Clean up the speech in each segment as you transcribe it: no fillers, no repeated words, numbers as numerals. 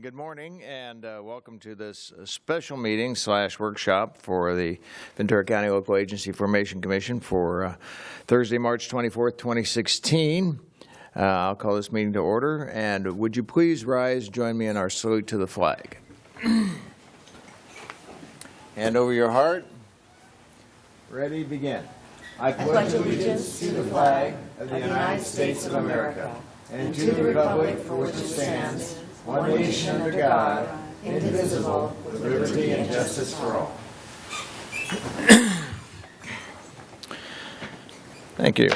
Good morning, and welcome to this special meeting / workshop for the Ventura County Local Agency Formation Commission for Thursday, March 24th, 2016. I'll call this meeting to order, and would you please rise, join me in our salute to the flag. Hand over your heart. Ready, begin. I pledge allegiance to the flag of the United States of America and to the republic for which it stands, one nation under God, indivisible, with liberty and justice for all. Thank you.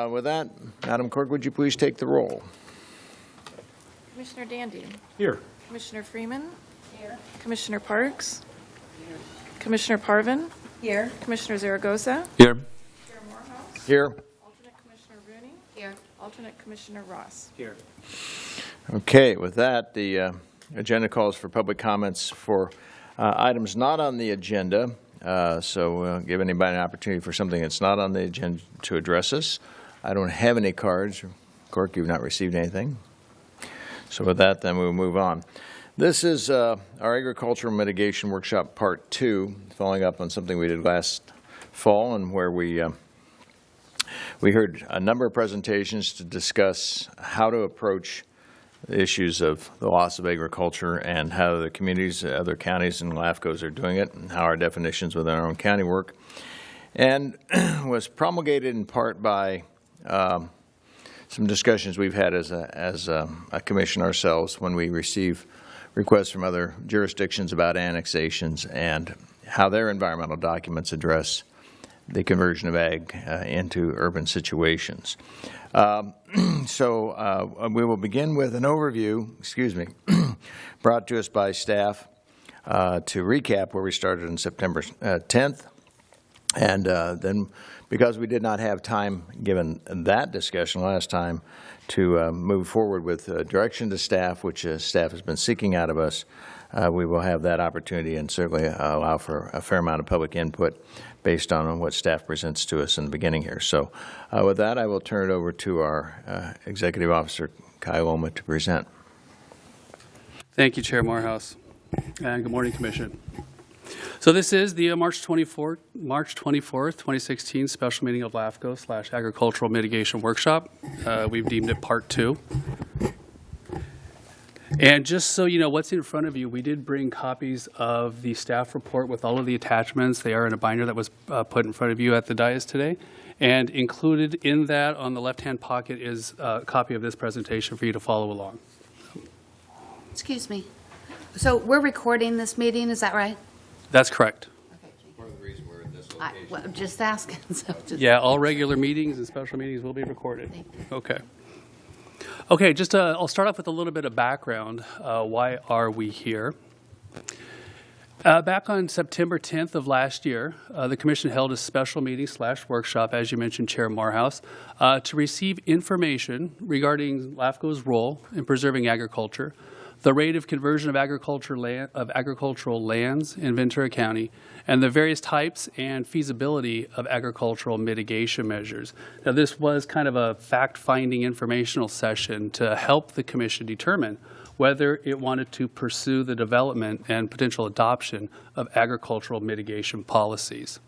With that, Madam Clerk, would you please take the roll? Commissioner Dandy. Here. Commissioner Freeman. Here. Commissioner Parks. Here. Commissioner Parvin. Here. Commissioner Zaragoza. Here. Chair Morehouse. Here. Alternate Commissioner Rooney. Here. Alternate Commissioner Ross. Here. Okay, with that, the agenda calls for public comments for items not on the agenda. So we'll give anybody an opportunity for something that's not on the agenda to address us. I don't have any cards. Clerk, you've not received anything. So with that, then we'll move on. This is our Agricultural Mitigation Workshop Part 2, following up on something we did last fall and where we heard a number of presentations to discuss how to approach the issues of the loss of agriculture and how the communities, other counties and LAFCos are doing it, and how our definitions within our own county work, and was promulgated in part by some discussions we've had as a commission ourselves when we receive requests from other jurisdictions about annexations and how their environmental documents address the conversion of ag into urban situations. So we will begin with an overview, brought to us by staff to recap where we started on September 10th. And then, because we did not have time, given that discussion last time, to move forward with direction to staff, which staff has been seeking out of us, we will have that opportunity and certainly allow for a fair amount of public input based on what staff presents to us in the beginning here. So with that, I will turn it over to our Executive Officer, Kyle Loma, to present. Thank you, Chair Morehouse. And good morning, Commission. So this is the March 24th, 2016 special meeting of LAFCo / Agricultural Mitigation Workshop. We've deemed it Part 2. And just so you know what's in front of you, we did bring copies of the staff report with all of the attachments. They are in a binder that was put in front of you at the dais today. And included in that on the left-hand pocket is a copy of this presentation for you to follow along. Excuse me. So we're recording this meeting, is that right? That's correct. Okay. Part of the reason we're in this location. Well, just asking. Yeah, all regular meetings and special meetings will be recorded. Okay. Okay, I'll start off with a little bit of background. Why are we here? Back on September 10th of last year, the Commission held a special meeting / workshop, as you mentioned, Chair Morehouse, to receive information regarding LAFCO's role in preserving agriculture, the rate of conversion of agricultural lands in Ventura County, and the various types and feasibility of agricultural mitigation measures. Now, this was kind of a fact-finding informational session to help the Commission determine whether it wanted to pursue the development and potential adoption of agricultural mitigation policies.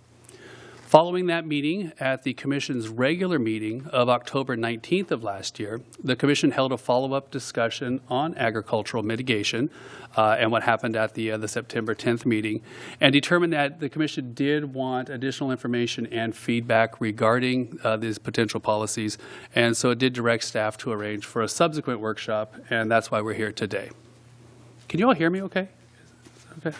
Following that meeting, at the Commission's regular meeting of October 19th of last year, the Commission held a follow-up discussion on agricultural mitigation and what happened at the September 10th meeting, and determined that the Commission did want additional information and feedback regarding these potential policies, and so it did direct staff to arrange for a subsequent workshop, and that's why we're here today. Can you all hear me okay? Okay.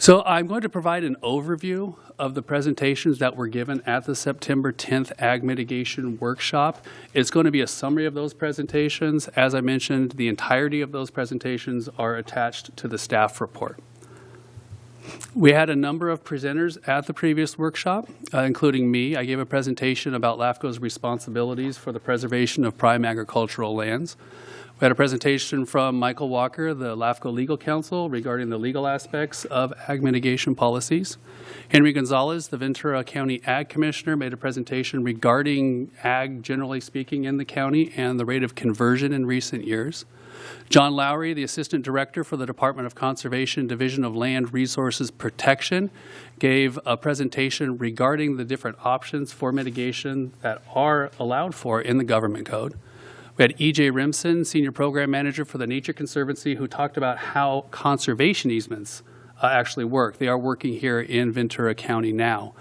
So I'm going to provide an overview of the presentations that were given at the September 10th Ag Mitigation Workshop. It's going to be a summary of those presentations. As I mentioned, the entirety of those presentations are attached to the staff report. We had a number of presenters at the previous workshop, including me. I gave a presentation about LAFCO's responsibilities for the preservation of prime agricultural lands. We had a presentation from Michael Walker, the LAFCo legal counsel, regarding the legal aspects of ag mitigation policies. Henry Gonzalez, the Ventura County Ag Commissioner, made a presentation regarding ag, generally speaking, in the county and the rate of conversion in recent years. John Lowry, the Assistant Director for the Department of Conservation, Division of Land Resources Protection, gave a presentation regarding the different options for mitigation that are allowed for in the government code. We had E.J. Rimson, Senior Program Manager for the Nature Conservancy, who talked about how conservation easements actually work. They are working here in Ventura County now.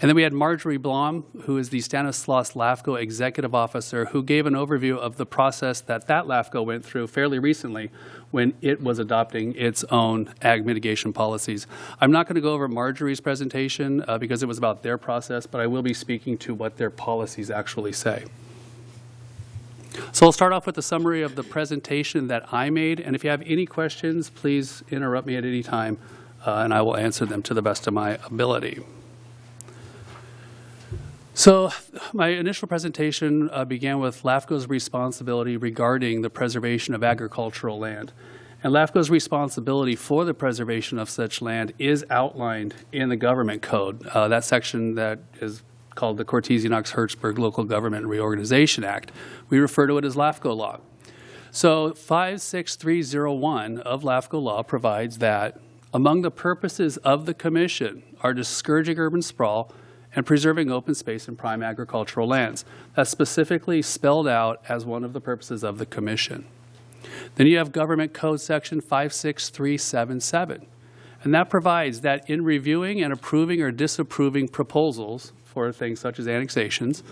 And then we had Marjorie Blom, who is the Stanislaus LAFCo Executive Officer, who gave an overview of the process that LAFCo went through fairly recently when it was adopting its own ag mitigation policies. I'm not going to go over Marjorie's presentation because it was about their process, but I will be speaking to what their policies actually say. So I'll start off with a summary of the presentation that I made, and if you have any questions, please interrupt me at any time, and I will answer them to the best of my ability. So my initial presentation began with LAFCo's responsibility regarding the preservation of agricultural land. And LAFCo's responsibility for the preservation of such land is outlined in the government code, that section that is called the Cortesian-Ox-Hertzberg Local Government Reorganization Act. We refer to it as LAFCO law. So 56301 of LAFCO law provides that among the purposes of the commission are discouraging urban sprawl and preserving open space and prime agricultural lands. That's specifically spelled out as one of the purposes of the commission. Then you have Government Code Section 56377, and that provides that in reviewing and approving or disapproving proposals for things such as annexations,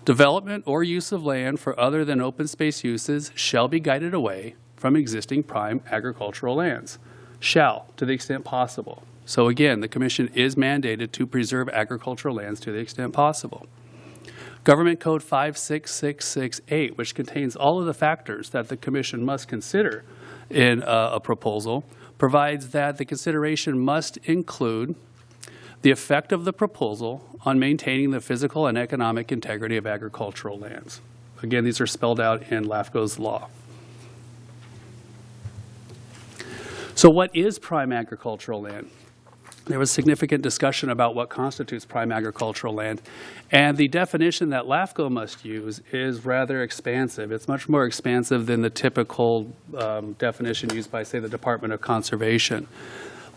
development or use of land for other than open space uses shall be guided away from existing prime agricultural lands. Shall, to the extent possible. So again, the commission is mandated to preserve agricultural lands to the extent possible. Government Code 56668, which contains all of the factors that the commission must consider in a proposal, provides that the consideration must include the effect of the proposal on maintaining the physical and economic integrity of agricultural lands. Again, these are spelled out in LAFCO's law. So what is prime agricultural land? There was significant discussion about what constitutes prime agricultural land, and the definition that LAFCO must use is rather expansive. It's much more expansive than the typical definition used by, say, the Department of Conservation.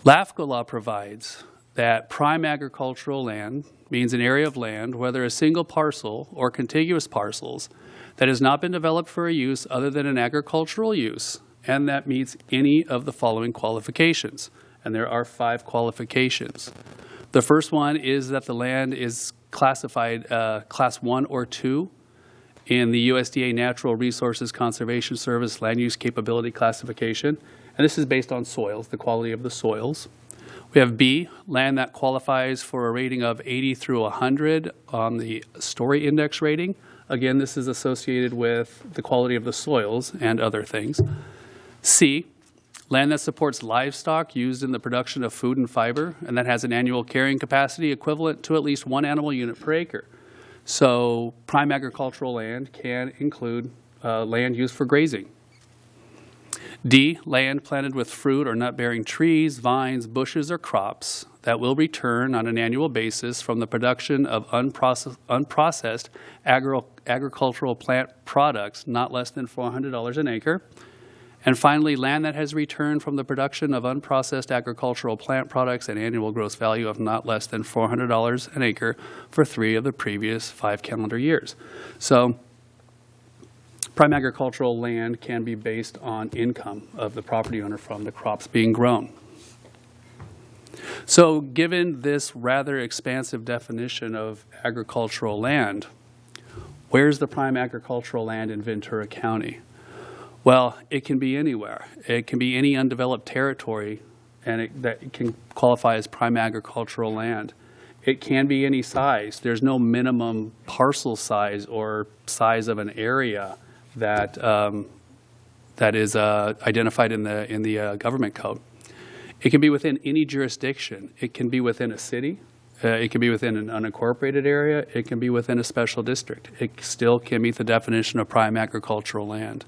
LAFCO law provides that prime agricultural land means an area of land, whether a single parcel or contiguous parcels, that has not been developed for a use other than an agricultural use, and that meets any of the following qualifications. And there are 5 qualifications. The first one is that the land is classified Class 1 or 2 in the USDA Natural Resources Conservation Service Land Use Capability Classification. And this is based on soils, the quality of the soils. We have B, land that qualifies for a rating of 80 through 100 on the Story Index rating. Again, this is associated with the quality of the soils and other things. C, land that supports livestock used in the production of food and fiber, and that has an annual carrying capacity equivalent to at least 1 animal unit per acre. So prime agricultural land can include land used for grazing. D, land planted with fruit or nut-bearing trees, vines, bushes, or crops that will return on an annual basis from the production of unprocessed agricultural plant products not less than $400 an acre. And finally, land that has returned from the production of unprocessed agricultural plant products an annual gross value of not less than $400 an acre for 3 of the previous 5 calendar years. So prime agricultural land can be based on income of the property owner from the crops being grown. So given this rather expansive definition of agricultural land, where's the prime agricultural land in Ventura County? Well, it can be anywhere. It can be any undeveloped territory, and that can qualify as prime agricultural land. It can be any size. There's no minimum parcel size or size of an area that that is identified in the government code. It can be within any jurisdiction. It can be within a city. It can be within an unincorporated area. It can be within a special district. It still can meet the definition of prime agricultural land.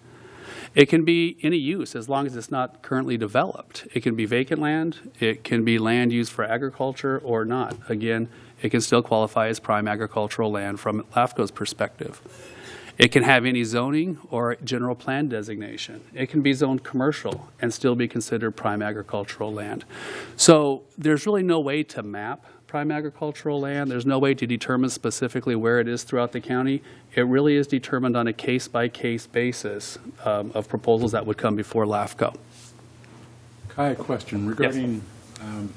It can be any use as long as it's not currently developed. It can be vacant land, it can be land used for agriculture or not. Again, it can still qualify as prime agricultural land from LAFCo's perspective. It can have any zoning or general plan designation. It can be zoned commercial and still be considered prime agricultural land. So there's really no way to map prime agricultural land. There's no way to determine specifically where it is throughout the county. It really is determined on a case-by-case basis of proposals that would come before LAFCo. Kai, a question regarding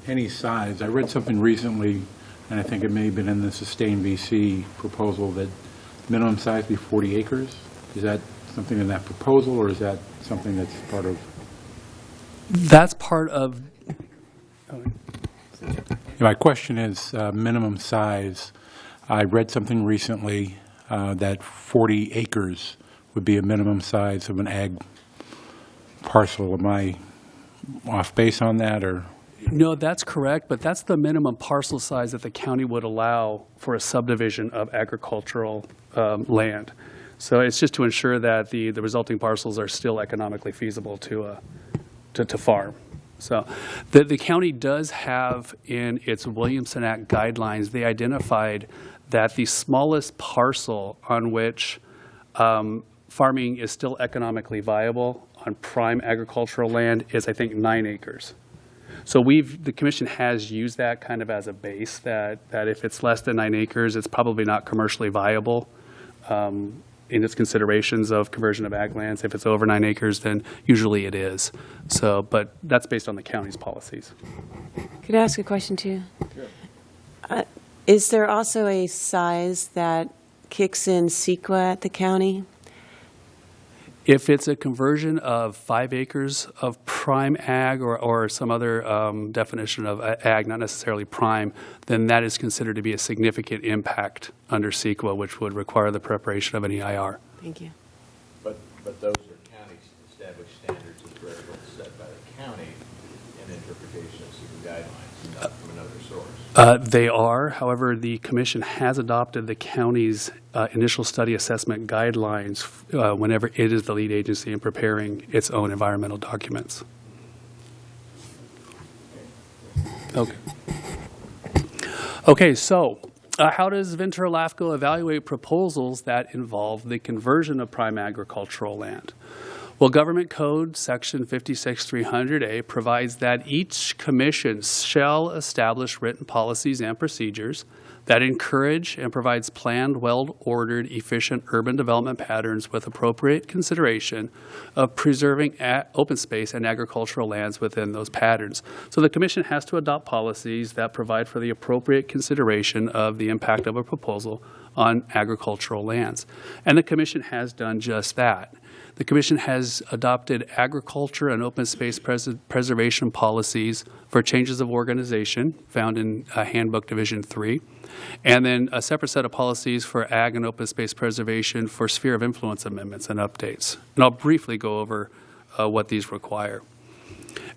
any size. I read something recently, and I think it may have been in the Sustain BC proposal, that minimum size be 40 acres. Is that something in that proposal, or is that something that's part of? That's part of. My question is minimum size. I read something recently that 40 acres would be a minimum size of an ag parcel. Am I off base on that, or? No, that's correct, but that's the minimum parcel size that the county would allow for a subdivision of agricultural land. So it's just to ensure that the resulting parcels are still economically feasible to farm. So the county does have in its Williamson Act guidelines, they identified that the smallest parcel on which farming is still economically viable on prime agricultural land is, I think, 9 acres. So the commission has used that kind of as a base, that if it's less than 9 acres, it's probably not commercially viable in its considerations of conversion of ag lands. If it's over 9 acres, then usually it is. So, but that's based on the county's policies. Could I ask a question too? Sure. Is there also a size that kicks in CEQA at the county? If it's a conversion of 5 acres of prime ag or some other definition of ag, not necessarily prime, then that is considered to be a significant impact under CEQA, which would require the preparation of an EIR. Thank you. But those are county-established standards of thresholds set by the county in interpretation of CEQA guidelines, not from another source. They are. However, the commission has adopted the county's initial study assessment guidelines whenever it is the lead agency in preparing its own environmental documents. Okay. Okay, so how does Ventura LAFCo evaluate proposals that involve the conversion of prime agricultural land? Well, Government Code Section 56300A provides that each commission shall establish written policies and procedures that encourage and provides planned, well-ordered, efficient urban development patterns with appropriate consideration of preserving open space and agricultural lands within those patterns. So the commission has to adopt policies that provide for the appropriate consideration of the impact of a proposal on agricultural lands. And the commission has done just that. The commission has adopted agriculture and open space preservation policies for changes of organization found in Handbook Division 3, and then a separate set of policies for ag and open space preservation for sphere of influence amendments and updates. And I'll briefly go over what these require.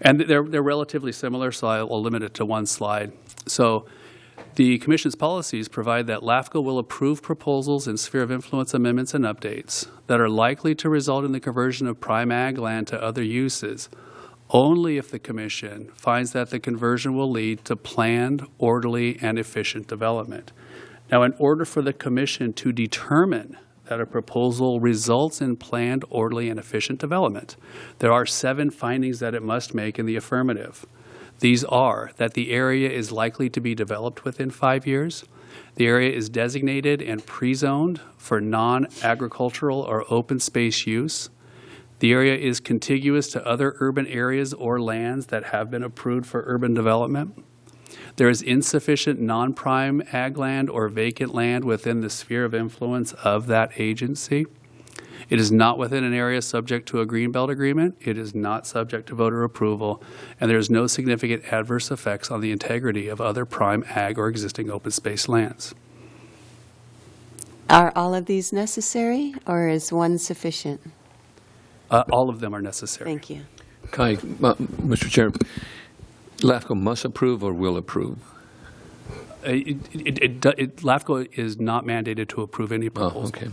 And they're relatively similar, so I'll limit it to one slide. So the Commission's policies provide that LAFCo will approve proposals and sphere of influence amendments and updates that are likely to result in the conversion of prime ag land to other uses only if the Commission finds that the conversion will lead to planned, orderly, and efficient development. Now, in order for the Commission to determine that a proposal results in planned, orderly, and efficient development, there are 7 findings that it must make in the affirmative. These are that the area is likely to be developed within 5 years, the area is designated and pre-zoned for non-agricultural or open space use, the area is contiguous to other urban areas or lands that have been approved for urban development, there is insufficient non-prime ag land or vacant land within the sphere of influence of that agency, it is not within an area subject to a Greenbelt agreement. It is not subject to voter approval. And there is no significant adverse effects on the integrity of other prime ag or existing open space lands. Are all of these necessary, or is one sufficient? All of them are necessary. Thank you. Kai, Mr. Chair, LAFCo must approve or will approve? LAFCO is not mandated to approve any proposal. Oh, okay.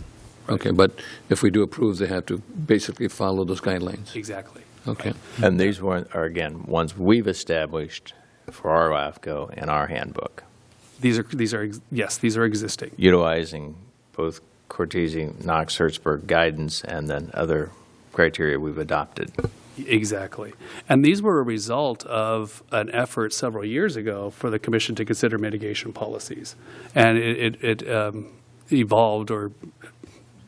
Okay, but if we do approve, they have to basically follow those guidelines. Exactly. Okay. And these are, again, ones we've established for our LAFCo and our handbook, These are yes, these are existing. utilizing both Cortese, Knox, Hertzberg guidance and then other criteria we've adopted. Exactly. And these were a result of an effort several years ago for the commission to consider mitigation policies. And it evolved, or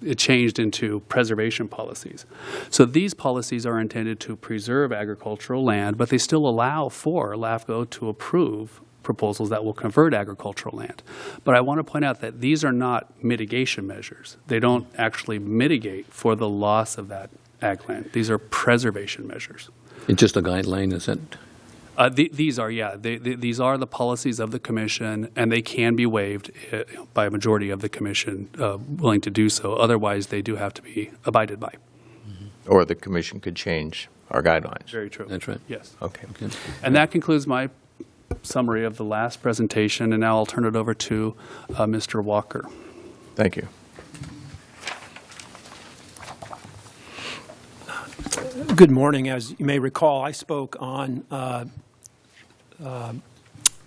it changed into preservation policies. So these policies are intended to preserve agricultural land, but they still allow for LAFCO to approve proposals that will convert agricultural land. But I want to point out that these are not mitigation measures. They don't actually mitigate for the loss of that ag land. These are preservation measures. It's just a guideline, is it? These are, yeah, these are the policies of the commission, and they can be waived by a majority of the commission willing to do so. Otherwise, they do have to be abided by. Or the commission could change our guidelines. Very true. That's right. Yes. Okay. Okay. And that concludes my summary of the last presentation, and now I'll turn it over to Mr. Walker. Thank you. Good morning. As you may recall, I spoke on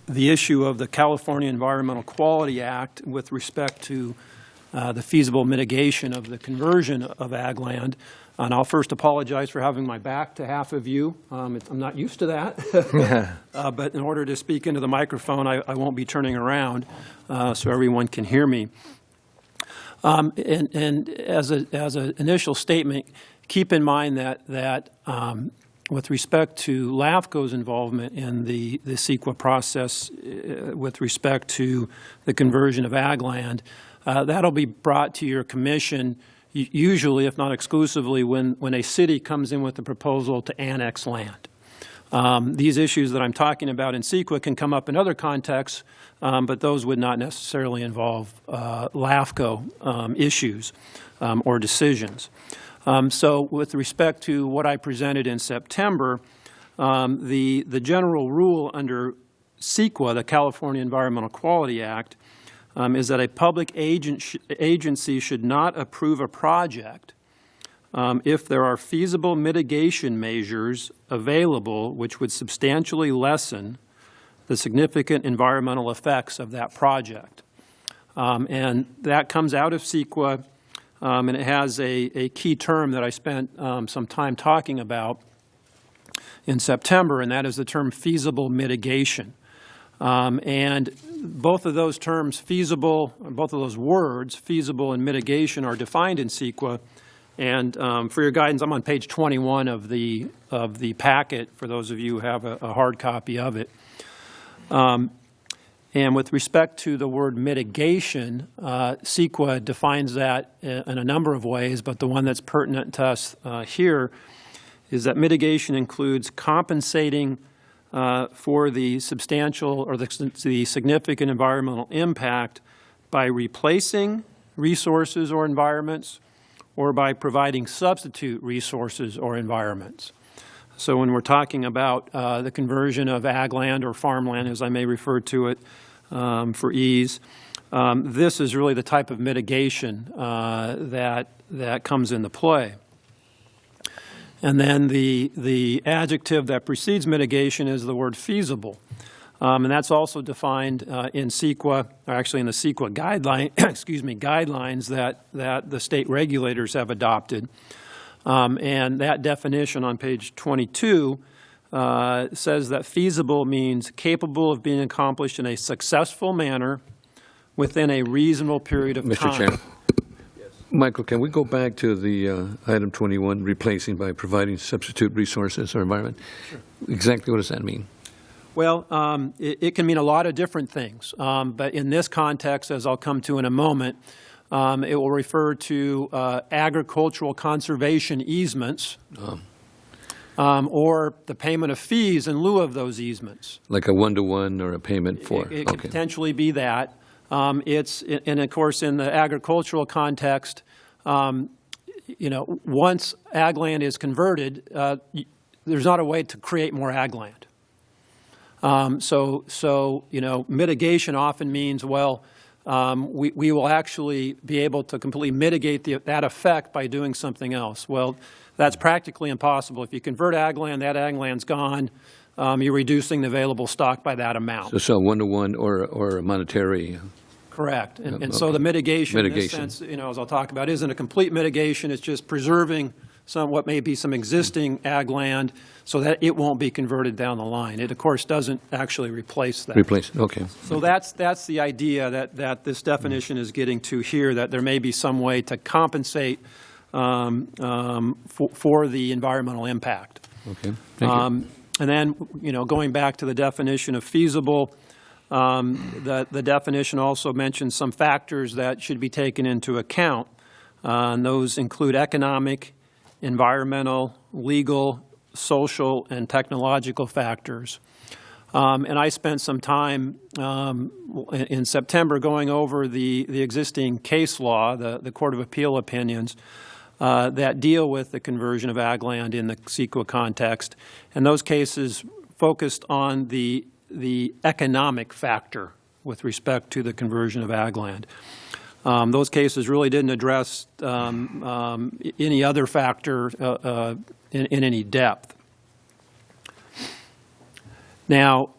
the issue of the California Environmental Quality Act with respect to the feasible mitigation of the conversion of ag land. And I'll first apologize for having my back to half of you. I'm not used to that. But in order to speak into the microphone, I won't be turning around so everyone can hear me. And as an initial statement, keep in mind that with respect to LAFCO's involvement in the CEQA process with respect to the conversion of ag land, that'll be brought to your commission usually, if not exclusively, when a city comes in with a proposal to annex land. These issues that I'm talking about in CEQA can come up in other contexts, but those would not necessarily involve LAFCO issues or decisions. So with respect to what I presented in September, the general rule under CEQA, the California Environmental Quality Act, is that a public agency should not approve a project if there are feasible mitigation measures available which would substantially lessen the significant environmental effects of that project. And that comes out of CEQA, and it has a key term that I spent some time talking about in September, and that is the term feasible mitigation. And both of those terms, feasible, both of those words, feasible and mitigation, are defined in CEQA. And for your guidance, I'm on page 21 of the packet, for those of you who have a hard copy of it. And with respect to the word mitigation, CEQA defines that in a number of ways, but the one that's pertinent to us here is that mitigation includes compensating for the substantial or the significant environmental impact by replacing resources or environments, or by providing substitute resources or environments. So when we're talking about the conversion of ag land or farmland, as I may refer to it for ease, this is really the type of mitigation that comes into play. And then the adjective that precedes mitigation is the word feasible. And that's also defined in CEQA, or actually in the CEQA guideline, guidelines that the state regulators have adopted. And that definition on page 22 says that feasible means capable of being accomplished in a successful manner within a reasonable period of time. Mr. Chair. Michael, can we go back to the item 21, replacing by providing substitute resources or environment? Sure. Exactly what does that mean? Well, it can mean a lot of different things, but in this context, as I'll come to in a moment, it will refer to agricultural conservation easements or the payment of fees in lieu of those easements. Like a one-to-one or a payment for? It could potentially be that. And of course, in the agricultural context, once ag land is converted, there's not a way to create more ag land. So, mitigation often means, well, we will actually be able to completely mitigate that effect by doing something else. Well, that's practically impossible. If you convert ag land, that ag land's gone. You're reducing the available stock by that amount. So one-to-one or a monetary. Correct. And so the mitigation, in this sense, as I'll talk about, isn't a complete mitigation. It's just preserving what may be some existing ag land so that it won't be converted down the line. It, of course, doesn't actually replace that. Okay. So that's the idea that this definition is getting to here, that there may be some way to compensate for the environmental impact. Okay. Thank you. And then, going back to the definition of feasible, the definition also mentions some factors that should be taken into account. And those include economic, environmental, legal, social, and technological factors. And I spent some time in September going over the existing case law, the Court of Appeal opinions, that deal with the conversion of ag land in the CEQA context. And those cases focused on the economic factor with respect to the conversion of ag land. Those cases really didn't address any other factor in any depth. Now,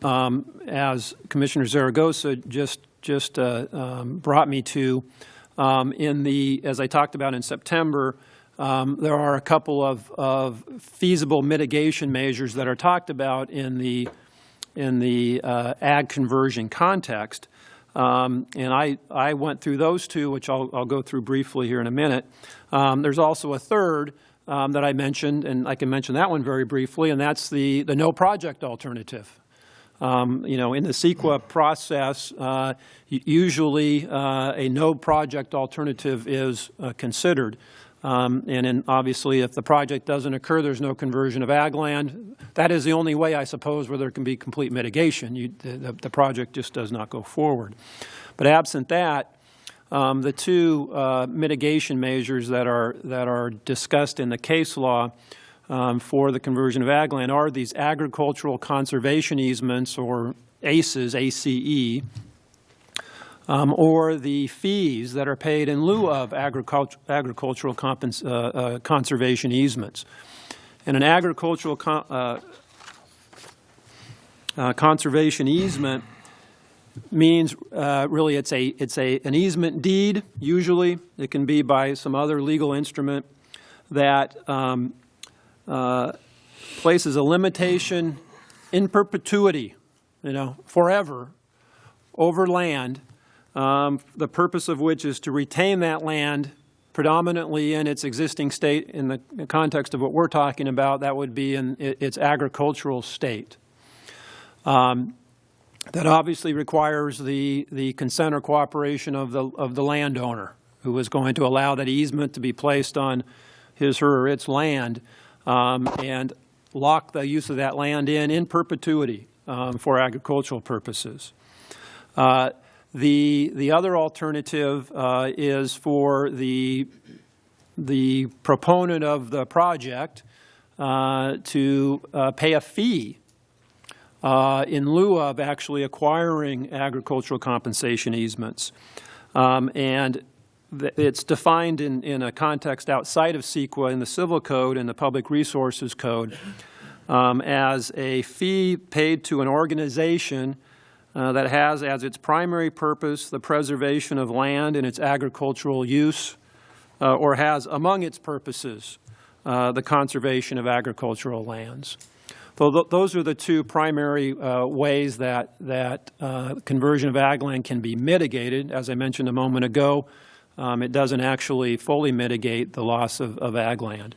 as Commissioner Zaragoza just brought me to, as I talked about in September, there are a couple of feasible mitigation measures that are talked about in the ag conversion context. And I went through those two, which I'll go through briefly here in a minute. There's also a third that I mentioned, and I can mention that one very briefly, and that's the no project alternative. In the CEQA process, usually a no project alternative is considered. And obviously, if the project doesn't occur, there's no conversion of ag land. That is the only way, I suppose, where there can be complete mitigation. The project just does not go forward. But absent that, the two mitigation measures that are discussed in the case law for the conversion of ag land are these agricultural conservation easements, or ACEs, ACE, or the fees that are paid in lieu of agricultural conservation easements. And an agricultural conservation easement means really it's an easement deed. Usually, it can be by some other legal instrument that places a limitation in perpetuity, forever, over land. The purpose of which is to retain that land predominantly in its existing state. In the context of what we're talking about, that would be in its agricultural state. That obviously requires the consent or cooperation of the landowner, who is going to allow that easement to be placed on his, her, or its land, and lock the use of that land in perpetuity for agricultural purposes. The other alternative is for the proponent of the project to pay a fee in lieu of actually acquiring agricultural compensation easements. And it's defined in a context outside of CEQA in the Civil Code and the Public Resources Code as a fee paid to an organization that has as its primary purpose the preservation of land in its agricultural use, or has among its purposes the conservation of agricultural lands. So those are the two primary ways that conversion of ag land can be mitigated. As I mentioned a moment ago, it doesn't actually fully mitigate the loss of ag land.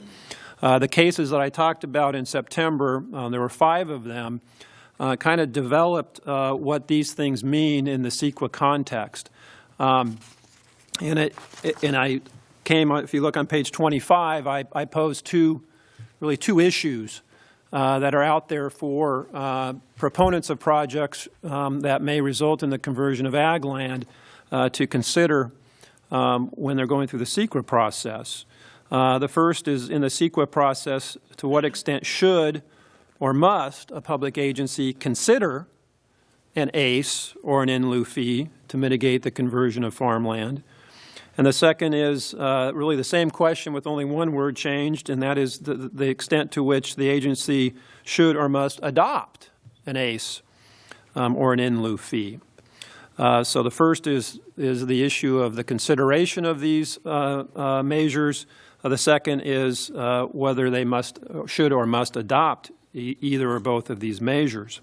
The cases that I talked about in September, there were 5 of them, kind of developed what these things mean in the CEQA context. And I came, if you look on page 25, I posed two issues that are out there for proponents of projects that may result in the conversion of ag land to consider when they're going through the CEQA process. The first is, in the CEQA process, to what extent should or must a public agency consider an ACE or an in lieu fee to mitigate the conversion of farmland. And the second is really the same question with only one word changed, and that is the extent to which the agency should or must adopt an ACE or an in lieu fee. So the first is the issue of the consideration of these measures. The second is whether they should or must adopt either or both of these measures.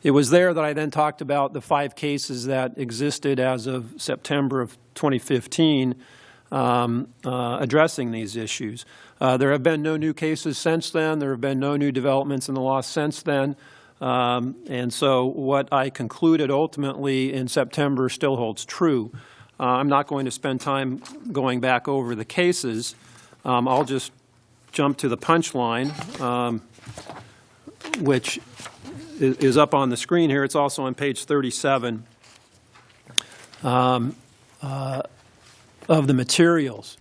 It was there that I then talked about the 5 cases that existed as of September of 2015 addressing these issues. There have been no new cases since then. There have been no new developments in the law since then. And so what I concluded ultimately in September still holds true. I'm not going to spend time going back over the cases. I'll just jump to the punchline, which is up on the screen here. It's also on page 37 of the materials.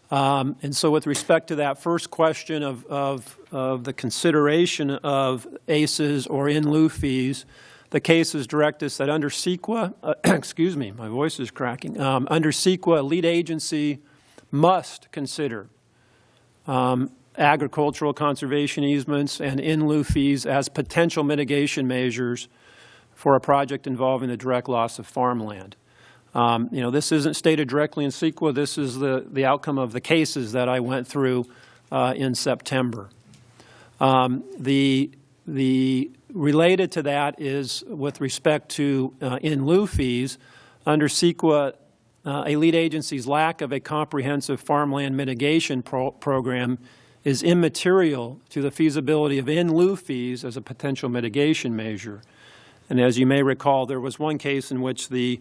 And so with respect to that first question of the consideration of ACEs or in lieu fees, the cases direct us that under CEQA, excuse me, my voice is cracking, under CEQA, a lead agency must consider agricultural conservation easements and in lieu fees as potential mitigation measures for a project involving the direct loss of farmland. This isn't stated directly in CEQA. This is the outcome of the cases that I went through in September. The related to that is with respect to in lieu fees, under CEQA, a lead agency's lack of a comprehensive farmland mitigation program is immaterial to the feasibility of in lieu fees as a potential mitigation measure. And as you may recall, there was one case in which the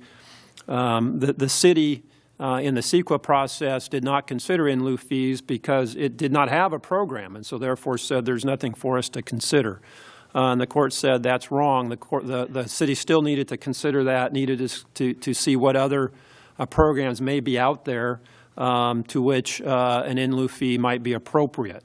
city in the CEQA process did not consider in lieu fees because it did not have a program, and so therefore said there's nothing for us to consider. And the court said that's wrong. The city still needed to consider that, needed to see what other programs may be out there to which an in lieu fee might be appropriate.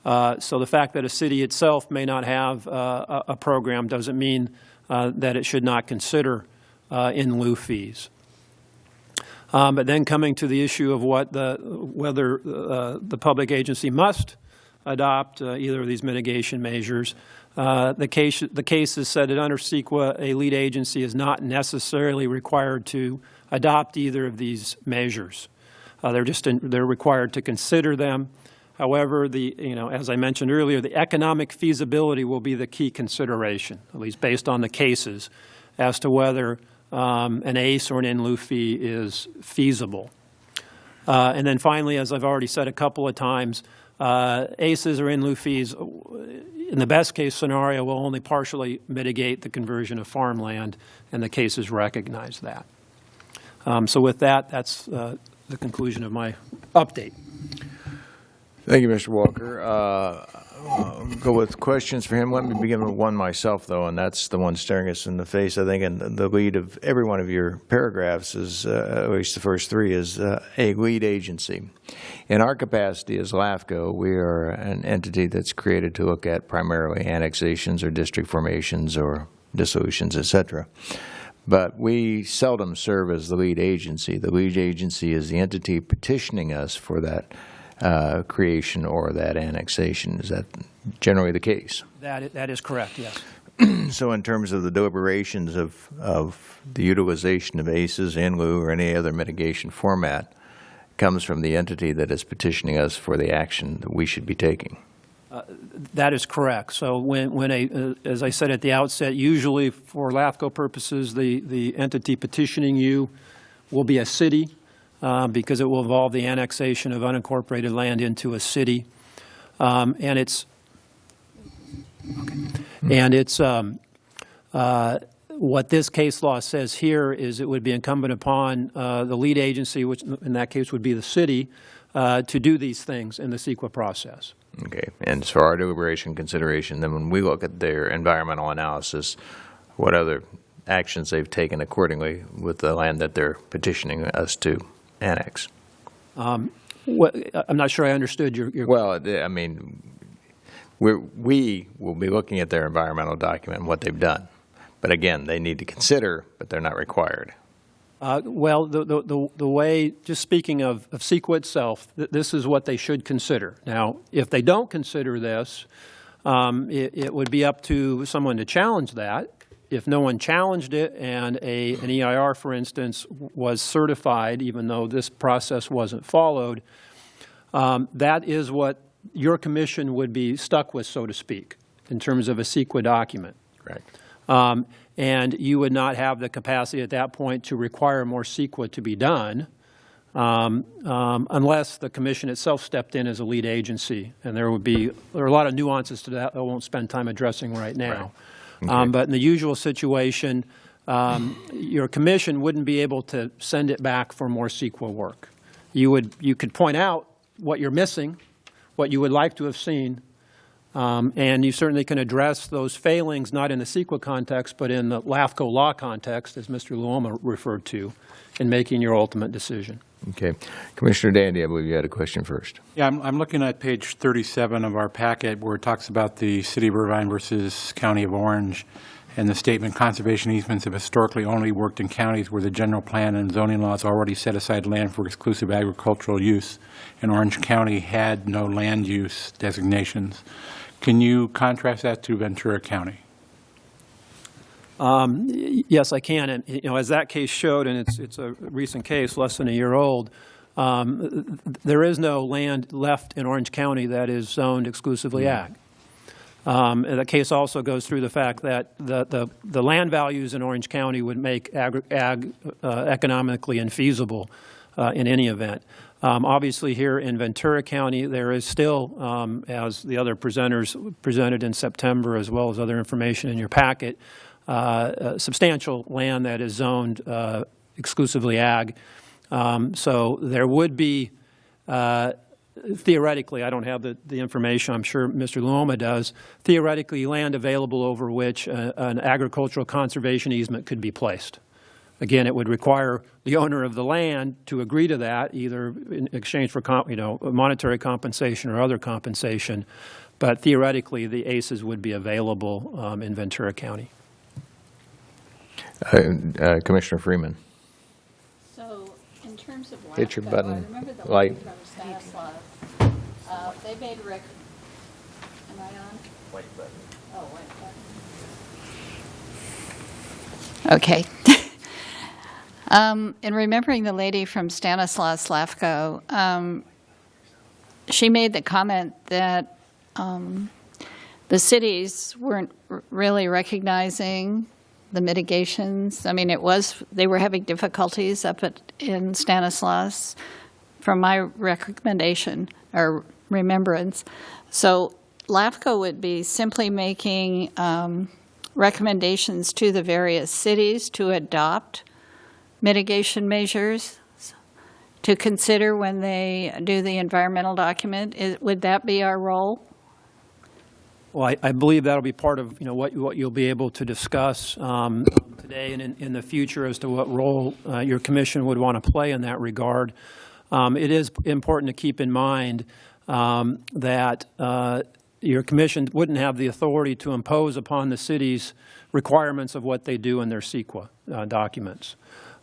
So the fact that a city itself may not have a program doesn't mean that it should not consider in lieu fees. But then coming to the issue of whether the public agency must adopt either of these mitigation measures, the case is said that under CEQA, a lead agency is not necessarily required to adopt either of these measures. They're required to consider them. However, as I mentioned earlier, the economic feasibility will be the key consideration, at least based on the cases, as to whether an ACE or an in lieu fee is feasible. And then finally, as I've already said a couple of times, ACEs or in lieu fees, in the best case scenario, will only partially mitigate the conversion of farmland, and the cases recognize that. So with that, that's the conclusion of my update. Thank you, Mr. Walker. I'll go with questions for him. Let me begin with one myself, though, and that's the one staring us in the face, I think, and the lead of every one of your paragraphs is, at least the first 3, is a lead agency. In our capacity as LAFCo, we are an entity that's created to look at primarily annexations or district formations or dissolutions, et cetera. But we seldom serve as the lead agency. The lead agency is the entity petitioning us for that creation or that annexation. Is that generally the case? That is correct, yes. So in terms of the deliberations of the utilization of ACEs, in lieu, or any other mitigation format, comes from the entity that is petitioning us for the action that we should be taking. That is correct. So as I said at the outset, usually for LAFCO purposes, the entity petitioning you will be a city because it will involve the annexation of unincorporated land into a city, and it's what this case law says here is it would be incumbent upon the lead agency, which in that case would be the city, to do these things in the CEQA process. Okay, and as for our deliberation consideration, then when we look at their environmental analysis, what other actions they've taken accordingly with the land that they're petitioning us to annex? I'm not sure I understood your Well, I mean, we will be looking at their environmental document and what they've done. But again, they need to consider, but they're not required. Well, the way, just speaking of CEQA itself, this is what they should consider. Now, if they don't consider this, it would be up to someone to challenge that. If no one challenged it and an EIR, for instance, was certified, even though this process wasn't followed, that is what your commission would be stuck with, so to speak, in terms of a CEQA document. Correct. And you would not have the capacity at that point to require more CEQA to be done unless the commission itself stepped in as a lead agency. And there are a lot of nuances to that I won't spend time addressing right now. Right. Okay. But in the usual situation, your commission wouldn't be able to send it back for more CEQA work. You could point out what you're missing, what you would like to have seen, and you certainly can address those failings not in the CEQA context, but in the LAFCo law context, as Mr. Luoma referred to, in making your ultimate decision. Okay. Commissioner Dandy, I believe you had a question first. Yeah, I'm looking at page 37 of our packet where it talks about the City of Irvine versus County of Orange, and the statement, conservation easements have historically only worked in counties where the general plan and zoning laws already set aside land for exclusive agricultural use, and Orange County had no land use designations. Can you contrast that to Ventura County? Yes, I can. And as that case showed, and it's a recent case, less than a year old, there is no land left in Orange County that is zoned exclusively ag. And the case also goes through the fact that the land values in Orange County would make ag economically infeasible in any event. Obviously, here in Ventura County, there is still, as the other presenters presented in September, as well as other information in your packet, substantial land that is zoned exclusively ag. So there would be, theoretically, I don't have the information, I'm sure Mr. Luoma does, theoretically land available over which an agricultural conservation easement could be placed. Again, it would require the owner of the land to agree to that, either in exchange for monetary compensation or other compensation. But theoretically, the ACEs would be available in Ventura County. Commissioner Freeman. So, in terms of LAFCo, Hit your button. I remember the Light. lady from Stanislaus. They made am I on? White button. Oh, white button. Okay. In remembering the lady from Stanislaus LAFCo, she made the comment that the cities weren't really recognizing the mitigations. I mean, they were having difficulties in Stanislaus from my recommendation or remembrance. So LAFCo would be simply making recommendations to the various cities to adopt mitigation measures to consider when they do the environmental document. Would that be our role? Well, I believe that'll be part of what you'll be able to discuss today and in the future as to what role your commission would want to play in that regard. It is important to keep in mind that your commission wouldn't have the authority to impose upon the cities requirements of what they do in their CEQA documents.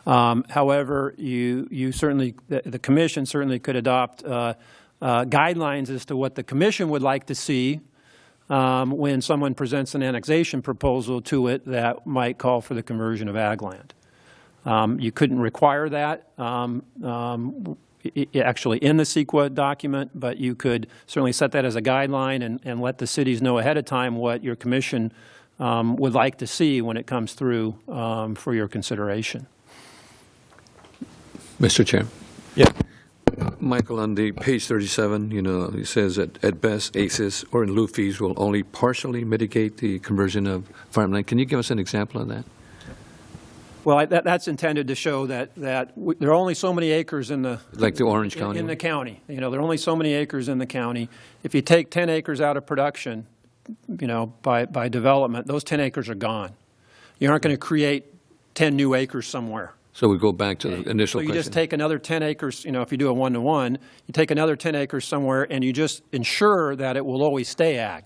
However, you certainly, the commission certainly could adopt guidelines as to what the commission would like to see when someone presents an annexation proposal to it that might call for the conversion of ag land. You couldn't require that actually in the CEQA document, but you could certainly set that as a guideline and let the cities know ahead of time what your commission would like to see when it comes through for your consideration. Mr. Chair. Yeah. Michael, on the page 37, it says that at best ACES or in lieu fees will only partially mitigate the conversion of farmland. Can you give us an example of that? Well, that's intended to show that there are only so many acres in the Like the Orange County? in the county. There are only so many acres in the county. If you take 10 acres out of production, by development, those 10 acres are gone. You aren't going to create 10 new acres somewhere. So we go back to the initial question. So you just take another 10 acres, if you do a one-to-one, you take another 10 acres somewhere and you just ensure that it will always stay ag.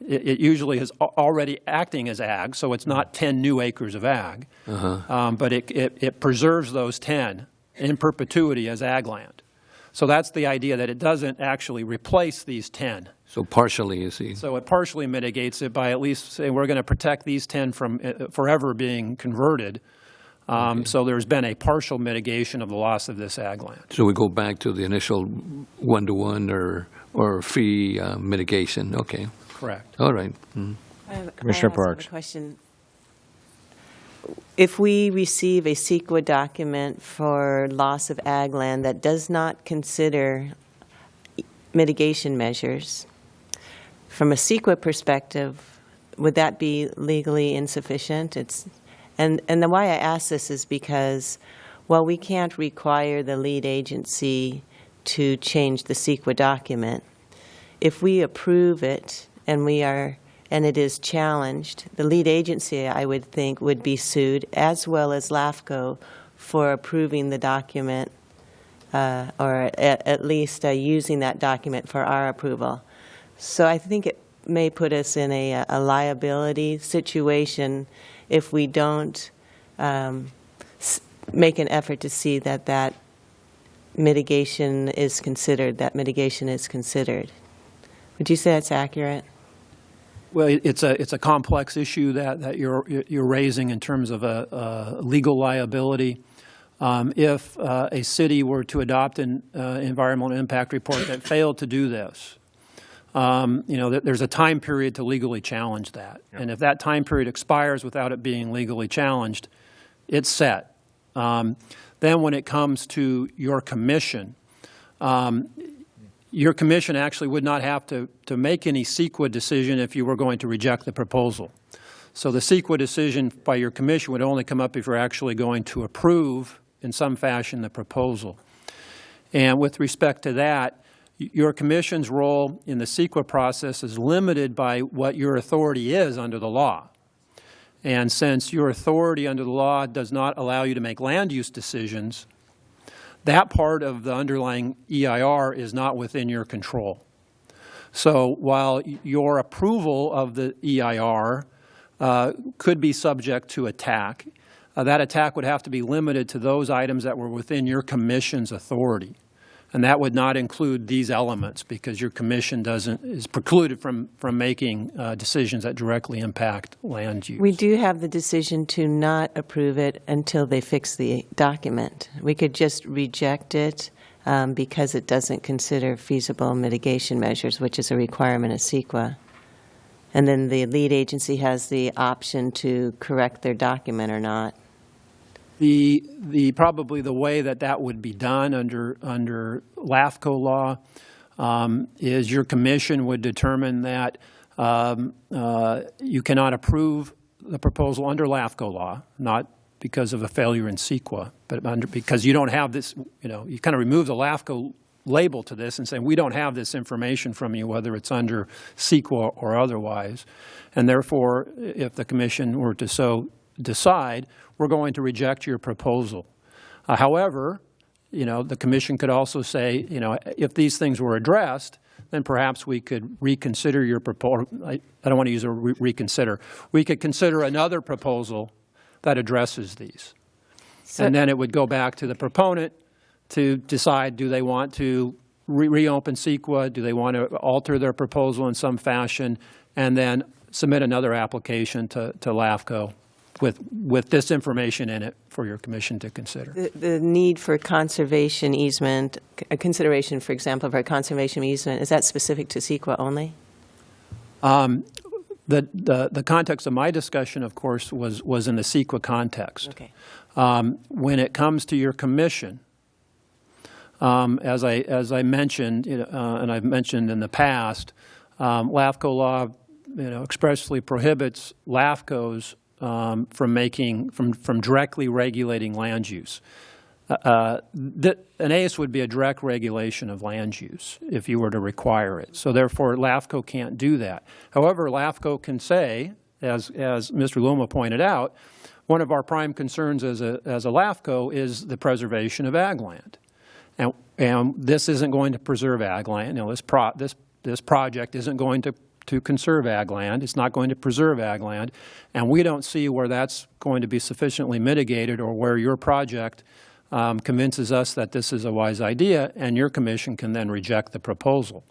it usually is already acting as ag, so it's not 10 new acres of ag. But it preserves those 10 in perpetuity as ag land. So that's the idea, that it doesn't actually replace these 10. So partially, you see. So it partially mitigates it by at least saying we're going to protect these 10 from forever being converted. So there's been a partial mitigation of the loss of this ag land. So we go back to the initial one-to-one or fee mitigation. Okay. Correct. All right. Commissioner I Parks. have a question. If we receive a CEQA document for loss of ag land that does not consider mitigation measures, from a CEQA perspective, would that be legally insufficient? And the why I ask this is because, while we can't require the lead agency to change the CEQA document, if we approve it and it is challenged, the lead agency, I would think, would be sued, as well as LAFCo, for approving the document, or at least using that document for our approval. So I think it may put us in a liability situation if we don't make an effort to see that mitigation is considered. Would you say that's accurate? Well, it's a complex issue that you're raising in terms of a legal liability. If a city were to adopt an environmental impact report that failed to do this, there's a time period to legally challenge that. And if that time period expires without it being legally challenged, it's set. Then when it comes to your commission actually would not have to make any CEQA decision if you were going to reject the proposal. So the CEQA decision by your commission would only come up if you're actually going to approve in some fashion the proposal. And with respect to that, your commission's role in the CEQA process is limited by what your authority is under the law. And since your authority under the law does not allow you to make land use decisions, that part of the underlying EIR is not within your control. So while your approval of the EIR could be subject to attack, that attack would have to be limited to those items that were within your commission's authority. And that would not include these elements, because your commission is precluded from making decisions that directly impact land use. We do have the decision to not approve it until they fix the document. We could just reject it because it doesn't consider feasible mitigation measures, which is a requirement of CEQA. And then the lead agency has the option to correct their document or not. Probably the way that would be done under LAFCo law is your commission would determine that you cannot approve the proposal under LAFCO law, not because of a failure in CEQA, but because you don't have this, you kind of remove the LAFCO label to this and say, we don't have this information from you, whether it's under CEQA or otherwise. And therefore, if the commission were to so decide, we're going to reject your proposal. However, the commission could also say, if these things were addressed, then perhaps we could reconsider your proposal. I don't want to use a reconsider. We could consider another proposal that addresses these. And then it would go back to the proponent to decide, do they want to reopen CEQA? Do they want to alter their proposal in some fashion? And then submit another application to LAFCO with this information in it for your commission to consider. The need for conservation easement, a consideration, for example, for a conservation easement, is that specific to CEQA only? The context of my discussion, of course, was in the CEQA context. Okay. When it comes to your commission, as I mentioned, and I've mentioned in the past, LAFCO law, expressly prohibits LAFCOs from directly regulating land use. An ACE would be a direct regulation of land use if you were to require it. So therefore, LAFCO can't do that. However, LAFCO can say, as Mr. Luma pointed out, one of our prime concerns as a LAFCO is the preservation of ag land. And this isn't going to preserve ag land. This project isn't going to conserve ag land. It's not going to preserve ag land. And we don't see where that's going to be sufficiently mitigated or where your project convinces us that this is a wise idea, and your commission can then reject the proposal.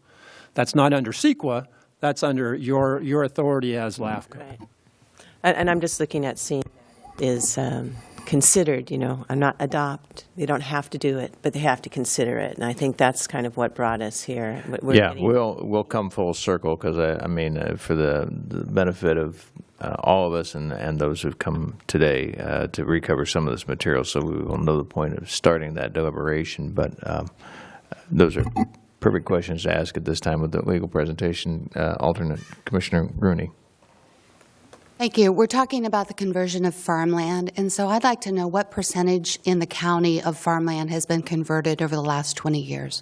That's not under CEQA. That's under your authority as LAFCo. Right. And I'm just looking at seeing is considered, I'm not adopt. They don't have to do it, but they have to consider it. And I think that's kind of what brought us here. We'll come full circle because, for the benefit of all of us and those who've come today to recover some of this material, so we will know the point of starting that deliberation. But those are perfect questions to ask at this time with the legal presentation. Alternate Commissioner Rooney. Thank you. We're talking about the conversion of farmland, and so I'd like to know what percentage in the county of farmland has been converted over the last 20 years.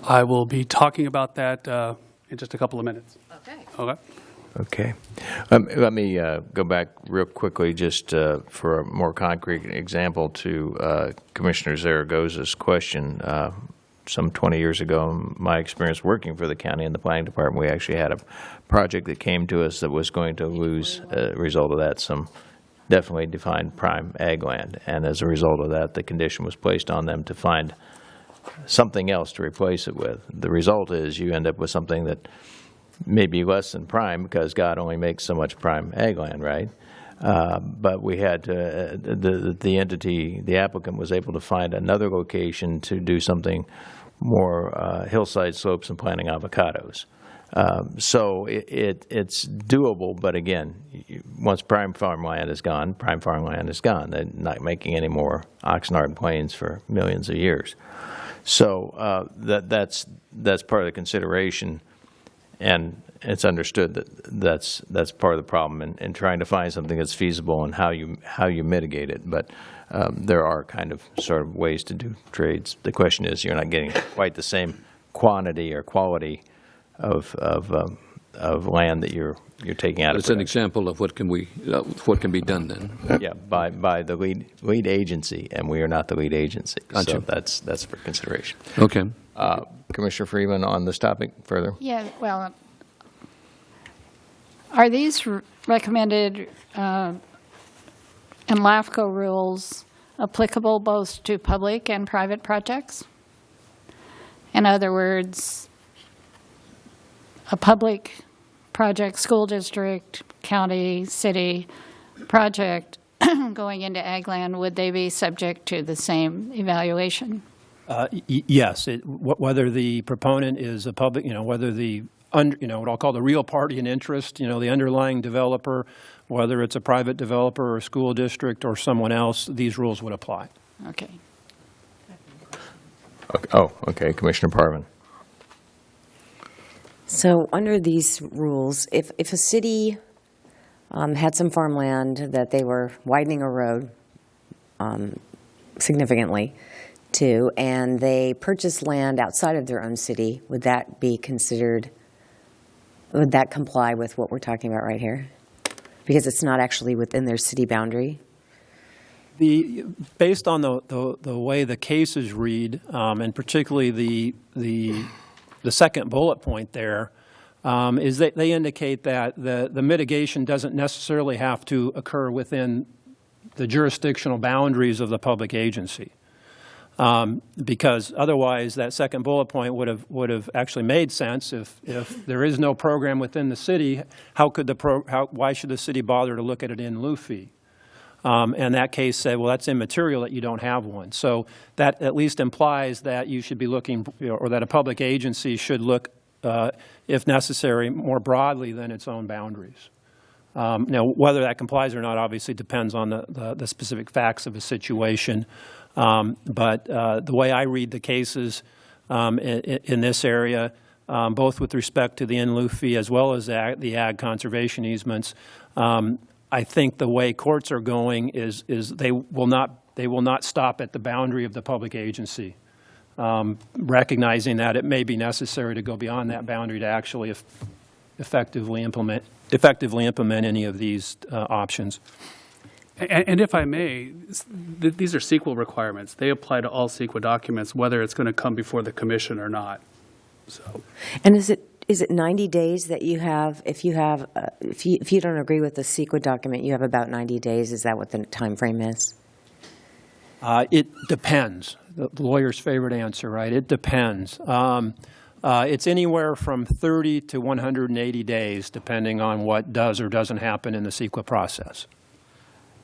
I will be talking about that in just a couple of minutes. Okay. Okay. Okay. Let me go back real quickly just for a more concrete example to Commissioner Zaragoza's question. Some 20 years ago, in my experience working for the county in the planning department, we actually had a project that came to us that was going to lose, as a result of that, some definitely defined prime ag land. And as a result of that, the condition was placed on them to find something else to replace it with. The result is you end up with something that may be less than prime because God only makes so much prime ag land, right? But we had to, the applicant was able to find another location to do something more hillside slopes and planting avocados. So it's doable, but again, once prime farmland is gone, prime farmland is gone. They're not making any more Oxnard plains for millions of years. So that's part of the consideration, and it's understood that that's part of the problem in trying to find something that's feasible and how you mitigate it. But there are kind of sort of ways to do trades. The question is, you're not getting quite the same quantity or quality of land that you're taking out of It's an example of what can be done then. Yeah, by the lead agency, and we are not the lead agency. Gotcha. So that's for consideration. Okay. Commissioner Freeman, on this topic further? Yeah, well, are these recommended and LAFCo rules applicable both to public and private projects? In other words, a public project, school district, county, city project going into ag land, would they be subject to the same evaluation? Yes. Whether the proponent is a public, whether the what I'll call the real party in interest, the underlying developer, whether it's a private developer or a school district or someone else, these rules would apply. Okay. Oh, okay. Commissioner Parvin. So under these rules, if a city had some farmland that they were widening a road significantly to, and they purchased land outside of their own city, would that be considered, would that comply with what we're talking about right here? Because it's not actually within their city boundary? Based on the way the cases read, and particularly the second bullet point there, is that they indicate that the mitigation doesn't necessarily have to occur within the jurisdictional boundaries of the public agency. Because otherwise, that second bullet point would have actually made sense. If there is no program within the city, why should the city bother to look at it in lieu fee? And that case said, well, that's immaterial that you don't have one. So that at least implies that you should be looking, or that a public agency should look, if necessary, more broadly than its own boundaries. Now, whether that complies or not obviously depends on the specific facts of a situation. But the way I read the cases in this area, both with respect to the in lieu fee as well as the ag conservation easements, I think the way courts are going is they will not stop at the boundary of the public agency, recognizing that it may be necessary to go beyond that boundary to actually effectively implement any of these options. And if I may, these are CEQA requirements. They apply to all CEQA documents, whether it's going to come before the commission or not. So. And is it 90 days that you have, if you don't agree with the CEQA document, you have about 90 days? Is that what the time frame is? It depends. The lawyer's favorite answer, right? It depends. It's anywhere from 30 to 180 days, depending on what does or doesn't happen in the CEQA process.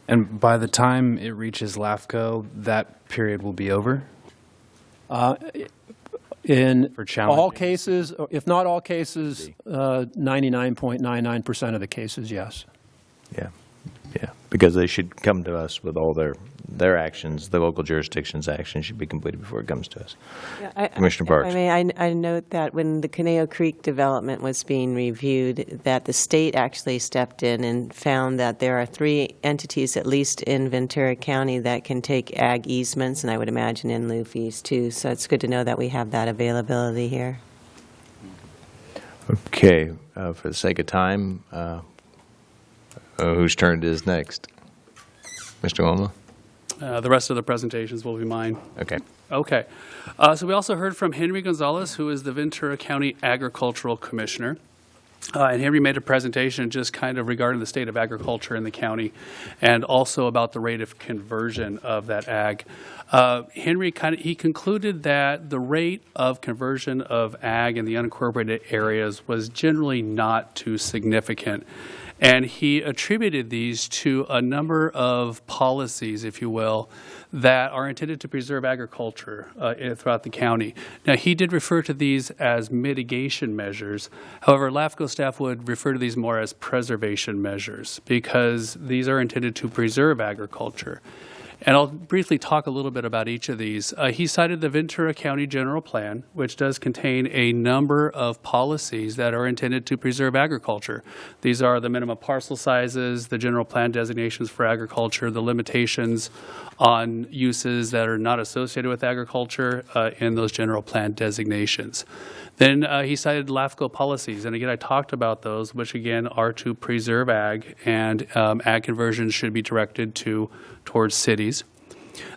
And by the time it reaches LAFCo, that period will be over? In For challenging. all cases, if not all cases, 99.99% of the cases, yes. Yeah, yeah, because they should come to us with all their actions. The local jurisdiction's actions should be completed before it comes to us. Commissioner Parks. I mean, I note that when the Conejo Creek development was being reviewed, that the state actually stepped in and found that there are 3 entities, at least in Ventura County, that can take ag easements, and I would imagine in lieu fees too. So it's good to know that we have that availability here. Okay, for the sake of time, whose turn it is next? Mr. Woma? The rest of the presentations will be mine. Okay. Okay. So we also heard from Henry Gonzalez, who is the Ventura County Agricultural Commissioner. And Henry made a presentation just kind of regarding the state of agriculture in the county and also about the rate of conversion of that ag. Henry he concluded that the rate of conversion of ag in the unincorporated areas was generally not too significant. And he attributed these to a number of policies, if you will, that are intended to preserve agriculture throughout the county. Now, he did refer to these as mitigation measures. However, LAFCo staff would refer to these more as preservation measures because these are intended to preserve agriculture. And I'll briefly talk a little bit about each of these. He cited the Ventura County General Plan, which does contain a number of policies that are intended to preserve agriculture. These are the minimum parcel sizes, the general plan designations for agriculture, the limitations on uses that are not associated with agriculture in those general plan designations. Then he cited LAFCo policies, and again, I talked about those, which again are to preserve ag, and ag conversions should be directed towards cities.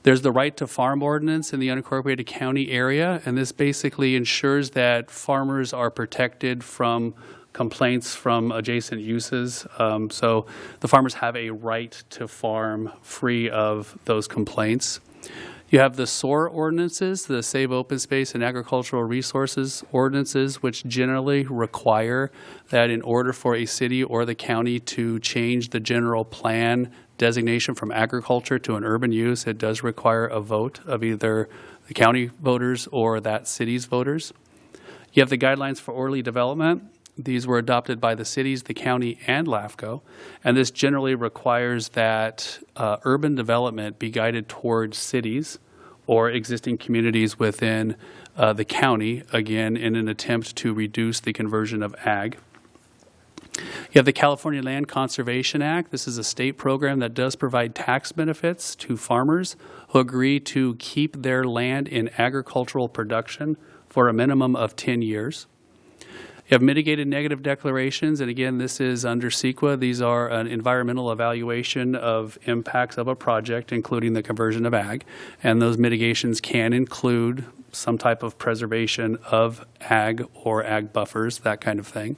There's the right to farm ordinance in the unincorporated county area, and this basically ensures that farmers are protected from complaints from adjacent uses. So the farmers have a right to farm free of those complaints. You have the SOAR ordinances, the Save Open Space and Agricultural Resources ordinances, which generally require that in order for a city or the county to change the general plan designation from agriculture to an urban use, it does require a vote of either the county voters or that city's voters. You have the guidelines for orderly development. These were adopted by the cities, the county, and LAFCo, and this generally requires that urban development be guided towards cities or existing communities within the county, again, in an attempt to reduce the conversion of ag. You have the California Land Conservation Act. This is a state program that does provide tax benefits to farmers who agree to keep their land in agricultural production for a minimum of 10 years. You have mitigated negative declarations, and again, this is under CEQA. These are an environmental evaluation of impacts of a project, including the conversion of ag, and those mitigations can include some type of preservation of ag or ag buffers, that kind of thing.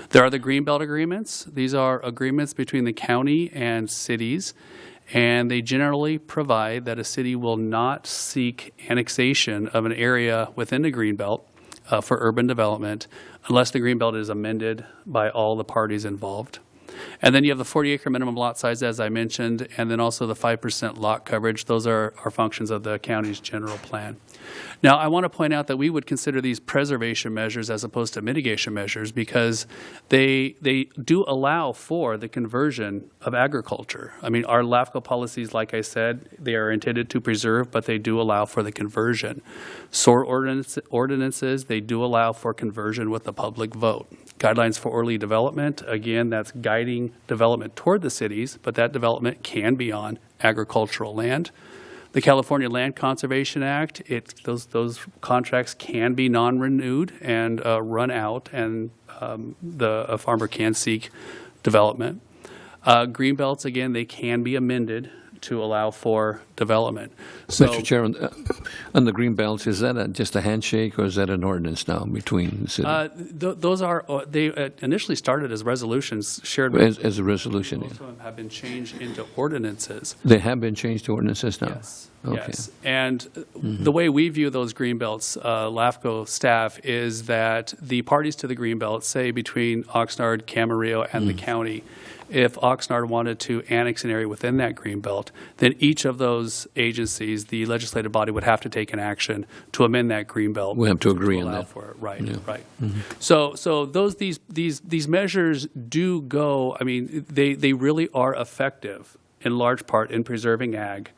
There are the Greenbelt agreements. These are agreements between the county and cities, and they generally provide that a city will not seek annexation of an area within the Greenbelt for urban development unless the Greenbelt is amended by all the parties involved. And then you have the 40-acre minimum lot size, as I mentioned, and then also the 5% lot coverage. Those are functions of the county's general plan. Now, I want to point out that we would consider these preservation measures as opposed to mitigation measures because they do allow for the conversion of agriculture. I mean, our LAFCO policies, like I said, they are intended to preserve, but they do allow for the conversion. SOAR ordinances, they do allow for conversion with the public vote. Guidelines for orderly development, again, that's guiding development toward the cities, but that development can be on agricultural land. The California Land Conservation Act, those contracts can be non-renewed and run out, and a farmer can seek development. Greenbelts, again, they can be amended to allow for development. So, Mr. Chairman, on the green belts, is that just a handshake or is that an ordinance now between the city? those are, they initially started as resolutions shared. As a resolution, Most of them have been changed into ordinances. They have been changed to ordinances now? Yes. Okay. Yes. And the way we view those green belts, LAFCo staff, is that the parties to the green belt, say between Oxnard, Camarillo, and the county, if Oxnard wanted to annex an area within that green belt, then each of those agencies, the legislative body, would have to take an action to amend that green belt. We have to agree on allow that. for it. Right, Yeah. right. So these measures do go, I mean, they really are effective in large part in preserving ag.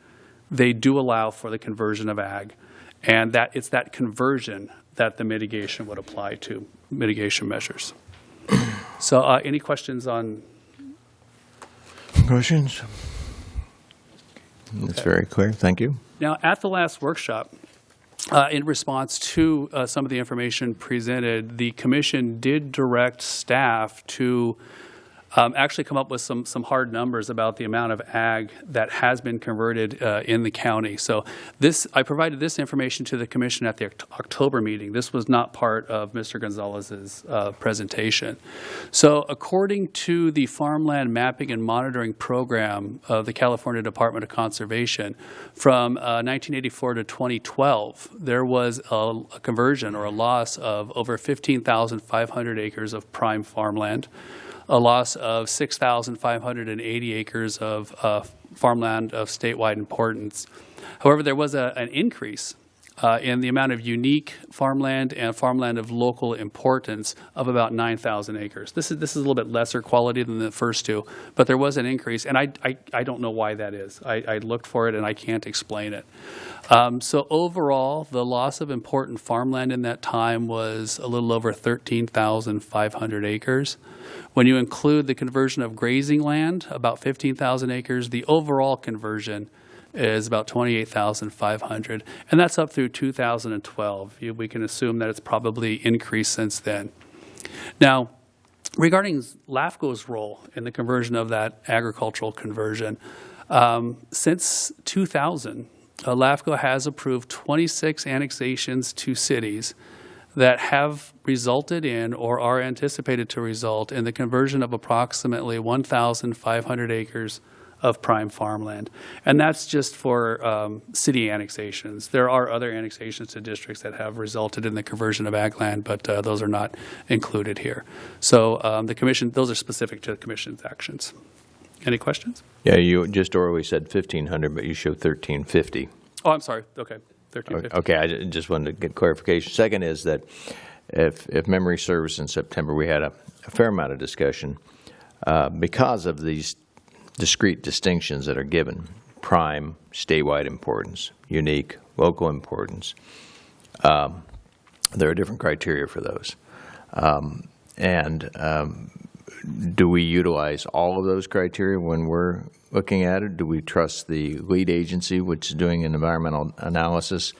They do allow for the conversion of ag, and that it's that conversion that the mitigation would apply to, mitigation measures. So any questions on? Questions? That's very clear. Thank you. Now, at the last workshop, in response to some of the information presented, the commission did direct staff to actually come up with some hard numbers about the amount of ag that has been converted in the county. So I provided this information to the commission at the October meeting. This was not part of Mr. Gonzalez's presentation. So according to the Farmland Mapping and Monitoring Program of the California Department of Conservation, from 1984 to 2012, there was a conversion or a loss of over 15,500 acres of prime farmland, a loss of 6,580 acres of farmland of statewide importance. However, there was an increase in the amount of unique farmland and farmland of local importance of about 9,000 acres. This is a little bit lesser quality than the first two, but there was an increase, and I don't know why that is. I looked for it, and I can't explain it. So overall, the loss of important farmland in that time was a little over 13,500 acres. When you include the conversion of grazing land, about 15,000 acres, the overall conversion is about 28,500, and that's up through 2012. We can assume that it's probably increased since then. Now, regarding LAFCo's role in the conversion of that agricultural conversion, since 2000, LAFCo has approved 26 annexations to cities that have resulted in or are anticipated to result in the conversion of approximately 1,500 acres of prime farmland. And that's just for city annexations. There are other annexations to districts that have resulted in the conversion of ag land, but those are not included here. So the commission, those are specific to the commission's actions. Any questions? Yeah, you just orally said 1,500, but you show 1,350. Oh, I'm sorry. Okay. 1350. Okay, I just wanted to get clarification. Second is that if memory serves, in September we had a fair amount of discussion because of these discrete distinctions that are given: prime, statewide importance, unique, local importance. There are different criteria for those. Do we utilize all of those criteria when we're looking at it? Do we trust the lead agency, which is doing an environmental analysis,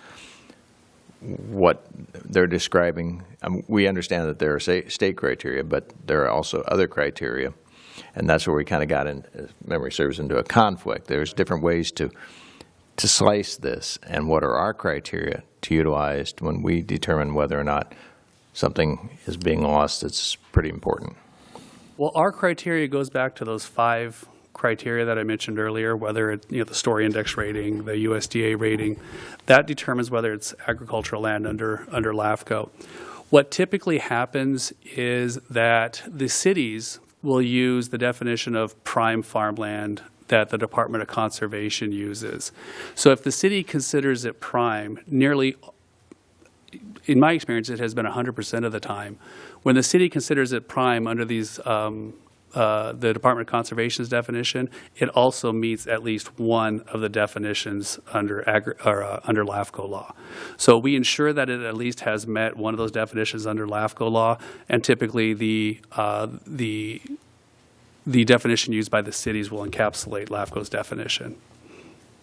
what they're describing? We understand that there are state criteria, but there are also other criteria, and that's where we kind of got in, if memory serves, into a conflict. There's different ways to slice this, and what are our criteria to utilize when we determine whether or not something is being lost that's pretty important. Well, our criteria goes back to those 5 criteria that I mentioned earlier, whether it's the Story Index rating, the USDA rating. That determines whether it's agricultural land under LAFCo. What typically happens is that the cities will use the definition of prime farmland that the Department of Conservation uses. So if the city considers it prime, nearly, in my experience, it has been 100% of the time. When the city considers it prime under these, the Department of Conservation's definition, it also meets at least one of the definitions under LAFCO law. So we ensure that it at least has met one of those definitions under LAFCO law, and typically the definition used by the cities will encapsulate LAFCO's definition.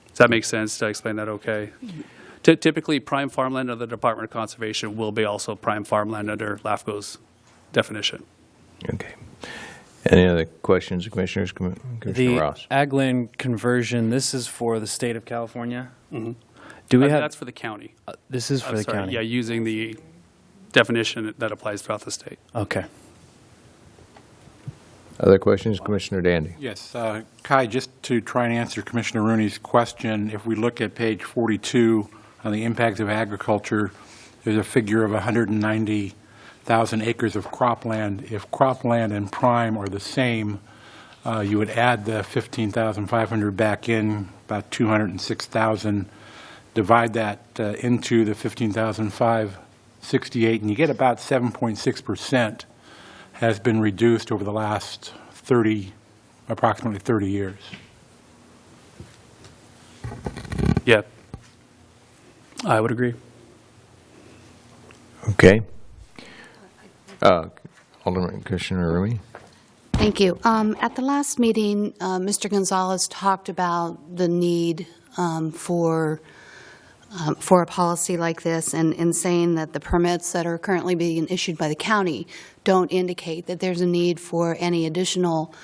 Does that make sense? Did I explain that okay? Typically, prime farmland under the Department of Conservation will be also prime farmland under LAFCO's definition. Okay. Any other questions, Commissioners? Commissioner The Ross? ag land conversion, this is for the state of California? Mhm. Do we have, That's for the county. this is for I'm the sorry, county? Yeah, using the definition that applies throughout the state. Okay. Other questions, Commissioner Dandy? Yes, Kai, just to try and answer Commissioner Rooney's question, if we look at page 42 on the impact of agriculture, there's a figure of 190,000 acres of cropland. If cropland and prime are the same, you would add the 15,500 back in, about 206,000, divide that into the 15,568, and you get about 7.6% has been reduced over the last approximately 30 years. Yeah, I would agree. Okay. Alderman Commissioner Rumi? Thank you. At the last meeting, Mr. Gonzalez talked about the need for a policy like this, and saying that the permits that are currently being issued by the county don't indicate that there's a need for any additional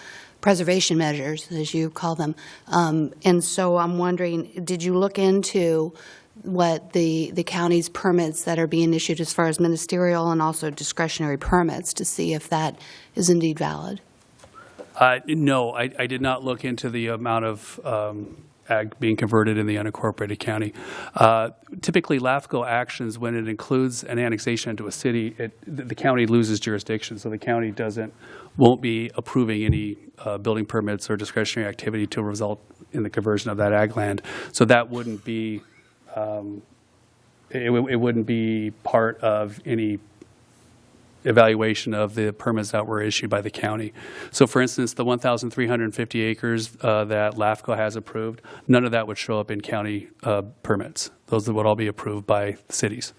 preservation measures, as you call them. And so I'm wondering, did you look into what the county's permits that are being issued as far as ministerial and also discretionary permits to see if that is indeed valid? No, I did not look into the amount of ag being converted in the unincorporated county. Typically, LAFCo actions, when it includes an annexation into a city, the county loses jurisdiction, so the county won't be approving any building permits or discretionary activity to result in the conversion of that ag land. So that wouldn't be it wouldn't be part of any evaluation of the permits that were issued by the county. So for instance, the 1,350 acres that LAFCo has approved, none of that would show up in county permits. Those would all be approved by cities.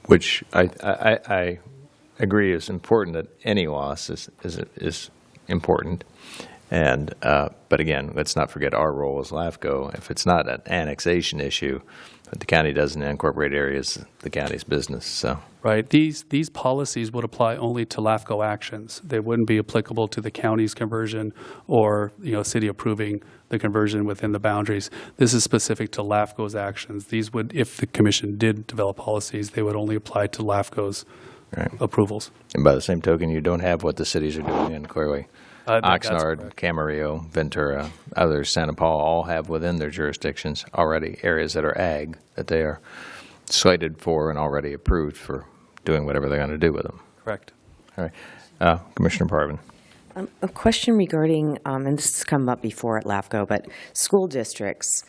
Which I agree is important, that any loss is important. And, but again, let's not forget our role as LAFCO. If it's not an annexation issue, but the county doesn't incorporate areas, the county's business, so. Right. These policies would apply only to LAFCO actions. They wouldn't be applicable to the county's conversion or, city approving the conversion within the boundaries. This is specific to LAFCO's actions. These would, if the commission did develop policies, they would only apply to LAFCO's approvals. And by the same token, you don't have what the cities are doing in Clearly. That's Oxnard, correct. Camarillo, Ventura, others, Santa Paula, all have within their jurisdictions already areas that are ag, that they are slated for and already approved for doing whatever they're going to do with them. Correct. All right. Commissioner Parvin. A question regarding, and this has come up before at LAFCO, but school districts.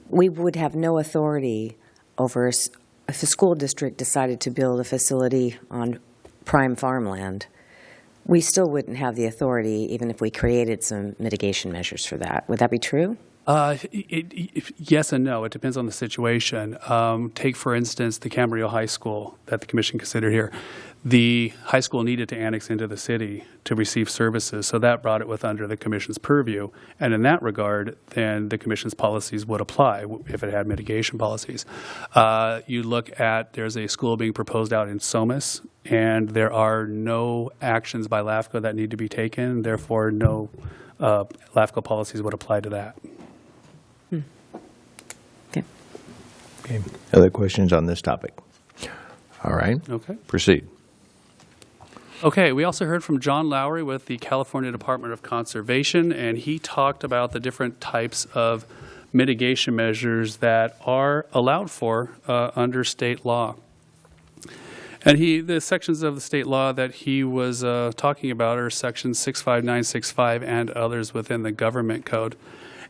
We would have no authority over if a school district decided to build a facility on prime farmland. We still wouldn't have the authority, even if we created some mitigation measures for that. Would that be true? Yes and no. It depends on the situation. Take, for instance, the Camarillo High School that the commission considered here. The high school needed to annex into the city to receive services, so that brought it under the commission's purview. And in that regard, then the commission's policies would apply if it had mitigation policies. You look at, there's a school being proposed out in Somas, and there are no actions by LAFCO that need to be taken. Therefore, no LAFCO policies would apply to that. Okay. Okay. Other questions on this topic? All right. Okay. Proceed. Okay, we also heard from John Lowry with the California Department of Conservation, and he talked about the different types of mitigation measures that are allowed for under state law. And the sections of the state law that he was talking about are sections 65965 and others within the government code.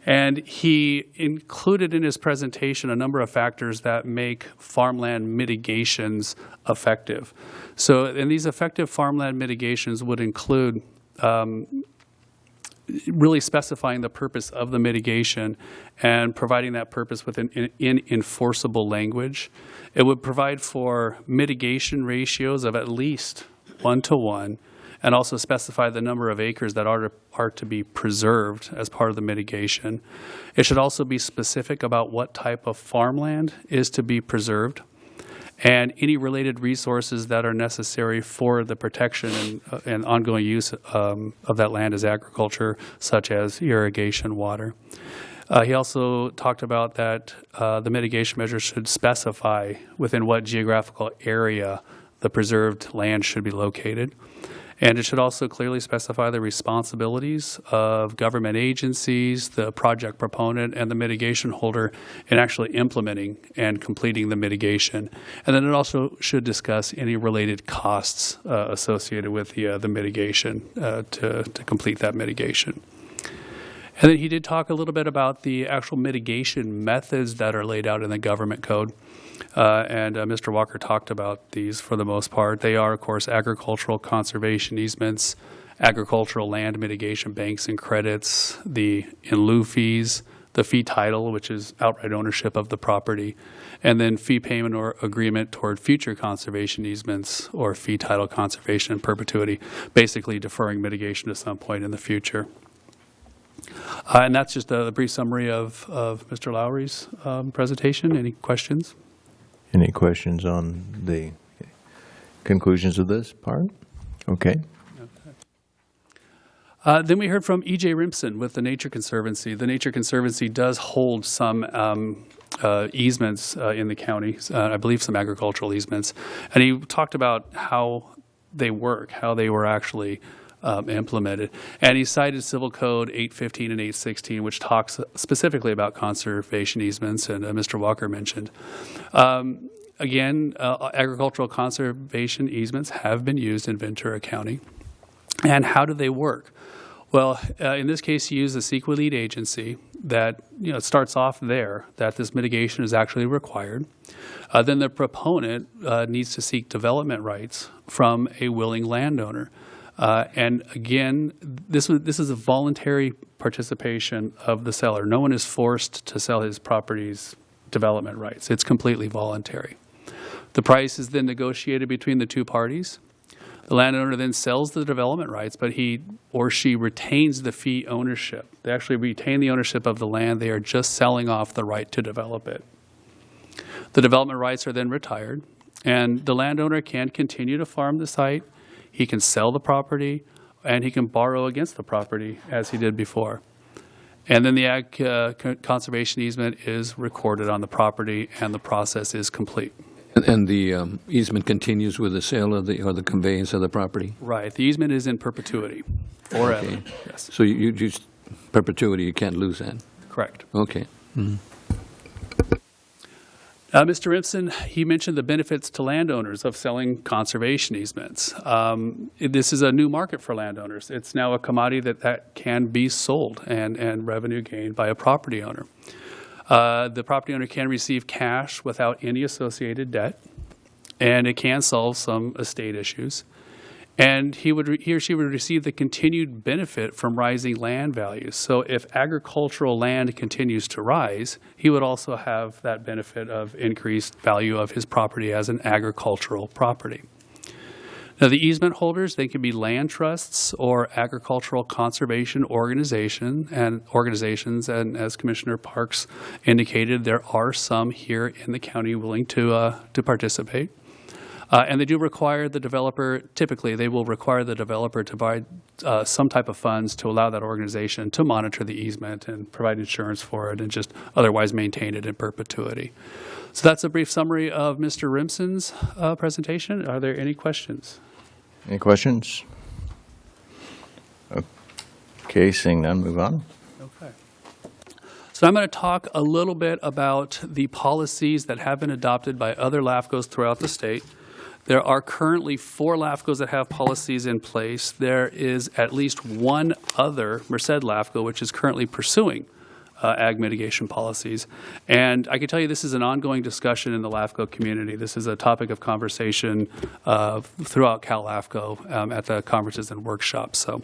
And he included in his presentation a number of factors that make farmland mitigations effective. So, and these effective farmland mitigations would include really specifying the purpose of the mitigation and providing that purpose in enforceable language. It would provide for mitigation ratios of at least 1-to-1, and also specify the number of acres that are to be preserved as part of the mitigation. It should also be specific about what type of farmland is to be preserved. and any related resources that are necessary for the protection and ongoing use of that land as agriculture, such as irrigation, water. He also talked about that the mitigation measures should specify within what geographical area the preserved land should be located. And it should also clearly specify the responsibilities of government agencies, the project proponent, and the mitigation holder in actually implementing and completing the mitigation. And then it also should discuss any related costs associated with the mitigation to complete that mitigation. And then he did talk a little bit about the actual mitigation methods that are laid out in the government code. And Mr. Walker talked about these for the most part. They are, of course, agricultural conservation easements, agricultural land mitigation banks and credits, the in lieu fees, the fee title, which is outright ownership of the property, and then fee payment or agreement toward future conservation easements or fee title conservation in perpetuity, basically deferring mitigation to some point in the future. And that's just a brief summary of Mr. Lowry's presentation. Any questions? Any questions on the conclusions of this part? Okay. Then we heard from E.J. Rimpson with the Nature Conservancy. The Nature Conservancy does hold some easements in the county, I believe some agricultural easements. And he talked about how they work, how they were actually implemented. And he cited Civil Code 815 and 816, which talks specifically about conservation easements, and Mr. Walker mentioned. Again, agricultural conservation easements have been used in Ventura County. And how do they work? Well, in this case, you use a CEQA lead agency that, it starts off there, that this mitigation is actually required. Then the proponent needs to seek development rights from a willing landowner. And again, this is a voluntary participation of the seller. No one is forced to sell his property's development rights. It's completely voluntary. The price is then negotiated between the two parties. The landowner then sells the development rights, but he or she retains the fee ownership. They actually retain the ownership of the land. They are just selling off the right to develop it. The development rights are then retired, and the landowner can continue to farm the site. He can sell the property, and he can borrow against the property as he did before. And then the ag conservation easement is recorded on the property, and the process is complete. And the easement continues with the sale of or the conveyance of the property? Right. The easement is in perpetuity, forever. Okay. Yes. So you just, perpetuity, you can't lose that? Correct. Okay. Mm-hmm. Mr. Rimpson, he mentioned the benefits to landowners of selling conservation easements. This is a new market for landowners. It's now a commodity that can be sold and revenue gained by a property owner. The property owner can receive cash without any associated debt, and it can solve some estate issues. And he or she would receive the continued benefit from rising land values. So if agricultural land continues to rise, he would also have that benefit of increased value of his property as an agricultural property. Now, the easement holders, they can be land trusts or agricultural conservation organizations, and as Commissioner Parks indicated, there are some here in the county willing to participate. And they do require the developer, typically they will require the developer to provide some type of funds to allow that organization to monitor the easement and provide insurance for it and just otherwise maintain it in perpetuity. So that's a brief summary of Mr. Rimpson's presentation. Are there any questions? Any questions? Okay, seeing none, move on. Okay. So I'm going to talk a little bit about the policies that have been adopted by other LAFCOs throughout the state. There are currently 4 LAFCOs that have policies in place. There is at least one other, Merced LAFCO, which is currently pursuing ag mitigation policies. And I can tell you this is an ongoing discussion in the LAFCO community. This is a topic of conversation throughout Cal LAFCO at the conferences and workshops. So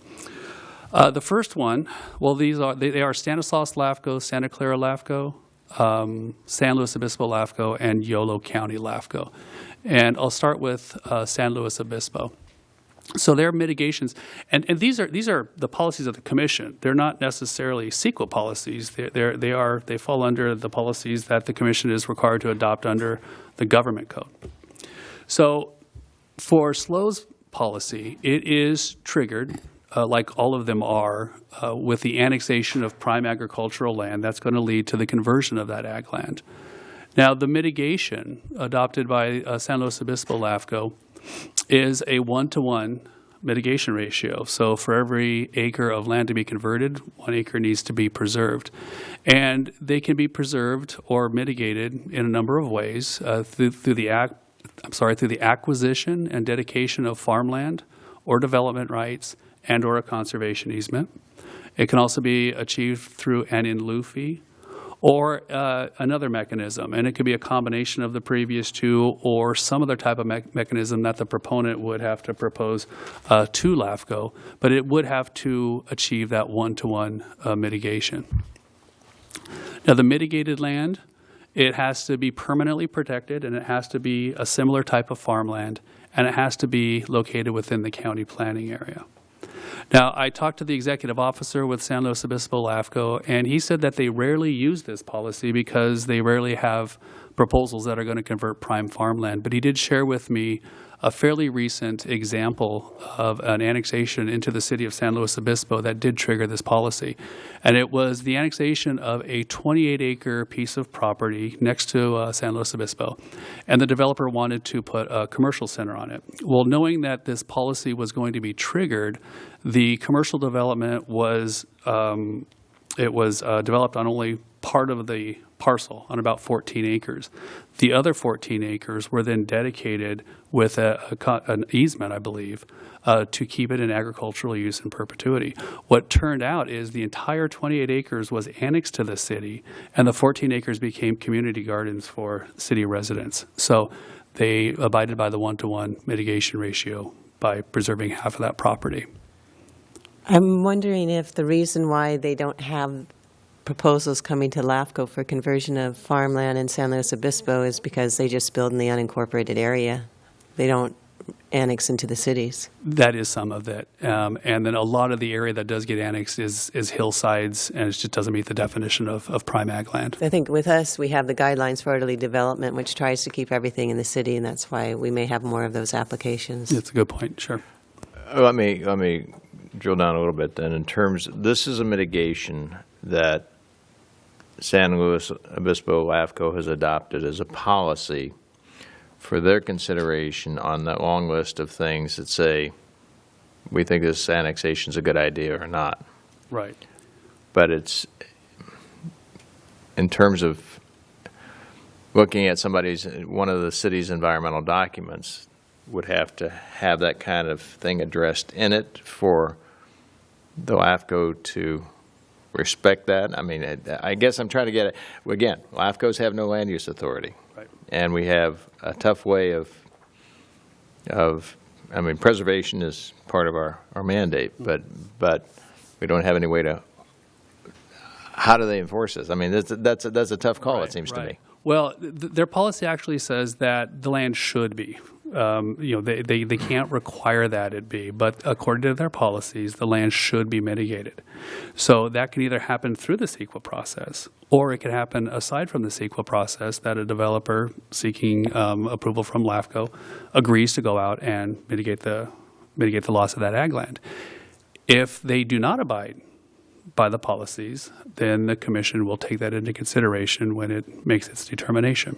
the first one, well, they are Stanislaus LAFCO, Santa Clara LAFCO, San Luis Obispo LAFCO, and Yolo County LAFCO. And I'll start with San Luis Obispo. So their mitigations, and these are the policies of the commission. They're not necessarily CEQA policies. They fall under the policies that the commission is required to adopt under the government code. So for SLO's policy, it is triggered, like all of them are, with the annexation of prime agricultural land. That's going to lead to the conversion of that ag land. Now, the mitigation adopted by San Luis Obispo LAFCo is a 1-to-1 mitigation ratio. So for every acre of land to be converted, 1 acre needs to be preserved. And they can be preserved or mitigated in a number of ways through the acquisition and dedication of farmland or development rights and or a conservation easement. It can also be achieved through an in lieu fee or another mechanism, and it could be a combination of the previous two or some other type of mechanism that the proponent would have to propose to LAFCo, but it would have to achieve that 1-to-1 mitigation. Now, the mitigated land, it has to be permanently protected, and it has to be a similar type of farmland, and it has to be located within the county planning area. Now, I talked to the executive officer with San Luis Obispo LAFCo, and he said that they rarely use this policy because they rarely have proposals that are going to convert prime farmland. But he did share with me a fairly recent example of an annexation into the city of San Luis Obispo that did trigger this policy. And it was the annexation of a 28-acre piece of property next to San Luis Obispo. And the developer wanted to put a commercial center on it. Well, knowing that this policy was going to be triggered, the commercial development was developed on only part of the parcel, on about 14 acres. The other 14 acres were then dedicated with an easement, I believe, to keep it in agricultural use in perpetuity. What turned out is the entire 28 acres was annexed to the city, and the 14 acres became community gardens for city residents. So they abided by the 1-to-1 mitigation ratio by preserving half of that property. I'm wondering if the reason why they don't have proposals coming to LAFCo for conversion of farmland in San Luis Obispo is because they just build in the unincorporated area. They don't annex into the cities. That is some of it. And then a lot of the area that does get annexed is hillsides, and it just doesn't meet the definition of prime ag land. I think with us, we have the guidelines for orderly development, which tries to keep everything in the city, and that's why we may have more of those applications. That's a good point, sure. Let me drill down a little bit then. In terms, this is a mitigation that San Luis Obispo LAFCo has adopted as a policy for their consideration on that long list of things that say we think this annexation is a good idea or not. Right. But it's in terms of looking at one of the city's environmental documents would have to have that kind of thing addressed in it for the LAFCo to respect that. I mean, I guess I'm trying to get it. Again, LAFCOs have no land use authority. Right. And we have a tough way of preservation is part of our mandate, but we don't have any way to, how do they enforce this? I mean, that's a tough call, it seems to me. Well, their policy actually says that the land should be. They can't require that it be, but according to their policies, the land should be mitigated. So that can either happen through the CEQA process, or it can happen aside from the CEQA process, that a developer seeking approval from LAFCo agrees to go out and mitigate the loss of that ag land. If they do not abide by the policies, then the commission will take that into consideration when it makes its determination.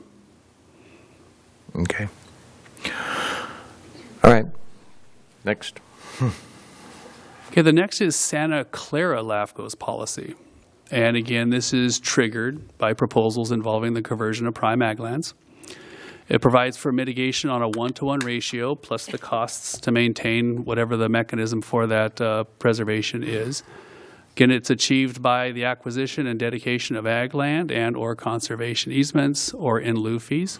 Okay. All right. Next. Okay, the next is Santa Clara LAFCO's policy. And again, this is triggered by proposals involving the conversion of prime ag lands. It provides for mitigation on a 1-to-1 ratio plus the costs to maintain whatever the mechanism for that preservation is. Again, it's achieved by the acquisition and dedication of ag land and or conservation easements or in lieu fees.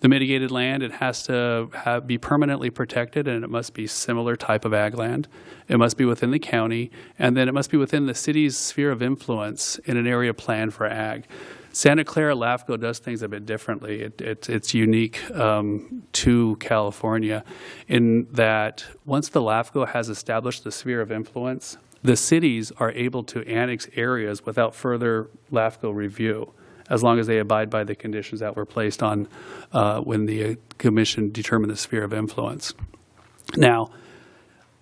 The mitigated land, it has to be permanently protected, and it must be similar type of ag land. It must be within the county, and then it must be within the city's sphere of influence in an area planned for ag. Santa Clara LAFCO does things a bit differently. It's unique to California in that once the LAFCO has established the sphere of influence, the cities are able to annex areas without further LAFCO review. as long as they abide by the conditions that were placed on when the commission determined the sphere of influence. Now,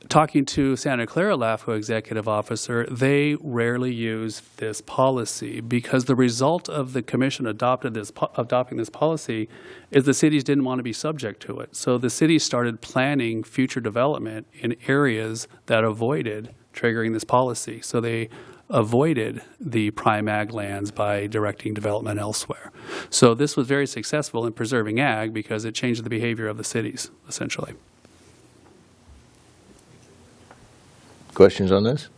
talking to Santa Clara LAFCo executive officer, they rarely use this policy because the result of the commission adopting this policy is the cities didn't want to be subject to it. So the cities started planning future development in areas that avoided triggering this policy. So they avoided the prime ag lands by directing development elsewhere. So this was very successful in preserving ag because it changed the behavior of the cities, essentially. Questions on this?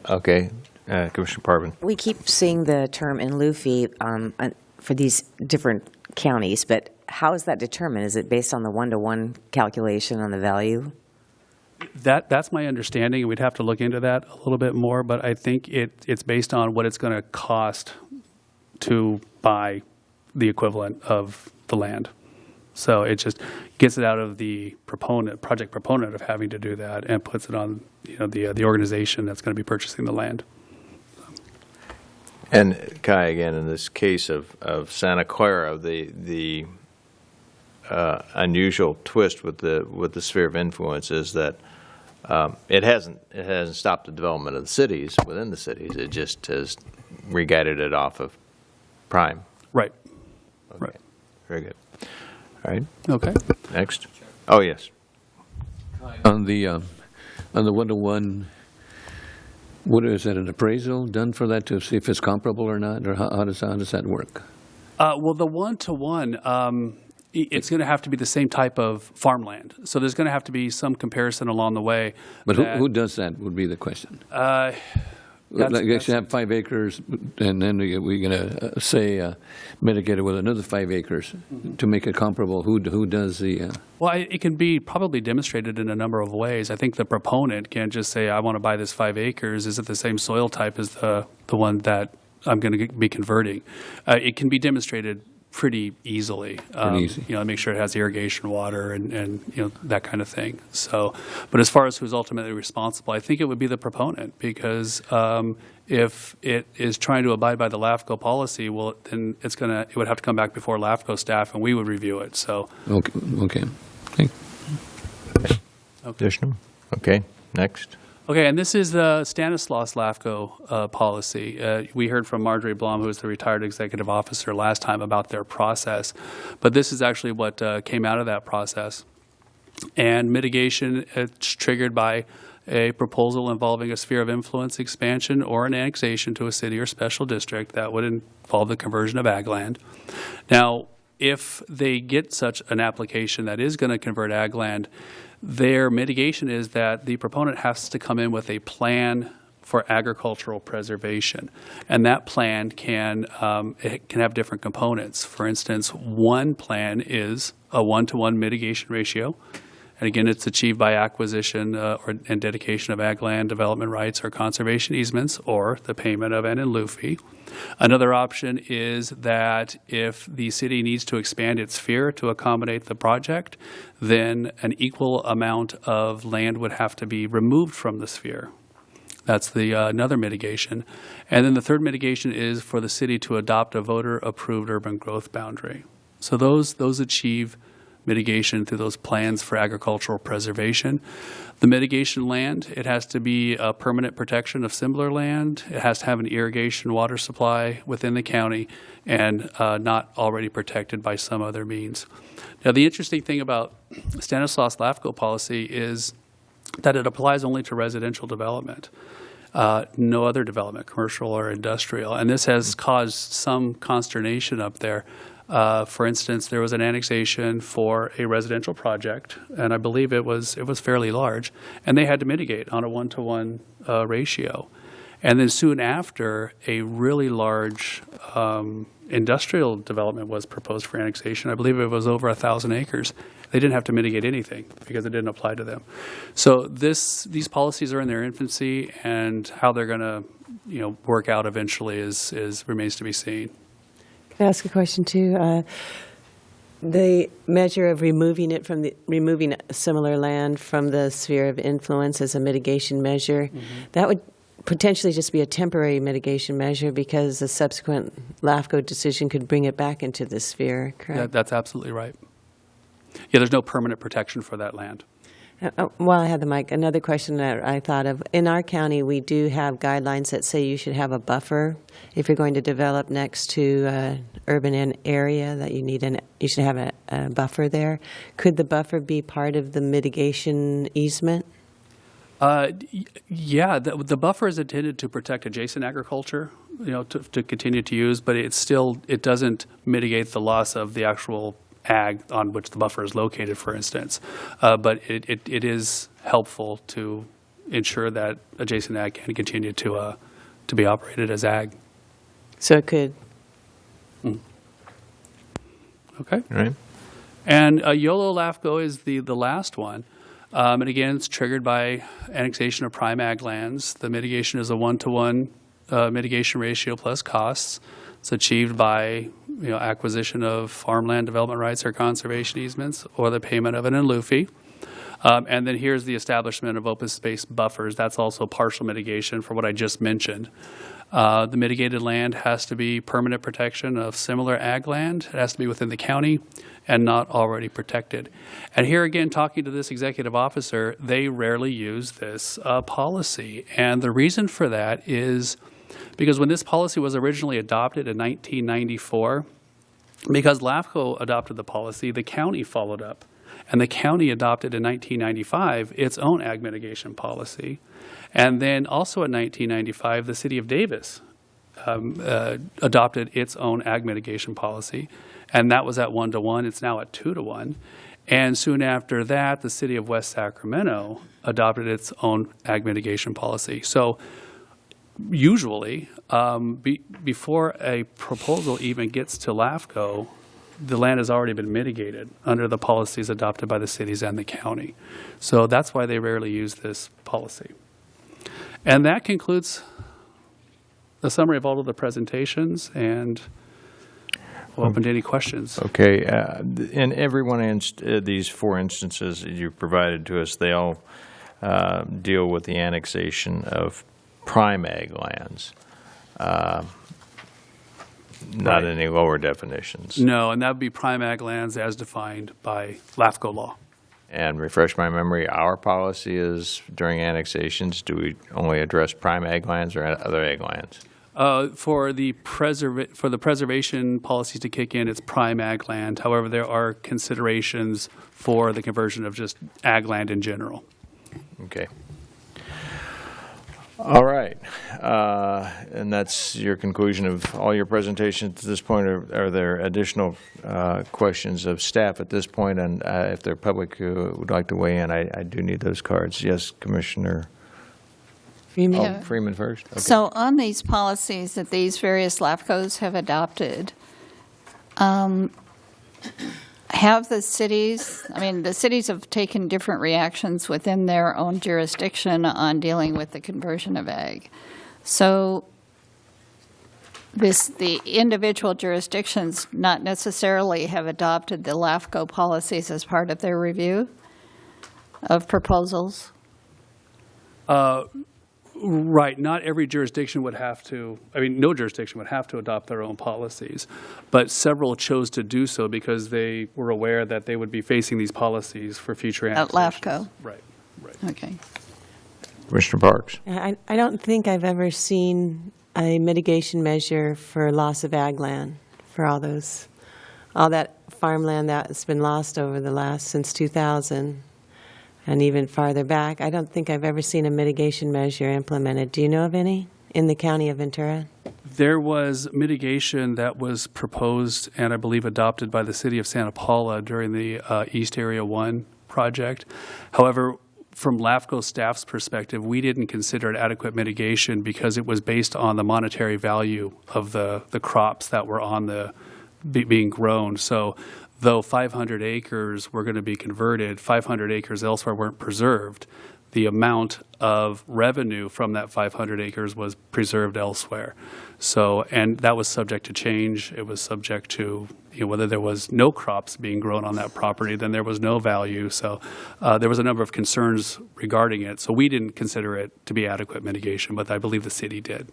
Okay. Commissioner Parvin. We keep seeing the term in LUFI for these different counties, but how is that determined? Is it based on the one-to-one calculation on the value? That's my understanding. We'd have to look into that a little bit more, but I think it's based on what it's going to cost to buy the equivalent of the land. So it just gets it out of the project proponent of having to do that and puts it on the organization that's going to be purchasing the land. And Kai, again, in this case of Santa Clara, the unusual twist with the sphere of influence is that it hasn't stopped the development of the cities within the cities. It just has re-guided it off of prime. Right. Okay. Right. Very good. All right. Okay. Next. Oh, yes. On the one-to-one, what is that, an appraisal done for that to see if it's comparable or not, or how does that work? Well, the one-to-one, it's going to have to be the same type of farmland. So there's going to have to be some comparison along the way. But who does that would be the question. Like you have 5 acres, and then we're going to say mitigate it with another 5 acres to make it comparable. Who does the? Well, it can be probably demonstrated in a number of ways. I think the proponent can't just say, "I want to buy this 5 acres. Is it the same soil type as the one that I'm going to be converting?" It can be demonstrated pretty easily. Make sure it has irrigation water and that kind of thing. So, but as far as who's ultimately responsible, I think it would be the proponent because if it is trying to abide by the LAFCo policy, well, then it would have to come back before LAFCO staff and we would review it. So. Okay. Additional? Okay. Next. Okay, and this is the Stanislaus LAFCo policy. We heard from Marjorie Blom, who was the retired executive officer last time, about their process. But this is actually what came out of that process. And mitigation, it's triggered by a proposal involving a sphere of influence expansion or an annexation to a city or special district that would involve the conversion of ag land. Now, if they get such an application that is going to convert ag land, their mitigation is that the proponent has to come in with a plan for agricultural preservation. And that plan can have different components. For instance, one plan is a 1-to-1 mitigation ratio. And again, it's achieved by acquisition and dedication of ag land development rights or conservation easements or the payment of an in lieu fee. Another option is that if the city needs to expand its sphere to accommodate the project, then an equal amount of land would have to be removed from the sphere. That's the another mitigation. And then the third mitigation is for the city to adopt a voter-approved urban growth boundary. So those achieve mitigation through those plans for agricultural preservation. The mitigation land, it has to be a permanent protection of similar land. It has to have an irrigation water supply within the county and not already protected by some other means. Now, the interesting thing about Stanislaus LAFCo policy is that it applies only to residential development. No other development, commercial or industrial. And this has caused some consternation up there. For instance, there was an annexation for a residential project, and I believe it was fairly large, and they had to mitigate on a 1-to-1 ratio. And then soon after, a really large industrial development was proposed for annexation. I believe it was over 1,000 acres. They didn't have to mitigate anything because it didn't apply to them. So these policies are in their infancy, and how they're going to work out eventually remains to be seen. Can I ask a question too? The measure of removing similar land from the sphere of influence as a mitigation measure, that would potentially just be a temporary mitigation measure because a subsequent LAFCo decision could bring it back into the sphere, correct? That's absolutely right. Yeah, there's no permanent protection for that land. While I had the mic, another question that I thought of. In our county, we do have guidelines that say you should have a buffer if you're going to develop next to an urban area, that you should have a buffer there. Could the buffer be part of the mitigation easement? Yeah, the buffer is intended to protect adjacent agriculture, to continue to use, but it doesn't mitigate the loss of the actual ag on which the buffer is located, for instance. But it is helpful to ensure that adjacent ag can continue to be operated as ag. So it could. Okay. All right. And YOLO LAFCO is the last one. And again, it's triggered by annexation of prime ag lands. The mitigation is a 1-to-1 mitigation ratio plus costs. It's achieved by acquisition of farmland development rights or conservation easements or the payment of an in lieu fee. And then here's the establishment of open space buffers. That's also partial mitigation for what I just mentioned. The mitigated land has to be permanent protection of similar ag land. It has to be within the county and not already protected. And here again, talking to this executive officer, they rarely use this policy. And the reason for that is because when this policy was originally adopted in 1994, because LAFCO adopted the policy, the county followed up. And the county adopted in 1995 its own ag mitigation policy. And then also in 1995, the city of Davis adopted its own ag mitigation policy. And that was at 1-to-1. It's now at 2-to-1. And soon after that, the city of West Sacramento adopted its own ag mitigation policy. So usually, before a proposal even gets to LAFCO, the land has already been mitigated under the policies adopted by the cities and the county. So that's why they rarely use this policy. And that concludes the summary of all of the presentations, and we'll open to any questions. Okay. In every one of these 4 instances that you provided to us, they all deal with the annexation of prime ag lands, not any lower definitions. No, and that would be prime ag lands as defined by LAFCO law. And refresh my memory, our policy is during annexations, do we only address prime ag lands or other ag lands? For the preservation policies to kick in, it's prime ag land. However, there are considerations for the conversion of just ag land in general. Okay. All right. And that's your conclusion of all your presentations at this point. Are there additional questions of staff at this point? And if the public would like to weigh in, I do need those cards. Yes, Commissioner Freeman? Oh, Freeman first? Okay. So on these policies that these various LAFCOs have adopted, have the cities, the cities have taken different reactions within their own jurisdiction on dealing with the conversion of ag. So the individual jurisdictions not necessarily have adopted the LAFCO policies as part of their review of proposals? Right. Not every jurisdiction would have to, no jurisdiction would have to adopt their own policies. But several chose to do so because they were aware that they would be facing these policies for future annexations. At LAFCO? Right. Okay. Commissioner Parks? I don't think I've ever seen a mitigation measure for loss of ag land for all that farmland that's been lost since 2000. And even farther back, I don't think I've ever seen a mitigation measure implemented. Do you know of any in the county of Ventura? There was mitigation that was proposed and I believe adopted by the city of Santa Paula during the East Area 1 project. However, from LAFCO staff's perspective, we didn't consider it adequate mitigation because it was based on the monetary value of the crops that were on being grown. So though 500 acres were going to be converted, 500 acres elsewhere weren't preserved. the amount of revenue from that 500 acres was preserved elsewhere. So, and that was subject to change. It was subject to, whether there was no crops being grown on that property, then there was no value. So there was a number of concerns regarding it. So we didn't consider it to be adequate mitigation, but I believe the city did.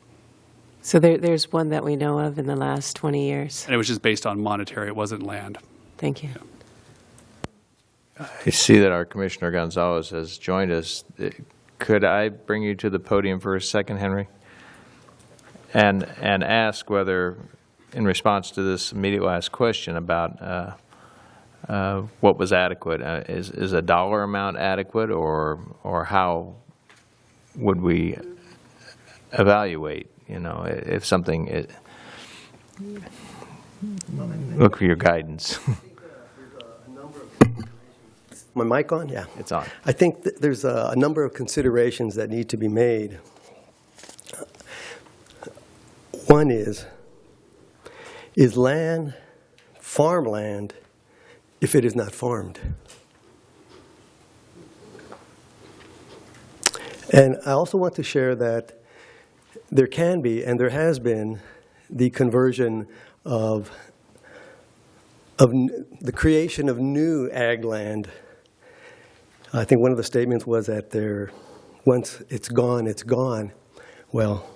So there's one that we know of in the last 20 years. And it was just based on monetary. It wasn't land. Thank you. I see that our Commissioner Gonzalez has joined us. Could I bring you to the podium for a second, Henry? And ask whether, in response to this immediate last question about what was adequate, is a dollar amount adequate, or how would we evaluate, if something, look for your guidance. My mic on? Yeah. It's on. I think there's a number of considerations that need to be made. One is land farmland if it is not farmed? And I also want to share that there can be, and there has been, the conversion of the creation of new ag land. I think one of the statements was that once it's gone, it's gone. Well,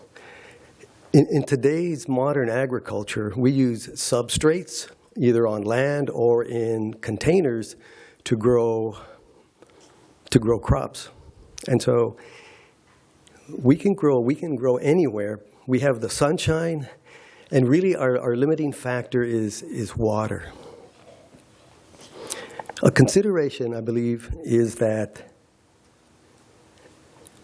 in today's modern agriculture, we use substrates, either on land or in containers, to grow crops. And so we can grow anywhere. We have the sunshine, and really our limiting factor is water. A consideration, I believe, is that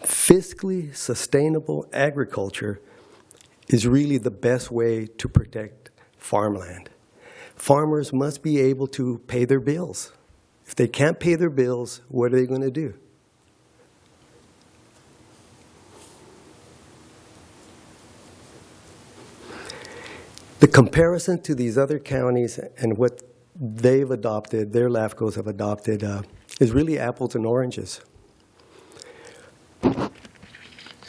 fiscally sustainable agriculture is really the best way to protect farmland. Farmers must be able to pay their bills. If they can't pay their bills, what are they going to do? The comparison to these other counties and what they've adopted, their LAFCOs have adopted, is really apples and oranges.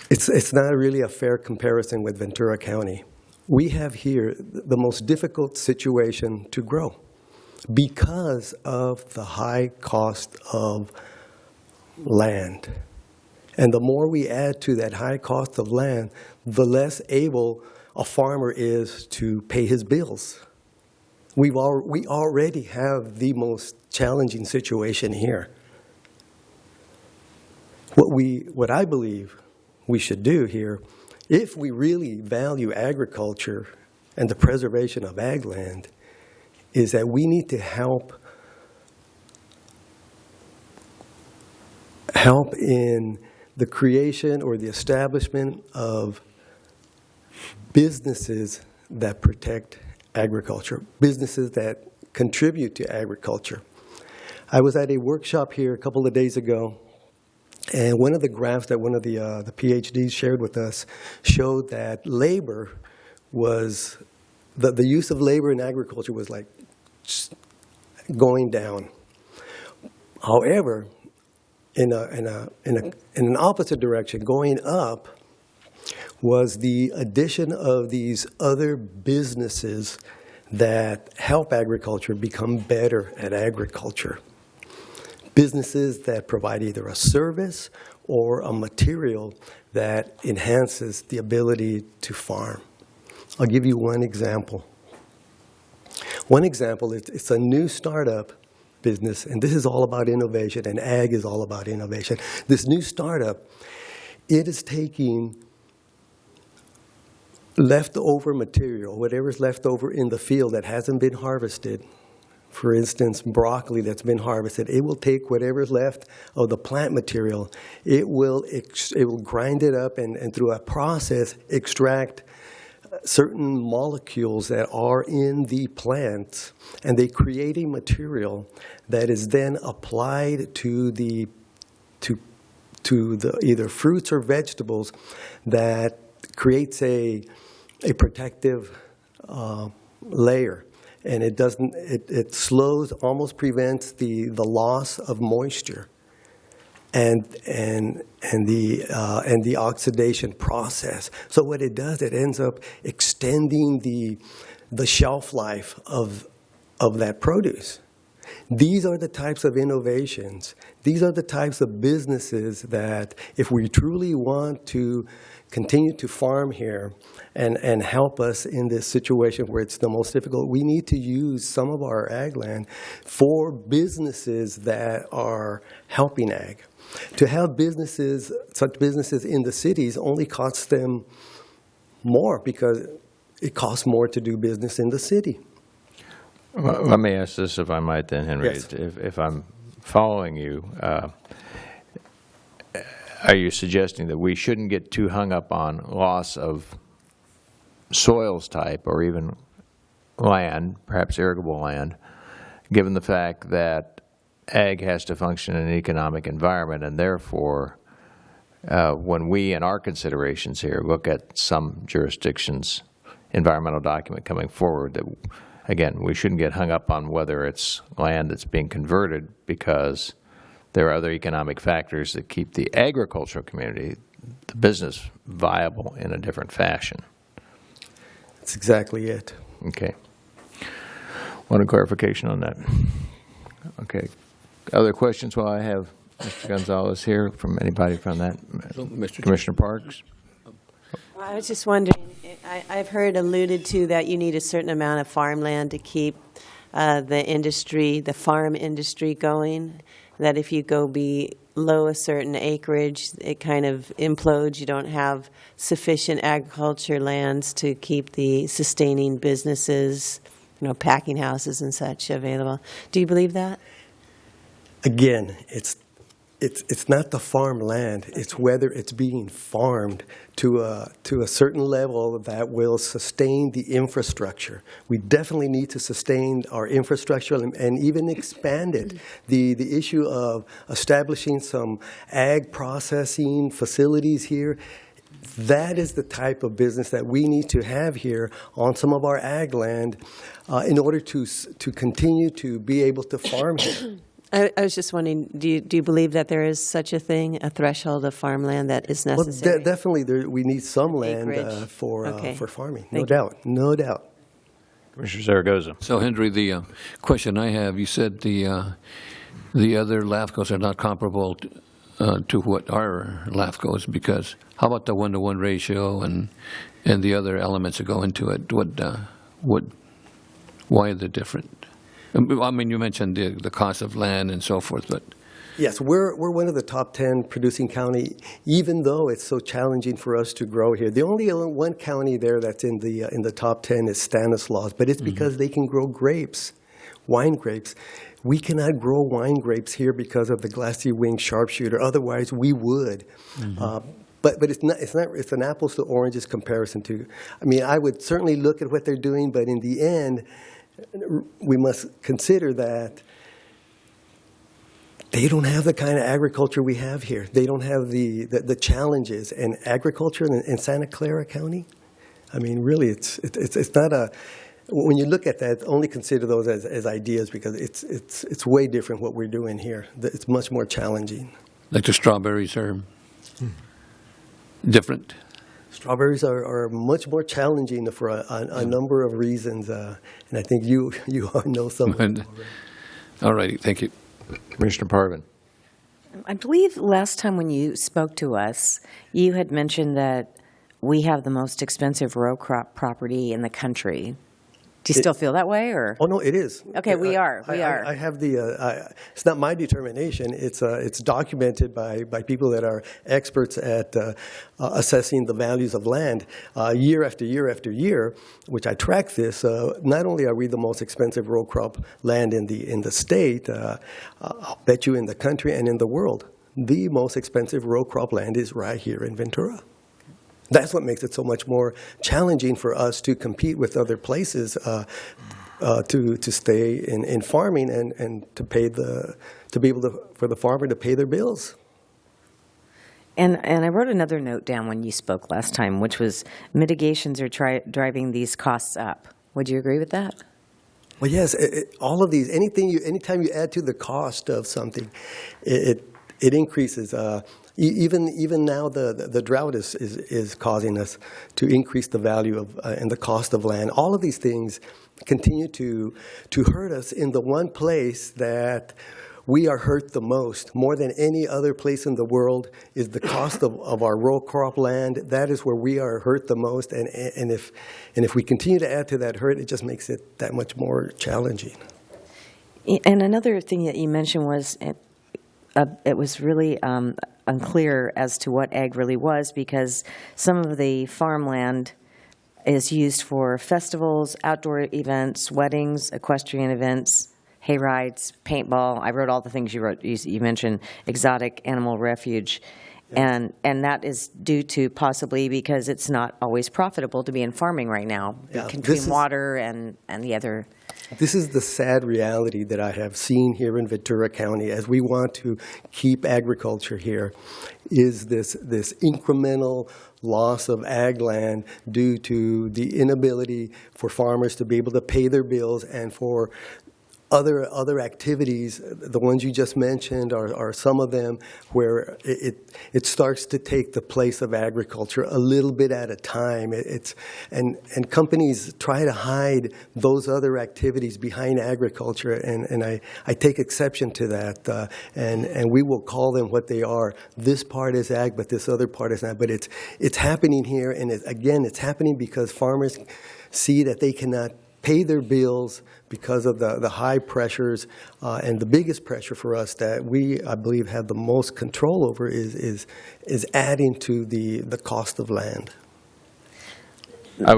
It's not really a fair comparison with Ventura County. We have here the most difficult situation to grow because of the high cost of land. And the more we add to that high cost of land, the less able a farmer is to pay his bills. We already have the most challenging situation here. What I believe we should do here, if we really value agriculture and the preservation of ag land, is that we need to help in the creation or the establishment of businesses that protect agriculture, businesses that contribute to agriculture. I was at a workshop here a couple of days ago, and one of the graphs that one of the PhDs shared with us showed that labor was, the use of labor in agriculture was like going down. However, in an opposite direction, going up, was the addition of these other businesses that help agriculture become better at agriculture. Businesses that provide either a service or a material that enhances the ability to farm. I'll give you one example. One example is it's a new startup business, and this is all about innovation, and ag is all about innovation. This new startup, it is taking leftover material, whatever's left over in the field that hasn't been harvested. For instance, broccoli that's been harvested, it will take whatever's left of the plant material, it will grind it up and through a process extract certain molecules that are in the plants, and they create a material that is then applied to the either fruits or vegetables that creates a protective layer. And it slows, almost prevents the loss of moisture. and the oxidation process. So what it does, it ends up extending the shelf life of that produce. These are the types of innovations. These are the types of businesses that, if we truly want to continue to farm here and help us in this situation where it's the most difficult, we need to use some of our ag land for businesses that are helping ag. To have businesses, such businesses in the cities, only costs them more because it costs more to do business in the city. Well, let me ask this, if I might then, Henry. Yes. If I'm following you, are you suggesting that we shouldn't get too hung up on loss of soils type or even land, perhaps irrigable land, given the fact that ag has to function in an economic environment, and therefore, when we, in our considerations here, look at some jurisdictions' environmental document coming forward, that, again, we shouldn't get hung up on whether it's land that's being converted, because there are other economic factors that keep the agricultural community, the business, viable in a different fashion. That's exactly it. Okay. Want a clarification on that? Okay. Other questions while I have Mr. Gonzalez here, from anybody from that? Commissioner Parks? Well, I was just wondering, I've heard alluded to that you need a certain amount of farmland to keep the industry, the farm industry going, that if you go below a certain acreage, it kind of implodes. You don't have sufficient agriculture lands to keep the sustaining businesses, packing houses and such available. Do you believe that? Again, it's not the farmland. It's whether it's being farmed to a certain level that will sustain the infrastructure. We definitely need to sustain our infrastructure and even expand it. The issue of establishing some ag processing facilities here, that is the type of business that we need to have here on some of our ag land in order to continue to be able to farm here. I was just wondering, do you believe that there is such a thing, a threshold of farmland that is necessary? Well, definitely we need some land for farming, no doubt. Commissioner Zaragoza. So, Henry, the question I have, you said the other LAFCOs are not comparable to what our LAFCO is, because how about the 1-to-1 ratio and the other elements that go into it? Why are they different? I mean, you mentioned the cost of land and so forth, but... Yes, we're one of the top 10 producing county, even though it's so challenging for us to grow here. The only one county there that's in the top 10 is Stanislaus, but it's because they can grow grapes, wine grapes. We cannot grow wine grapes here because of the glassy-winged sharpshooter. Otherwise, we would. But it's an apples to oranges comparison to. I mean, I would certainly look at what they're doing, but in the end, we must consider that they don't have the kind of agriculture we have here. They don't have the challenges. And agriculture in Santa Clara County, I mean, really, it's not a. When you look at that, only consider those as ideas, because it's way different what we're doing here. It's much more challenging. Like the strawberries are different? Strawberries are much more challenging for a number of reasons, and I think you know some of them already. All righty, thank you. Commissioner Parvin. I believe last time when you spoke to us, you had mentioned that we have the most expensive row crop property in the country. Do you still feel that way, or? Oh, no, it is. Okay, we are. I have it's not my determination. It's documented by people that are experts at assessing the values of land year after year after year, which I track this. Not only are we the most expensive row crop land in the state, I'll bet you in the country and in the world, the most expensive row crop land is right here in Ventura. That's what makes it so much more challenging for us to compete with other places to stay in farming and to be able for the farmer to pay their bills. And I wrote another note down when you spoke last time, which was mitigations are driving these costs up. Would you agree with that? Well, yes. All of these, anytime you add to the cost of something, it it increases. Even now, the drought is causing us to increase the value of and the cost of land. All of these things continue to hurt us in the one place that we are hurt the most, more than any other place in the world, is the cost of our row crop land. That is where we are hurt the most, and if we continue to add to that hurt, it just makes it that much more challenging. And another thing that you mentioned was it was really unclear as to what ag really was, because some of the farmland is used for festivals, outdoor events, weddings, equestrian events, hay rides, paintball. I wrote all the things you wrote. You mentioned exotic animal refuge. Yeah. And that is due to possibly because it's not always profitable to be in farming right now, yeah, between water and the other. This is the sad reality that I have seen here in Ventura County as we want to keep agriculture here, is this incremental loss of ag land due to the inability for farmers to be able to pay their bills, and for other activities. The ones you just mentioned are some of them where it starts to take the place of agriculture a little bit at a time. And companies try to hide those other activities behind agriculture, and I take exception to that. And we will call them what they are. This part is ag, but this other part is not. But it's happening here, and it's happening because farmers see that they cannot pay their bills because of the high pressures, and the biggest pressure for us that I believe, have the most control over is adding to the cost of land. I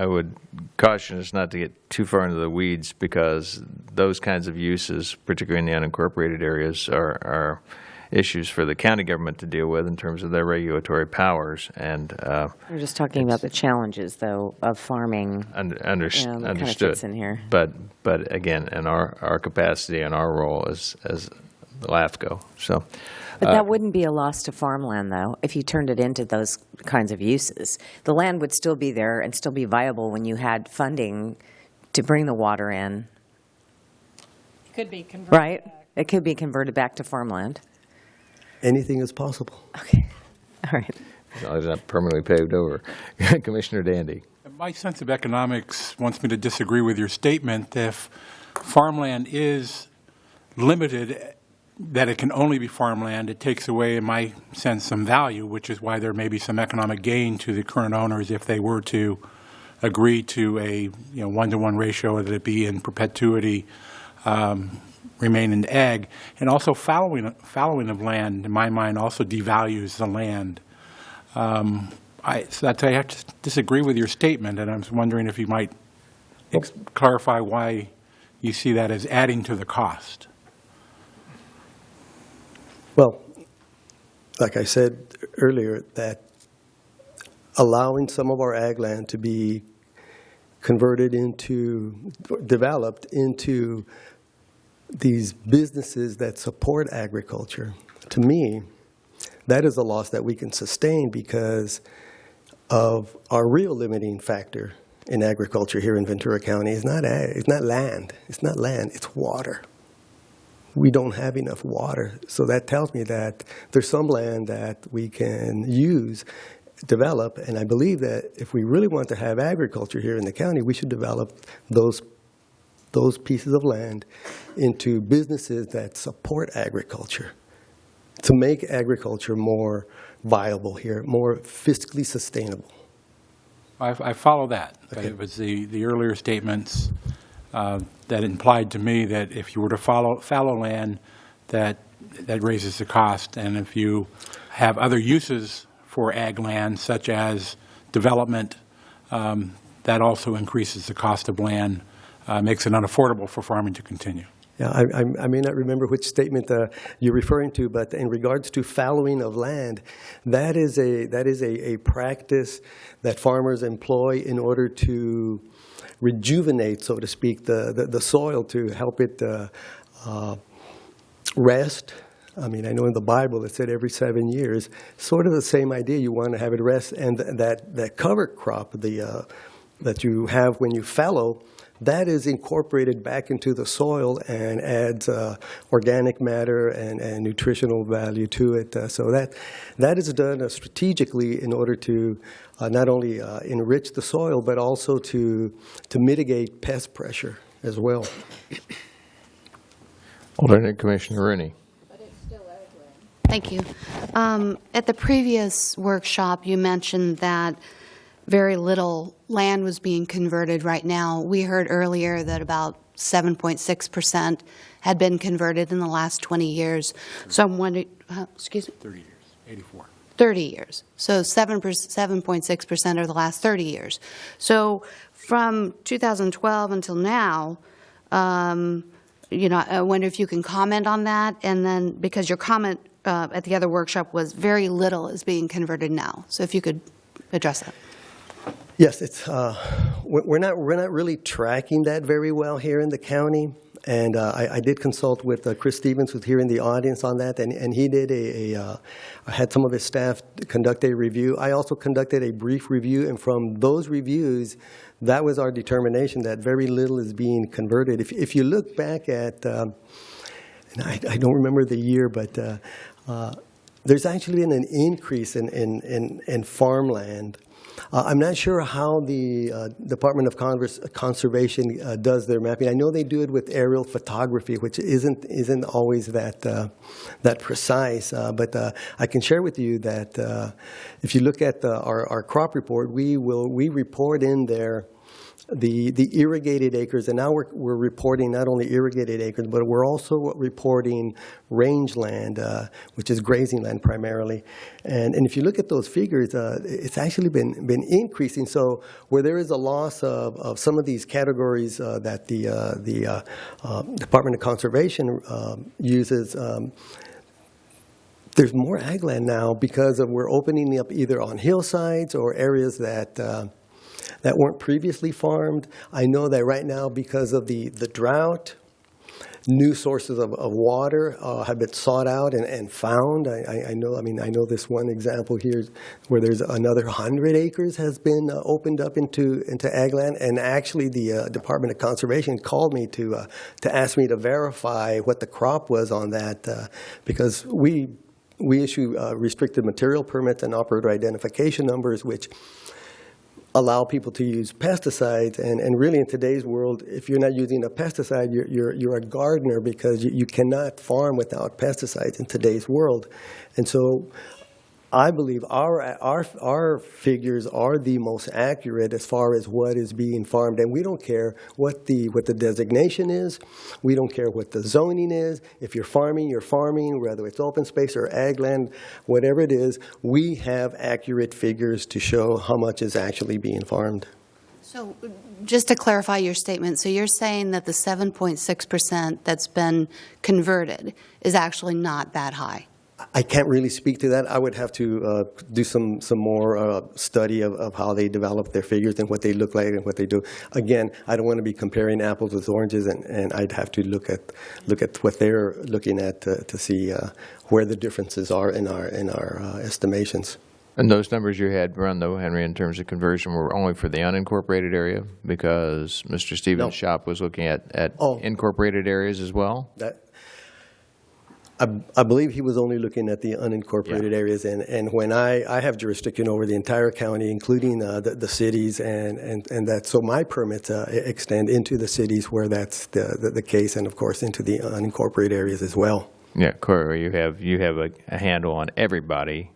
would caution us not to get too far into the weeds, because those kinds of uses, particularly in the unincorporated areas, are issues for the county government to deal with in terms of their regulatory powers. And we're just talking about the challenges, though, of farming. Understood. Kind of fits in here. But again, in our capacity and our role as the LAFCo. So, but that wouldn't be a loss to farmland, though, if you turned it into those kinds of uses. The land would still be there and still be viable when you had funding to bring the water in. It could be converted. Right? It could be converted back to farmland. Anything is possible. Okay. All right. As long as it's not permanently paved over. Commissioner Dandy. My sense of economics wants me to disagree with your statement. If farmland is limited, that it can only be farmland, it takes away, in my sense, some value, which is why there may be some economic gain to the current owners if they were to agree to a 1-to-1 ratio, that it be in perpetuity, remain in ag. And also fallowing of land, in my mind, also devalues the land. So that's, I have to disagree with your statement, and I'm wondering if you might clarify why you see that as adding to the cost. Well, like I said earlier, that allowing some of our ag land to be developed into these businesses that support agriculture, to me, that is a loss that we can sustain because of our real limiting factor in agriculture here in Ventura County. It's not land, it's water. We don't have enough water. So that tells me that there's some land that we can use, develop, and I believe that if we really want to have agriculture here in the county, we should develop those pieces of land into businesses that support agriculture, to make agriculture more viable here, more fiscally sustainable. I follow that. Okay. But it was the earlier statements that implied to me that if you were to fallow land, that raises the cost, and if you have other uses for ag land, such as development, that also increases the cost of land, makes it unaffordable for farming to continue. Yeah, I may not remember which statement you're referring to, but in regards to fallowing of land, that is a practice that farmers employ in order to rejuvenate, so to speak, the soil, to help it rest. I mean, I know in the Bible it said every 7 years. Sort of the same idea. You want to have it rest, and that cover crop that you have when you fallow, that is incorporated back into the soil and adds organic matter and nutritional value to it. So that is done strategically in order to not only enrich the soil, but also to mitigate pest pressure as well. Alternate Commissioner Rooney. Thank you. At the previous workshop, you mentioned that very little land was being converted right now. We heard earlier that about 7.6% had been converted in the last 20 years. So I'm wondering, excuse me? 30 years, 84. 30 years. So 7.6% are the last 30 years. So from 2012 until now, I wonder if you can comment on that, and then, because your comment at the other workshop was very little is being converted now. So if you could address that. Yes, we're not really tracking that very well here in the county, and I did consult with Chris Stevens, who's here in the audience, on that, and he did had some of his staff conduct a review. I also conducted a brief review, and from those reviews, that was our determination that very little is being converted. If you look back at, and I don't remember the year, but there's actually been an increase in farmland. I'm not sure how the Department of Conservation does their mapping. I know they do it with aerial photography, which isn't always that precise. But I can share with you that if you look at our crop report, we report in there the irrigated acres, and now we're reporting not only irrigated acres, but we're also reporting rangeland, which is grazing land primarily. And if you look at those figures, it's actually been increasing. So where there is a loss of some of these categories that the Department of Conservation uses, there's more ag land now because we're opening up either on hillsides or areas that weren't previously farmed. I know that right now, because of the drought, new sources of water have been sought out and found. I know this one example here where there's another 100 acres has been opened up into ag land, and actually the Department of Conservation called me to ask me to verify what the crop was on that, because we issue restricted material permits and operator identification numbers, which allow people to use pesticides, and really in today's world, if you're not using a pesticide, you're a gardener, because you cannot farm without pesticides in today's world. And so I believe our figures are the most accurate as far as what is being farmed, and we don't care what the designation is. We don't care what the zoning is. If you're farming, whether it's open space or ag land, whatever it is. We have accurate figures to show how much is actually being farmed. So just to clarify your statement, so you're saying that the 7.6% that's been converted is actually not that high? I can't really speak to that. I would have to do some more study of how they develop their figures and what they look like and what they do. Again, I don't want to be comparing apples with oranges, and I'd have to look at what they're looking at to see where the differences are in our estimations. And those numbers you had run, though, Henry, in terms of conversion, were only for the unincorporated area, because Mr. Stevens' shop was looking at incorporated areas as well? I believe he was only looking at the unincorporated areas, and when I have jurisdiction over the entire county, including the cities, and that, so my permits extend into the cities where that's the case, and of course into the unincorporated areas as well. Yeah, Corey, you have a handle on everybody,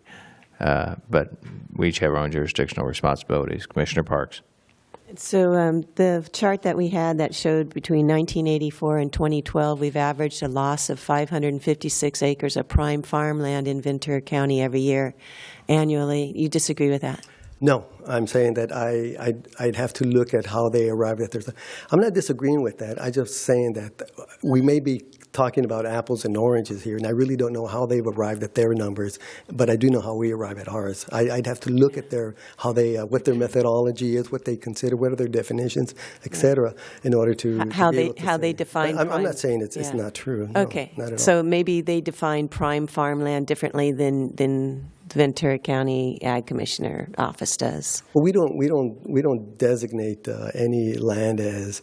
but we each have our own jurisdictional responsibilities. Commissioner Parks. So the chart that we had that showed between 1984 and 2012, we've averaged a loss of 556 acres of prime farmland in Ventura County every year, annually. You disagree with that? No, I'm saying that I'd have to look at how they arrived at their. I'm not disagreeing with that. I'm just saying that we may be talking about apples and oranges here, and I really don't know how they've arrived at their numbers, but I do know how we arrive at ours. I'd have to look at what their methodology is, what they consider, what are their definitions, et cetera, in order to how they define. I'm not saying it's not true. No, okay, not at all. So maybe they define prime farmland differently than the Ventura County Ag Commissioner Office does. Well, we don't designate any land as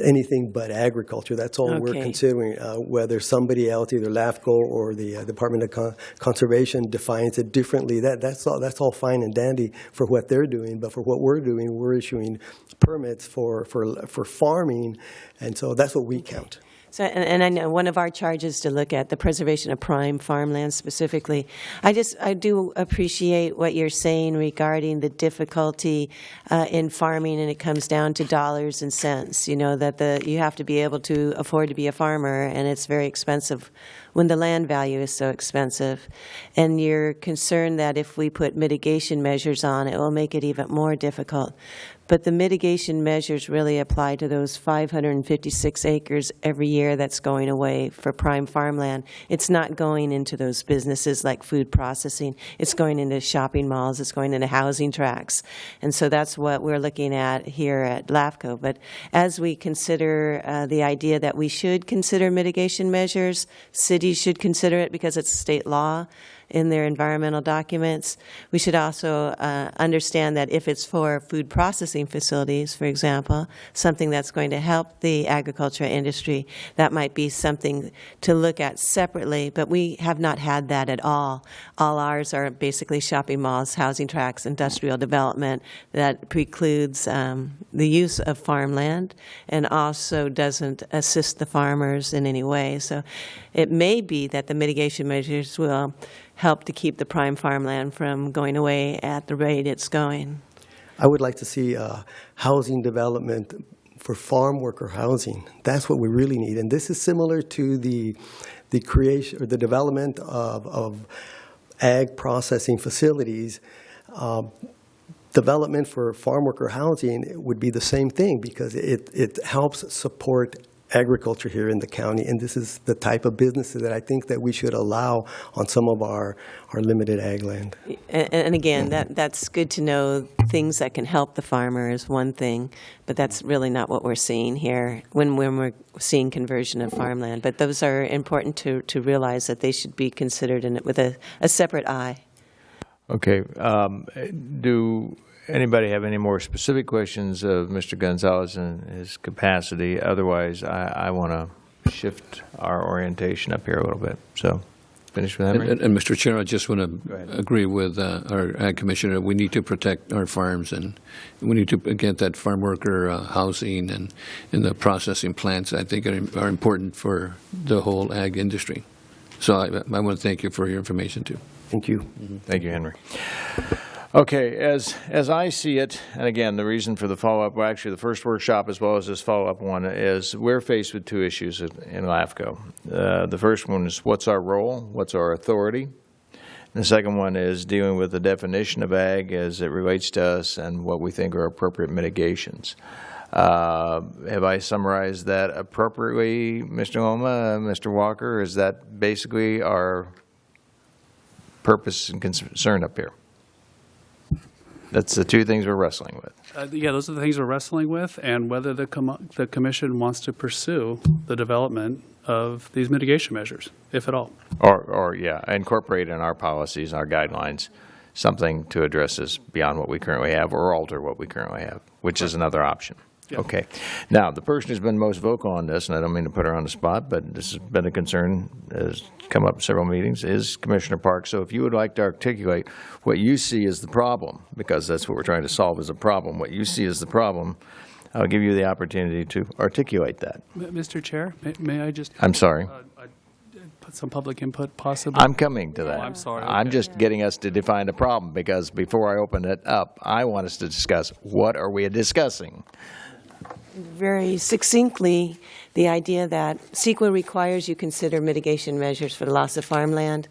anything but agriculture. That's all we're Okay. considering. Whether somebody else, either LAFCo or the Department of Conservation, defines it differently, that's all fine and dandy for what they're doing. But for what we're doing, we're issuing permits for farming, and so that's what we count. So, and I know one of our charges to look at the preservation of prime farmland specifically. I do appreciate what you're saying regarding the difficulty in farming, and it comes down to dollars and cents. You know, that you have to be able to afford to be a farmer, and it's very expensive when the land value is so expensive. And you're concerned that if we put mitigation measures on, it will make it even more difficult. But the mitigation measures really apply to those 556 acres every year that's going away for prime farmland. It's not going into those businesses like food processing. It's going into shopping malls. It's going into housing tracts. And so that's what we're looking at here at LAFCo. But as we consider the idea that we should consider mitigation measures, cities should consider it because it's state law in their environmental documents. We should also understand that if it's for food processing facilities, for example, something that's going to help the agriculture industry, that might be something to look at separately, but we have not had that at all. All ours are basically shopping malls, housing tracts, industrial development that precludes the use of farmland and also doesn't assist the farmers in any way. So it may be that the mitigation measures will help to keep the prime farmland from going away at the rate it's going. I would like to see housing development for farm worker housing. That's what we really need. And this is similar to the creation or the development of ag processing facilities. Development for farm worker housing would be the same thing because it helps support agriculture here in the county, and this is the type of businesses that I think that we should allow on some of our limited ag land. And again, that's good to know. Things that can help the farmer is one thing, but that's really not what we're seeing here when we're seeing conversion of farmland. But those are important to realize that they should be considered with a separate eye. Okay. Do anybody have any more specific questions of Mr. Gonzalez and his capacity? Otherwise, I want to shift our orientation up here a little bit. So, finish with Henry. And Mr. Chair, I just want to agree with our Ag Commissioner. We need to protect our farms, and we need to get that farm worker housing and the processing plants, I think, are important for the whole ag industry. So I want to thank you for your information, too. Thank you. Thank you, Henry. Okay, as I see it, and again, the reason for the follow-up, well, actually the first workshop as well as this follow-up one, is we're faced with two issues in LAFCo. The first one is what's our role, what's our authority? And the second one is dealing with the definition of ag as it relates to us and what we think are appropriate mitigations. Have I summarized that appropriately, Mr. Loma, Mr. Walker? Is that basically our purpose and concern up here? That's the two things we're wrestling with. Yeah, those are the things we're wrestling with, and whether the commission wants to pursue the development of these mitigation measures, if at all. Or incorporate in our policies, our guidelines, something to address this beyond what we currently have or alter what we currently have, which is another option. Yeah. Okay. Now, the person who's been most vocal on this, and I don't mean to put her on the spot, but this has been a concern, has come up in several meetings, is Commissioner Parks. So if you would like to articulate what you see as the problem, because that's what we're trying to solve is a problem, what you see as the problem, I'll give you the opportunity to articulate that. Mr. Chair, may I just I'm sorry. put some public input possibly? I'm coming to that. Oh, I'm sorry. I'm Okay. just getting us to define the problem, because before I open it up, I want us to discuss what are we discussing. Very succinctly, the idea that CEQA requires you consider mitigation measures for the loss of farmland.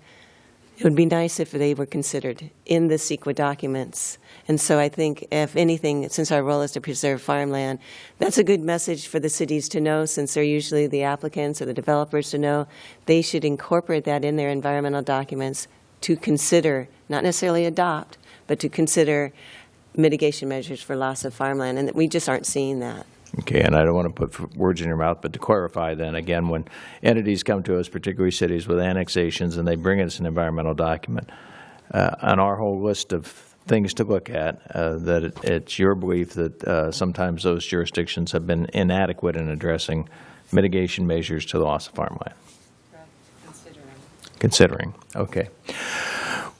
It would be nice if they were considered in the CEQA documents. And so I think, if anything, since our role is to preserve farmland, that's a good message for the cities to know, since they're usually the applicants or the developers to know. They should incorporate that in their environmental documents to consider, not necessarily adopt, but to consider mitigation measures for loss of farmland. And we just aren't seeing that. Okay, and I don't want to put words in your mouth, but to clarify then, again, when entities come to us, particularly cities with annexations, and they bring us an environmental document, on our whole list of things to look at, that it's your belief that sometimes those jurisdictions have been inadequate in addressing mitigation measures to the loss of farmland. Considering. Okay.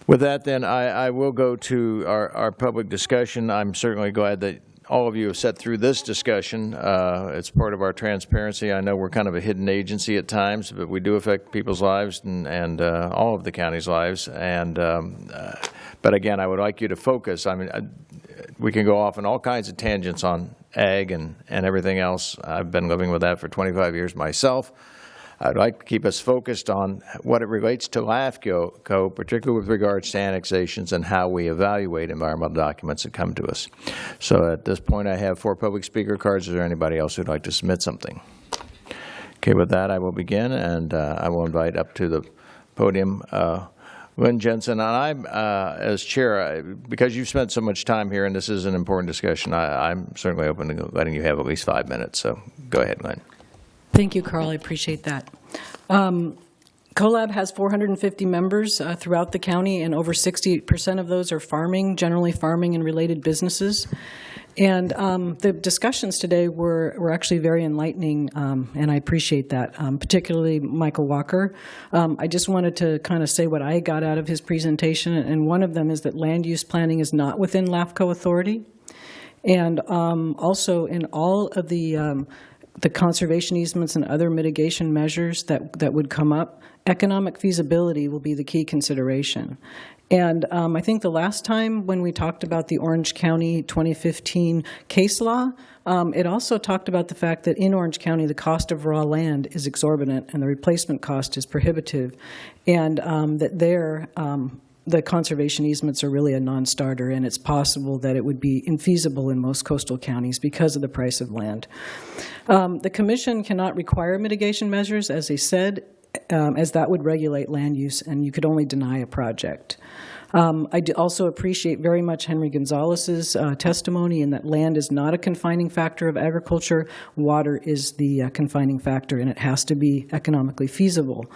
With that, then, I will go to our public discussion. I'm certainly glad that all of you have sat through this discussion. It's part of our transparency. I know we're kind of a hidden agency at times, but we do affect people's lives and all of the county's lives. And but again, I would like you to focus. I mean, we can go off on all kinds of tangents on ag and everything else. I've been living with that for 25 years myself. I'd like to keep us focused on what it relates to LAFCo, particularly with regards to annexations and how we evaluate environmental documents that come to us. So at this point, I have 4 public speaker cards. Is there anybody else who'd like to submit something? Okay, with that, I will begin, and I will invite up to the podium Lynn Jensen. And I'm, as chair, because you've spent so much time here, and this is an important discussion, I'm certainly open to letting you have at least 5 minutes. So go ahead, Lynn. Thank you, Carl. I appreciate that. CoLab has 450 members throughout the county, and over 60% of those are farming, generally farming and related businesses. And the discussions today were actually very enlightening, and I appreciate that, particularly Michael Walker. I just wanted to kind of say what I got out of his presentation, and one of them is that land use planning is not within LAFCo authority. And also in all of the conservation easements and other mitigation measures that would come up, economic feasibility will be the key consideration. And I think the last time when we talked about the Orange County 2015 case law, it also talked about the fact that in Orange County the cost of raw land is exorbitant and the replacement cost is prohibitive, and that there the conservation easements are really a non-starter, and it's possible that it would be infeasible in most coastal counties because of the price of land. The Commission cannot require mitigation measures, as they said, as that would regulate land use, and you could only deny a project. I also appreciate very much Henry Gonzalez's testimony in that land is not a confining factor of agriculture. Water is the confining factor, and it has to be economically feasible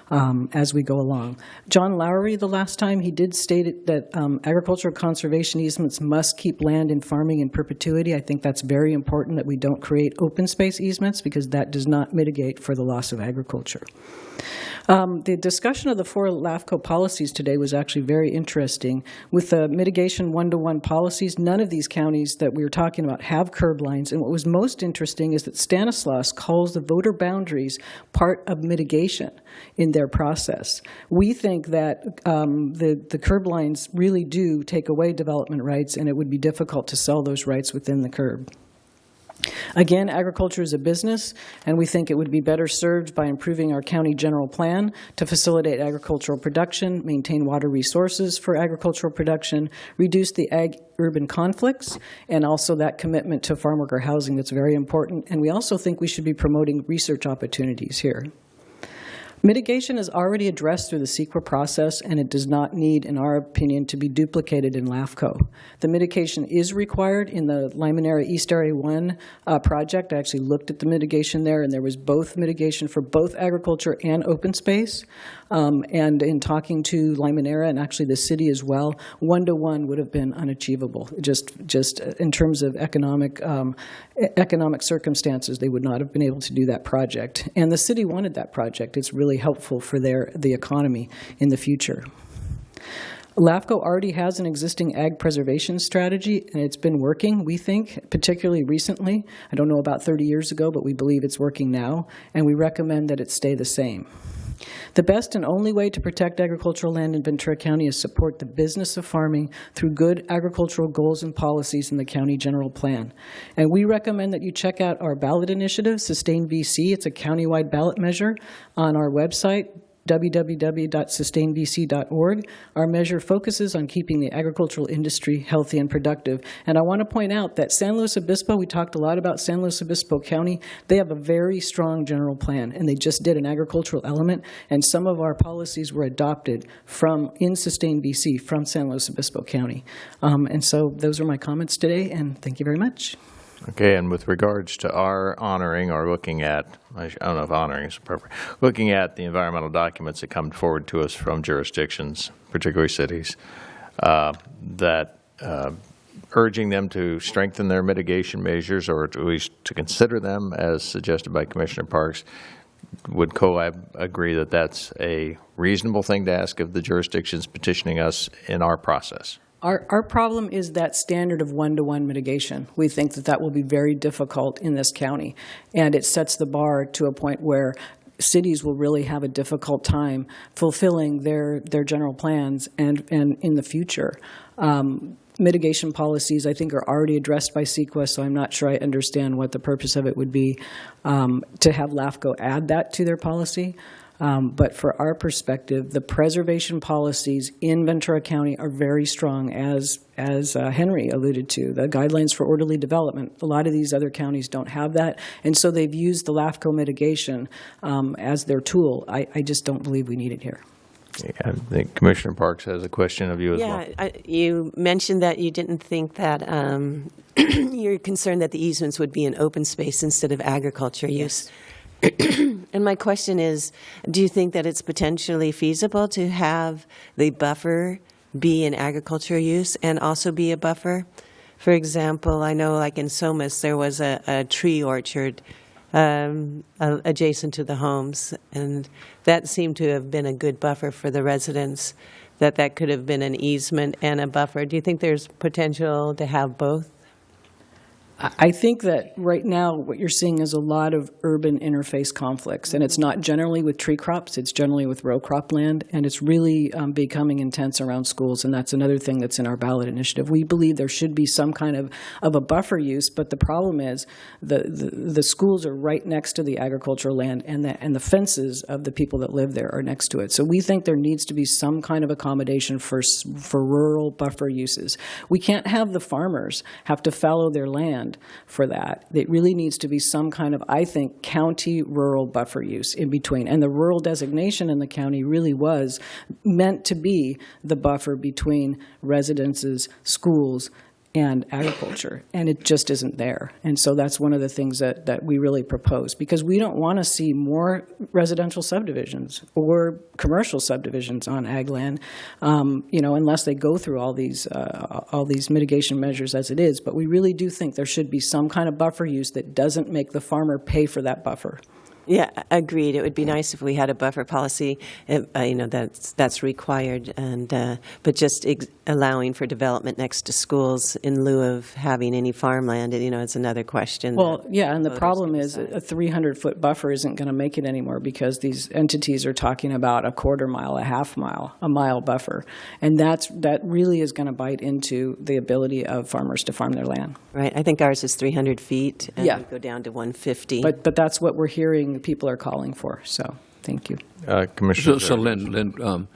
as we go along. John Lowry, the last time, he did state that agricultural conservation easements must keep land in farming in perpetuity. I think that's very important that we don't create open space easements, because that does not mitigate for the loss of agriculture. The discussion of the 4 LAFCo policies today was actually very interesting. With the mitigation one-to-one policies, none of these counties that we were talking about have curb lines. And what was most interesting is that Stanislaus calls the voter boundaries part of mitigation in their process. We think that the curb lines really do take away development rights, and it would be difficult to sell those rights within the curb. Again, agriculture is a business, and we think it would be better served by improving our county general plan to facilitate agricultural production, maintain water resources for agricultural production, reduce the ag-urban conflicts, and also that commitment to farm worker housing that's very important. And we also think we should be promoting research opportunities here. Mitigation is already addressed through the CEQA process, and it does not need, in our opinion, to be duplicated in LAFCo. The mitigation is required in the Limonera East Area 1 project. I actually looked at the mitigation there, and there was both mitigation for both agriculture and open space. And in talking to Limonera and actually the city as well, one-to-one would have been unachievable. Just in terms of economic circumstances, they would not have been able to do that project. And the city wanted that project. It's really helpful for the economy in the future. LAFCo already has an existing ag preservation strategy, and it's been working, we think, particularly recently. I don't know about 30 years ago, but we believe it's working now, and we recommend that it stay the same. The best and only way to protect agricultural land in Ventura County is support the business of farming through good agricultural goals and policies in the county general plan. And we recommend that you check out our ballot initiative, Sustain VC. It's a countywide ballot measure on our website, www.sustainvc.org. Our measure focuses on keeping the agricultural industry healthy and productive. And I want to point out that San Luis Obispo, we talked a lot about San Luis Obispo County, they have a very strong general plan, and they just did an agricultural element, and some of our policies were adopted in Sustain BC from San Luis Obispo County. And so those are my comments today, and thank you very much. Okay, and with regards to our honoring or looking at, I don't know if honoring is appropriate, looking at the environmental documents that come forward to us from jurisdictions, particularly cities, urging them to strengthen their mitigation measures or at least to consider them as suggested by Commissioner Parks, would CoLab agree that that's a reasonable thing to ask of the jurisdictions petitioning us in our process? Our problem is that standard of one-to-one mitigation. We think that that will be very difficult in this county, and it sets the bar to a point where cities will really have a difficult time fulfilling their general plans and in the future. Mitigation policies, I think, are already addressed by CEQA, so I'm not sure I understand what the purpose of it would be to have LAFCo add that to their policy. But for our perspective, the preservation policies in Ventura County are very strong, as Henry alluded to. The guidelines for orderly development, a lot of these other counties don't have that, and so they've used the LAFCO mitigation as their tool. I just don't believe we need it here. I think Commissioner Parks has a question of you as well. Yeah, you mentioned that you didn't think that you're concerned that the easements would be in open space instead of agriculture use. And my question is, do you think that it's potentially feasible to have the buffer be in agriculture use and also be a buffer? For example, I know like in Somas there was a tree orchard adjacent to the homes, and that seemed to have been a good buffer for the residents, that could have been an easement and a buffer. Do you think there's potential to have both? I think that right now what you're seeing is a lot of urban interface conflicts, and it's not generally with tree crops, it's generally with row crop land, and it's really becoming intense around schools, and that's another thing that's in our ballot initiative. We believe there should be some kind of a buffer use, but the problem is the schools are right next to the agricultural land, and the fences of the people that live there are next to it. So we think there needs to be some kind of accommodation for rural buffer uses. We can't have the farmers have to fallow their land for that. It really needs to be some kind of, I think, county rural buffer use in between. And the rural designation in the county really was meant to be the buffer between residences, schools, and agriculture, and it just isn't there. And so that's one of the things that we really propose, because we don't want to see more residential subdivisions or commercial subdivisions on ag land, unless they go through all these mitigation measures as it is. But we really do think there should be some kind of buffer use that doesn't make the farmer pay for that buffer. Yeah, agreed. It would be nice if we had a buffer policy, that's required, and but just allowing for development next to schools in lieu of having any farmland, it's another question. Well, yeah, and the problem is a 300-foot buffer isn't going to make it anymore, because these entities are talking about a quarter mile, a half mile, a mile buffer, and that really is going to bite into the ability of farmers to farm their land. Right. I think ours is 300 feet, and yeah, we go down to 150. But that's what we're hearing people are calling for, so thank you. Commissioner. So Lynn,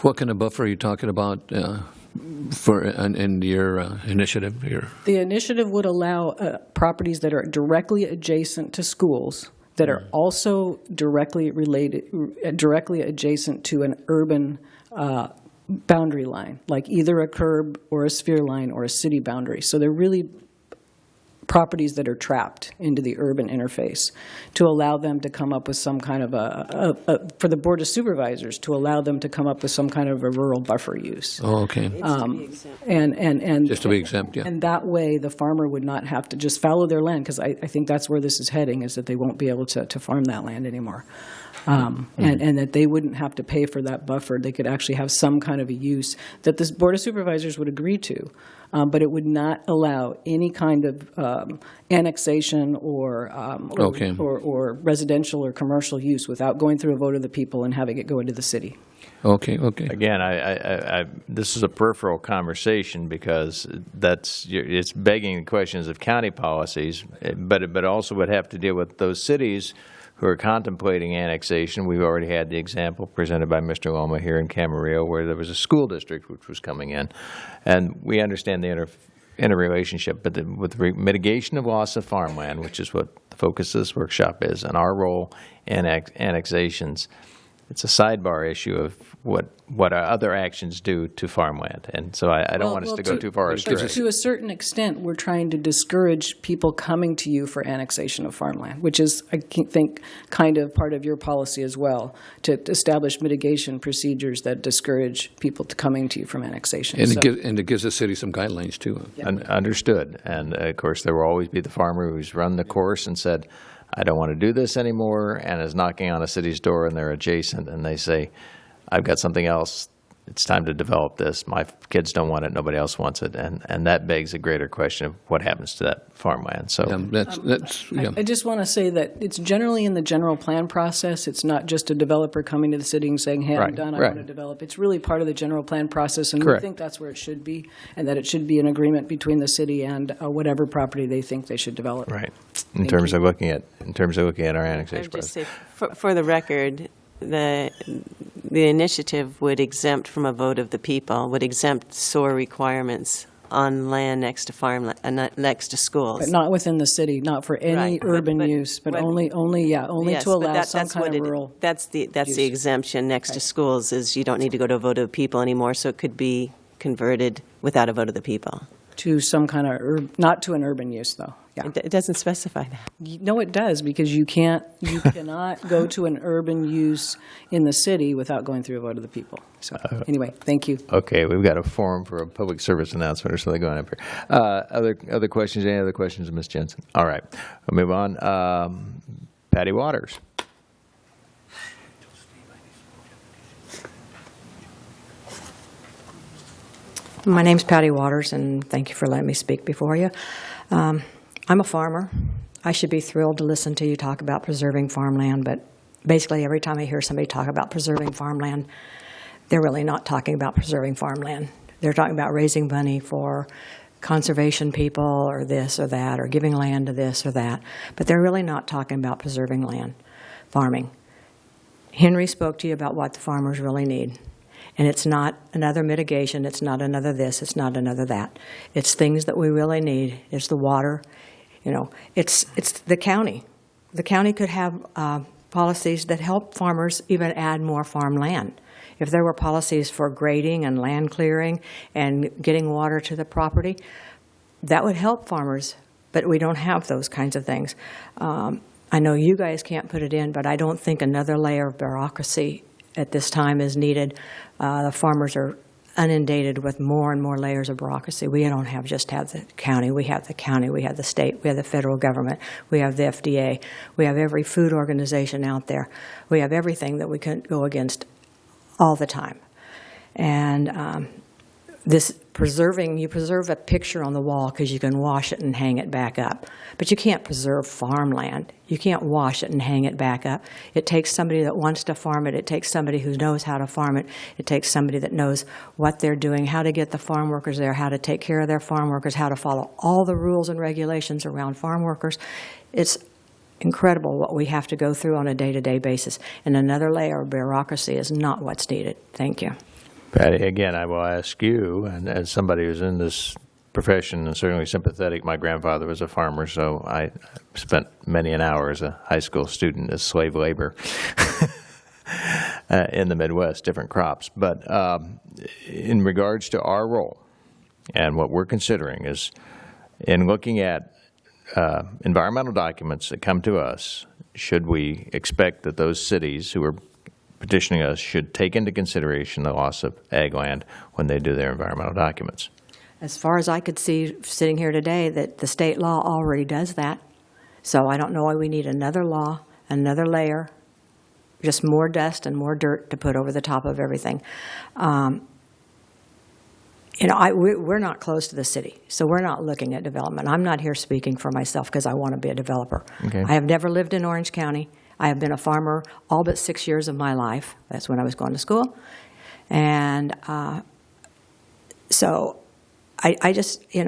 what kind of buffer are you talking about in your initiative here? The initiative would allow properties that are directly adjacent to schools that are also directly adjacent to an urban boundary line, like either a curb or a sphere line or a city boundary. So they're really properties that are trapped into the urban interface, to allow them to come up with some kind of for the Board of Supervisors, to allow them to come up with some kind of a rural buffer use. Oh, okay. And just to be exempt, yeah. And that way the farmer would not have to just fallow their land, because I think that's where this is heading, is that they won't be able to farm that land anymore. And that they wouldn't have to pay for that buffer. They could actually have some kind of a use that this Board of Supervisors would agree to, but it would not allow any kind of annexation or residential or commercial use without going through a vote of the people and having it go into the city. Okay. Again, this is a peripheral conversation, because it's begging questions of county policies, but it also would have to deal with those cities who are contemplating annexation. We've already had the example presented by Mr. Loma here in Camarillo, where there was a school district which was coming in. And we understand the interrelationship, but with mitigation of loss of farmland, which is what the focus of this workshop is, and our role in annexations, it's a sidebar issue of what our other actions do to farmland. And so I don't want us to go too far astray. To a certain extent, we're trying to discourage people coming to you for annexation of farmland, which is, I think, kind of part of your policy as well, to establish mitigation procedures that discourage people to coming to you from annexation. And it gives the city some guidelines, too. Understood. And, of course, there will always be the farmer who's run the course and said, I don't want to do this anymore, and is knocking on a city's door, and they're adjacent, and they say, I've got something else. It's time to develop this. My kids don't want it. Nobody else wants it. And that begs a greater question of what happens to that farmland. So I just want to say that it's generally in the general plan process. It's not just a developer coming to the city and saying, hey, I'm done, I want to develop. It's really part of the general plan process, and we think that's where it should be, and that it should be an agreement between the city and whatever property they think they should develop. Right. In terms of looking at our annexation process. Just say, for the record, the initiative would exempt from a vote of the people, would exempt SOAR requirements on land next to farmland, next to schools. But not within the city, not for any urban use, but only to allow some kind of rural. That's the exemption next to schools, is you don't need to go to a vote of the people anymore, so it could be converted without a vote of the people. To some kind of, not to an urban use, though. Yeah. It doesn't specify that. No, it does, because you cannot go to an urban use in the city without going through a vote of the people. So anyway, thank you. Okay, we've got a forum for a public service announcement or something going up here. Other questions? Any other questions of Ms. Jensen? All right, we'll move on. Patty Waters. My name's Patty Waters, and thank you for letting me speak before you. I'm a farmer. I should be thrilled to listen to you talk about preserving farmland, but basically every time I hear somebody talk about preserving farmland, they're really not talking about preserving farmland. They're talking about raising money for conservation people or this or that, or giving land to this or that, but they're really not talking about preserving land, farming. Henry spoke to you about what the farmers really need. And it's not another mitigation, it's not another this, it's not another that. It's things that we really need. It's the water, it's the county. The county could have policies that help farmers even add more farmland. If there were policies for grading and land clearing and getting water to the property, that would help farmers, but we don't have those kinds of things. I know you guys can't put it in, but I don't think another layer of bureaucracy at this time is needed. The farmers are inundated with more and more layers of bureaucracy. We don't have the county. We have the county. We have the state. We have the federal government. We have the FDA. We have every food organization out there. We have everything that we can go against all the time. And you preserve a picture on the wall because you can wash it and hang it back up. But you can't preserve farmland. You can't wash it and hang it back up. It takes somebody that wants to farm it. It takes somebody who knows how to farm it. It takes somebody that knows what they're doing, how to get the farm workers there, how to take care of their farm workers, how to follow all the rules and regulations around farm workers. It's incredible what we have to go through on a day-to-day basis. And another layer of bureaucracy is not what's needed. Thank you. Patty, again, I will ask you, and as somebody who's in this profession and certainly sympathetic, my grandfather was a farmer, so I spent many an hour as a high school student as slave labor in the Midwest, different crops. But in regards to our role and what we're considering is in looking at environmental documents that come to us, should we expect that those cities who are petitioning us should take into consideration the loss of ag land when they do their environmental documents? As far as I could see sitting here today, that the state law already does that. So I don't know why we need another law, another layer, just more dust and more dirt to put over the top of everything. We're not close to the city, so we're not looking at development. I'm not here speaking for myself because I want to be a developer. Okay. I have never lived in Orange County. I have been a farmer all but 6 years of my life. That's when I was going to school. And so I just, you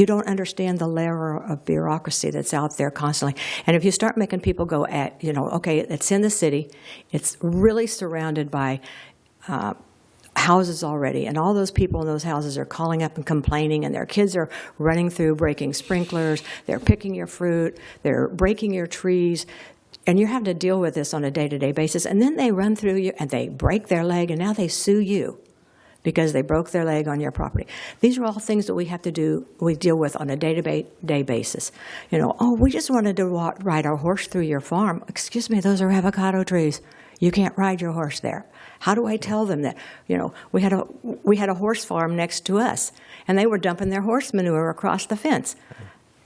don't understand the layer of bureaucracy that's out there constantly. And if you start making people go okay, it's in the city, it's really surrounded by houses already, and all those people in those houses are calling up and complaining, and their kids are running through, breaking sprinklers, they're picking your fruit, they're breaking your trees. and you have to deal with this on a day-to-day basis, and then they run through you, and they break their leg, and now they sue you because they broke their leg on your property. These are all things that we have to do, we deal with on a day-to-day basis. You know, oh, we just wanted to ride our horse through your farm. Excuse me, those are avocado trees. You can't ride your horse there. How do I tell them that? You know, we had a horse farm next to us, and they were dumping their horse manure across the fence.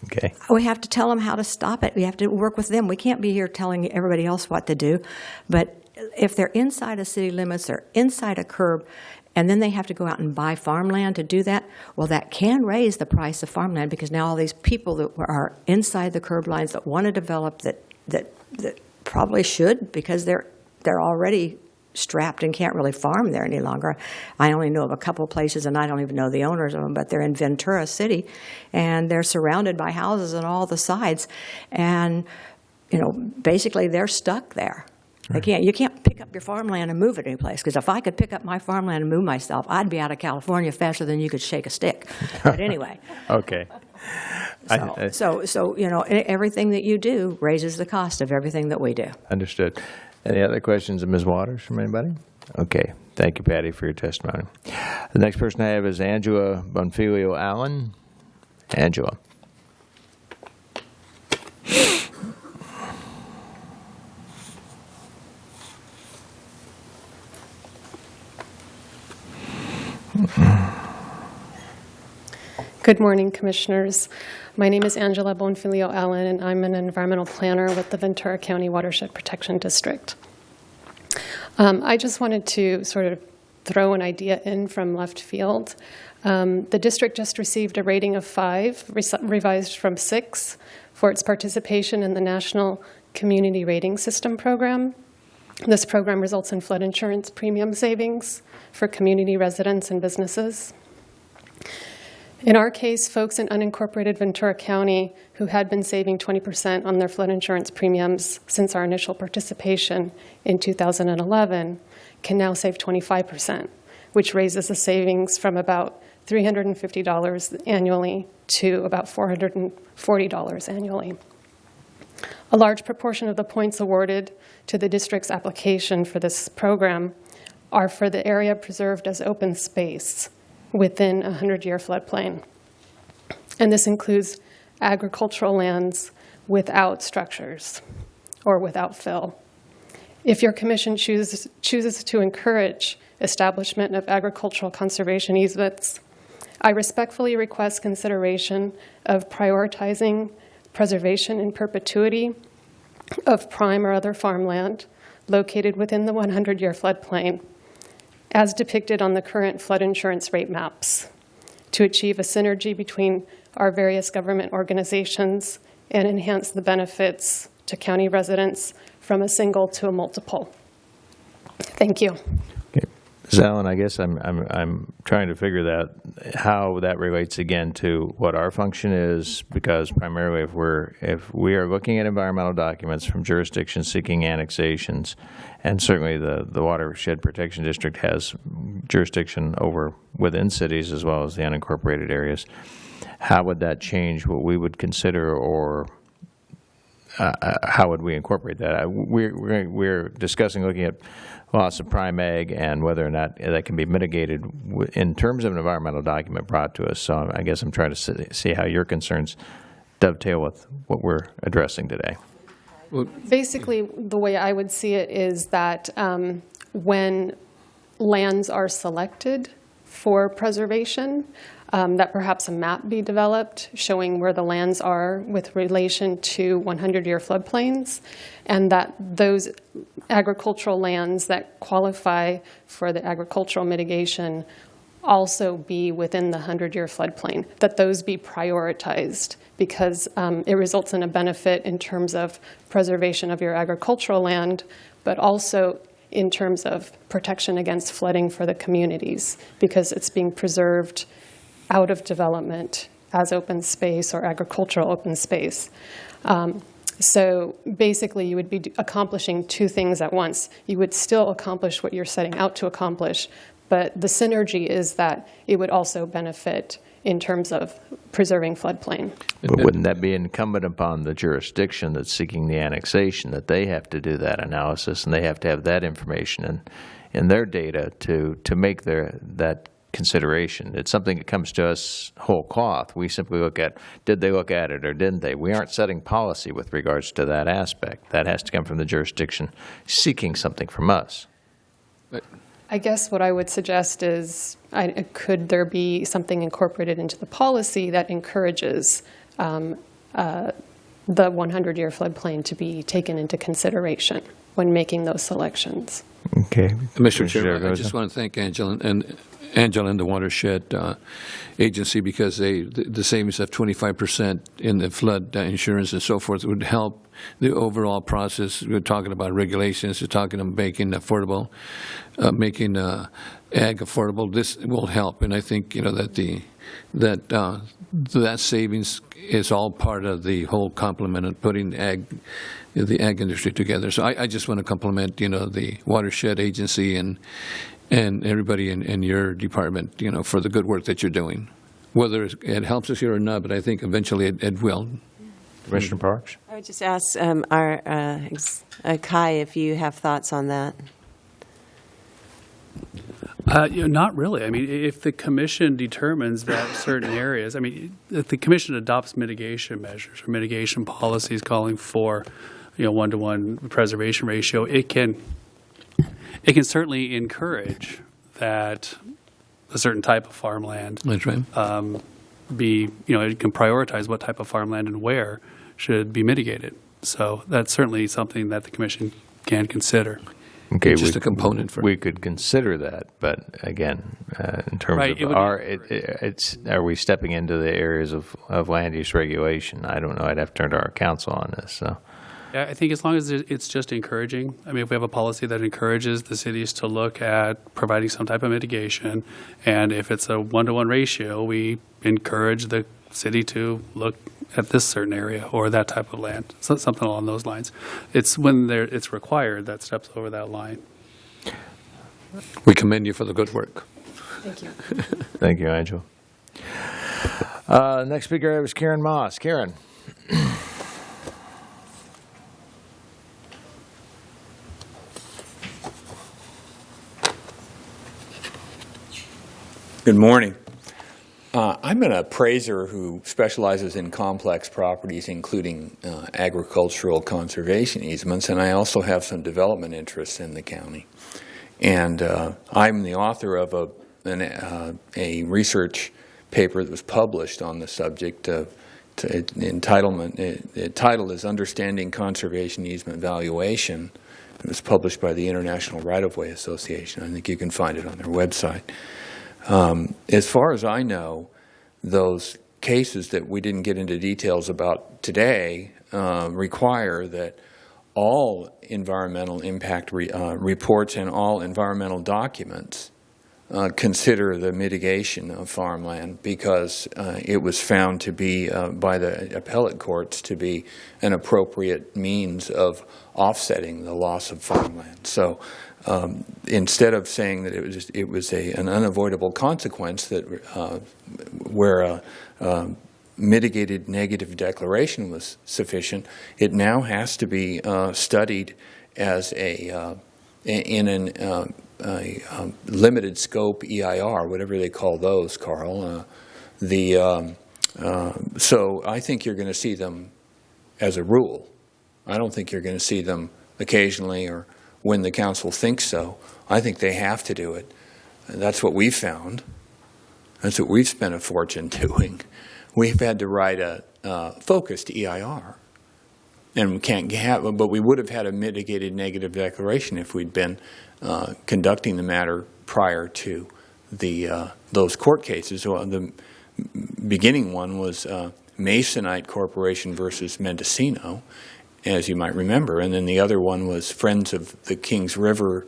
Okay. We have to tell them how to stop it. We have to work with them. We can't be here telling everybody else what to do. But if they're inside of city limits or inside a curb, and then they have to go out and buy farmland to do that, well, that can raise the price of farmland because now all these people that are inside the curb lines that want to develop that probably should because they're already strapped and can't really farm there any longer. I only know of a couple places, and I don't even know the owners of them, but they're in Ventura City, and they're surrounded by houses on all the sides, and you know, basically they're stuck there. You can't pick up your farmland and move it anyplace, because if I could pick up my farmland and move myself, I'd be out of California faster than you could shake a stick. But anyway. Okay. So you know, everything that you do raises the cost of everything that we do. Understood. Any other questions of Ms. Waters from anybody? Okay. Thank you, Patty, for your testimony. The next person I have is Angela Bonfilio Allen. Angela. Good morning, Commissioners. My name is Angela Bonfilio Allen, and I'm an environmental planner with the Ventura County Watershed Protection District. I just wanted to sort of throw an idea in from left field. The district just received a rating of 5, revised from 6, for its participation in the National Community Rating System program. This program results in flood insurance premium savings for community residents and businesses. In our case, folks in unincorporated Ventura County who had been saving 20% on their flood insurance premiums since our initial participation in 2011 can now save 25%, which raises the savings from about $350 annually to about $440 annually. A large proportion of the points awarded to the district's application for this program are for the area preserved as open space within a 100-year floodplain. And this includes agricultural lands without structures or without fill. If your commission chooses to encourage establishment of agricultural conservation easements, I respectfully request consideration of prioritizing preservation in perpetuity of prime or other farmland located within the 100-year floodplain, as depicted on the current flood insurance rate maps, to achieve a synergy between our various government organizations and enhance the benefits to county residents from a single to a multiple. Thank you. Okay. Ms. Allen, I guess I'm trying to figure that how that relates again to what our function is, because primarily if we are looking at environmental documents from jurisdictions seeking annexations, and certainly the Watershed Protection District has jurisdiction over within cities as well as the unincorporated areas, how would that change what we would consider, or how would we incorporate that? We're discussing looking at loss of prime ag and whether or not that can be mitigated in terms of an environmental document brought to us. So I guess I'm trying to see how your concerns dovetail with what we're addressing today. Basically, the way I would see it is that when lands are selected for preservation, that perhaps a map be developed showing where the lands are with relation to 100-year floodplains, and that those agricultural lands that qualify for the agricultural mitigation also be within the 100-year floodplain, that those be prioritized, because it results in a benefit in terms of preservation of your agricultural land, but also in terms of protection against flooding for the communities, because it's being preserved out of development as open space or agricultural open space. So basically, you would be accomplishing two things at once. You would still accomplish what you're setting out to accomplish, but the synergy is that it would also benefit in terms of preserving floodplain. But wouldn't that be incumbent upon the jurisdiction that's seeking the annexation, that they have to do that analysis and they have to have that information in their data to make that consideration? It's something that comes to us whole cloth. We simply look at, did they look at it or didn't they? We aren't setting policy with regards to that aspect. That has to come from the jurisdiction seeking something from us. I guess what I would suggest is, could there be something incorporated into the policy that encourages the 100-year floodplain to be taken into consideration when making those selections? Okay. Mr. Chairman, I just want to thank Angela and the Watershed Agency, because the savings of 25% in the flood insurance and so forth would help the overall process. We're talking about regulations. We're talking about making affordable, making ag affordable. This will help, and I think that savings is all part of the whole complement of putting the ag industry together. So I just want to compliment the Watershed Agency and everybody in your department for the good work that you're doing. Whether it helps us here or not, but I think eventually it will. Commissioner Parks? I would just ask Kai if you have thoughts on that. Not really. I mean, if the commission determines that certain areas, if the commission adopts mitigation measures or mitigation policies calling for, 1-to-1 preservation ratio, it can certainly encourage that a certain type of farmland. That's right. It can prioritize what type of farmland and where should be mitigated. So that's certainly something that the commission can consider. Okay, just a component for. We could consider that, but again, in terms of are we stepping into the areas of land use regulation? I don't know. I'd have to turn to our counsel on this. So. Yeah, I think as long as it's just encouraging. I mean, if we have a policy that encourages the cities to look at providing some type of mitigation, and if it's a 1-to-1 ratio, we encourage the city to look at this certain area or that type of land, so something along those lines. It's when it's required that steps over that line. We commend you for the good work. Thank you. Thank you, Angel. Next speaker I have is Karen Moss. Karen. Good morning. I'm an appraiser who specializes in complex properties, including agricultural conservation easements, and I also have some development interests in the county. And I'm the author of a research paper that was published on the subject. The title is Understanding Conservation Easement Valuation. It was published by the International Right-of-Way Association. I think you can find it on their website. As far as I know, those cases that we didn't get into details about today require that all environmental impact reports and all environmental documents consider the mitigation of farmland, because it was found to be, by the appellate courts, to be an appropriate means of offsetting the loss of farmland. So instead of saying that it was an unavoidable consequence that where a mitigated negative declaration was sufficient, it now has to be studied as in a limited scope EIR, whatever they call those, Carl. So I think you're going to see them as a rule. I don't think you're going to see them occasionally or when the council thinks so. I think they have to do it. And that's what we've found. That's what we've spent a fortune doing. We've had to write a focused EIR. And we can't have, but we would have had a mitigated negative declaration if we'd been conducting the matter prior to those court cases. So the beginning one was Masonite Corporation versus Mendocino, as you might remember, and then the other one was Friends of the Kings River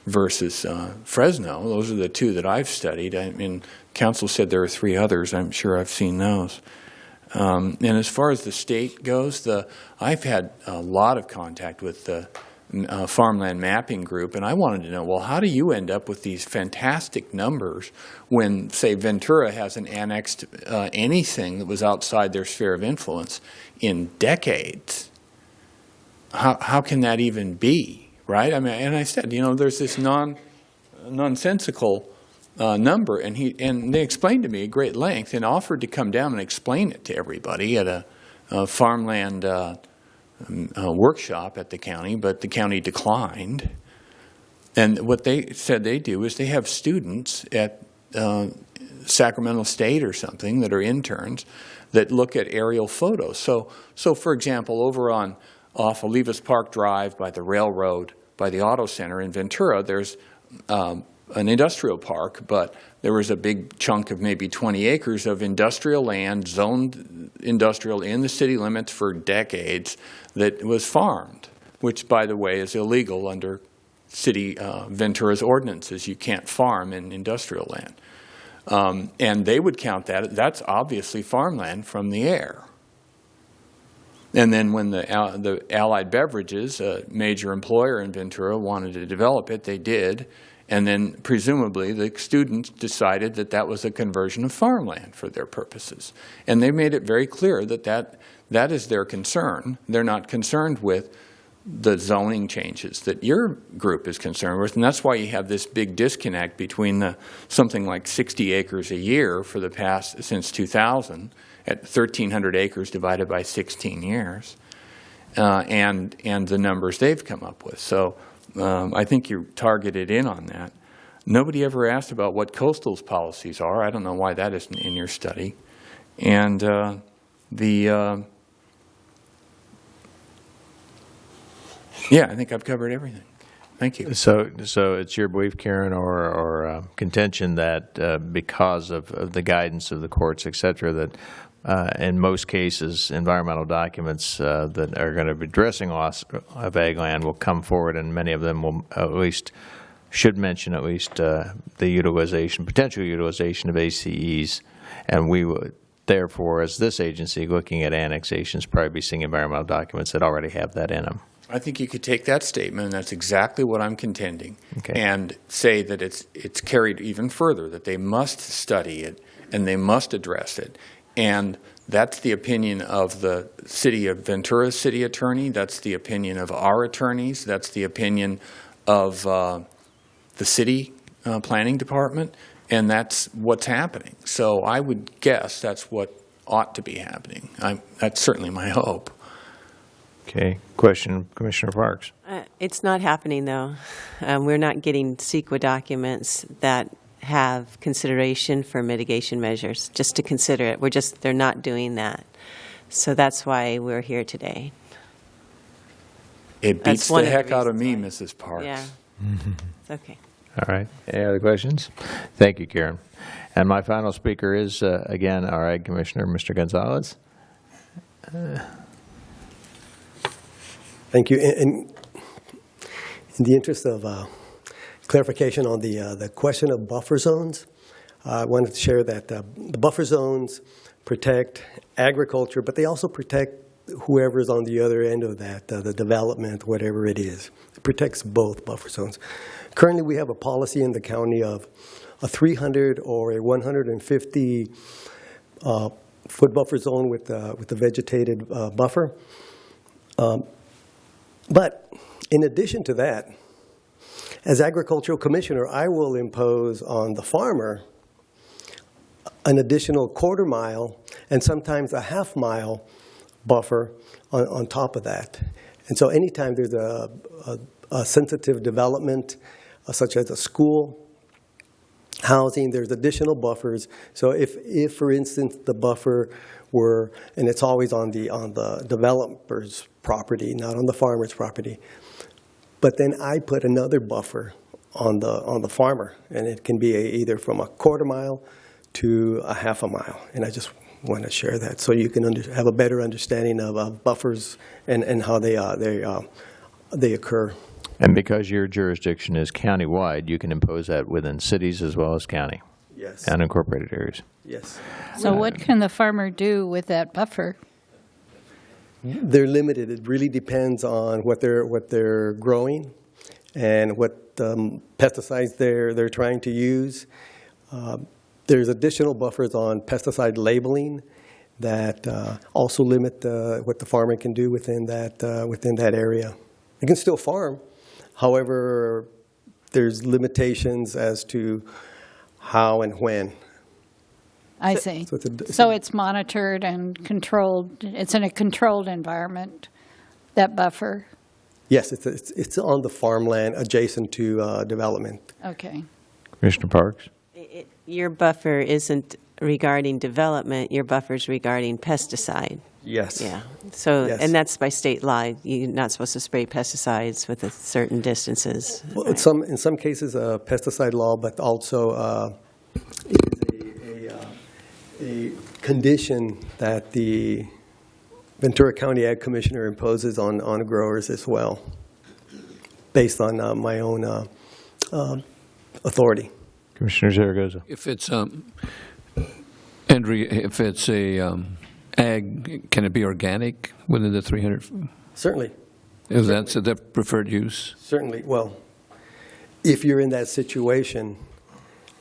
versus Fresno. Those are the two that I've studied. I mean, council said there are 3 others. I'm sure I've seen those. And as far as the state goes, I've had a lot of contact with the farmland mapping group, and I wanted to know, well, how do you end up with these fantastic numbers when, say, Ventura hasn't annexed anything that was outside their sphere of influence in decades? How can that even be, right? I mean, and I said, there's this nonsensical number, and they explained to me at great length and offered to come down and explain it to everybody at a farmland workshop at the county, but the county declined. And what they said they do is they have students at Sacramento State or something that are interns that look at aerial photos. So for example, over off Olivas Park Drive by the railroad, by the auto center in Ventura, there's an industrial park, but there was a big chunk of maybe 20 acres of industrial land, zoned industrial in the city limits for decades, that was farmed, which, by the way, is illegal under city Ventura's ordinances. You can't farm in industrial land. And they would count that. That's obviously farmland from the air. And then when the Allied Beverages, a major employer in Ventura, wanted to develop it, they did. And then presumably the students decided that that was a conversion of farmland for their purposes. And they made it very clear that is their concern. They're not concerned with the zoning changes that your group is concerned with. And that's why you have this big disconnect between something like 60 acres a year for the past, since 2000, at 1,300 acres divided by 16 years, and the numbers they've come up with. So I think you're targeted in on that. Nobody ever asked about what coastal's policies are. I don't know why that isn't in your study. And yeah, I think I've covered everything. Thank you. So it's your belief, Karen, or contention that because of the guidance of the courts, et cetera, that in most cases, environmental documents that are going to be addressing loss of ag land will come forward, and many of them will should mention at least the potential utilization of ACEs, and we would therefore, as this agency looking at annexations, probably be seeing environmental documents that already have that in them. I think you could take that statement, and that's exactly what I'm contending, okay, and say that it's carried even further, that they must study it and they must address it. And that's the opinion of the city of Ventura's city attorney. That's the opinion of our attorneys. That's the opinion of the city planning department. And that's what's happening. So I would guess that's what ought to be happening. That's certainly my hope. Okay. Question, Commissioner Parks. It's not happening, though. We're not getting CEQA documents that have consideration for mitigation measures, just to consider it. They're not doing that. So that's why we're here today. It beats the heck out of me, Mrs. Parks. Yeah. It's okay. All right. Any other questions? Thank you, Karen. And my final speaker is, again, our Ag Commissioner, Mr. Gonzalez. Thank you. In the interest of clarification on the question of buffer zones, I wanted to share that the buffer zones protect agriculture, but they also protect whoever's on the other end of that, the development, whatever it is. It protects both buffer zones. Currently, we have a policy in the county of a 300 or a 150 foot buffer zone with the vegetated buffer. But in addition to that, as agricultural commissioner, I will impose on the farmer an additional quarter mile and sometimes a half mile buffer on top of that. And so anytime there's a sensitive development, such as a school, housing, there's additional buffers. So if for instance, the buffer were, and it's always on the developer's property, not on the farmer's property, but then I put another buffer on the farmer, and it can be either from a quarter mile to a half a mile. And I just want to share that so you can have a better understanding of buffers and how they occur. And because your jurisdiction is countywide, you can impose that within cities as well as county. Yes. And unincorporated areas. Yes. So what can the farmer do with that buffer? They're limited. It really depends on what they're growing and what pesticides they're trying to use. There's additional buffers on pesticide labeling that also limit what the farmer can do within that area. They can still farm, however, there's limitations as to how and when. I see. So So it's monitored and controlled. It's in a controlled environment, that buffer? Yes, it's on the farmland adjacent to development. Okay. Commissioner Parks? Your buffer isn't regarding development, your buffer's regarding pesticide. Yes. Yeah. So, Yes. and that's by state law. You're not supposed to spray pesticides with certain distances. Well, right? in some cases, pesticide law, but also a condition that the Ventura County Ag Commissioner imposes on growers as well, based on my own authority. Commissioner Zaragoza? If it's Andrea, if it's a ag, can it be organic within the 300? Certainly. If that's the preferred use? Certainly. Well, if you're in that situation,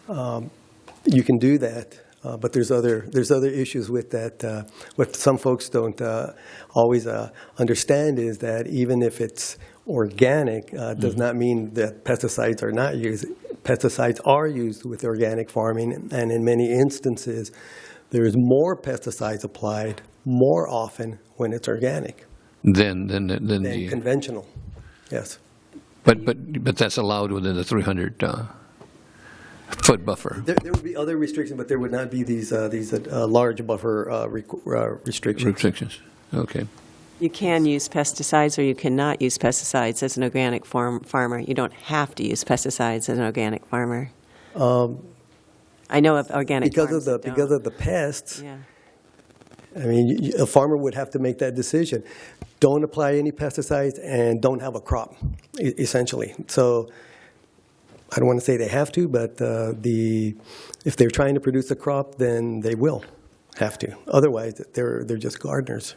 you can do that. But there's other issues with that. What some folks don't always understand is that even if it's organic, does not mean that pesticides are not used. Pesticides are used with organic farming, and in many instances, there's more pesticides applied more often when it's organic Than than conventional. Yes. But that's allowed within the 300 foot buffer. There would be other restrictions, but there would not be these large buffer restrictions. Restrictions. Okay. You can use pesticides or you cannot use pesticides as an organic farmer. You don't have to use pesticides as an organic farmer. I know of organic because of the pests. Yeah. I mean, a farmer would have to make that decision. Don't apply any pesticides and don't have a crop, essentially. So I don't want to say they have to, but if they're trying to produce a crop, then they will have to. Otherwise, they're just gardeners.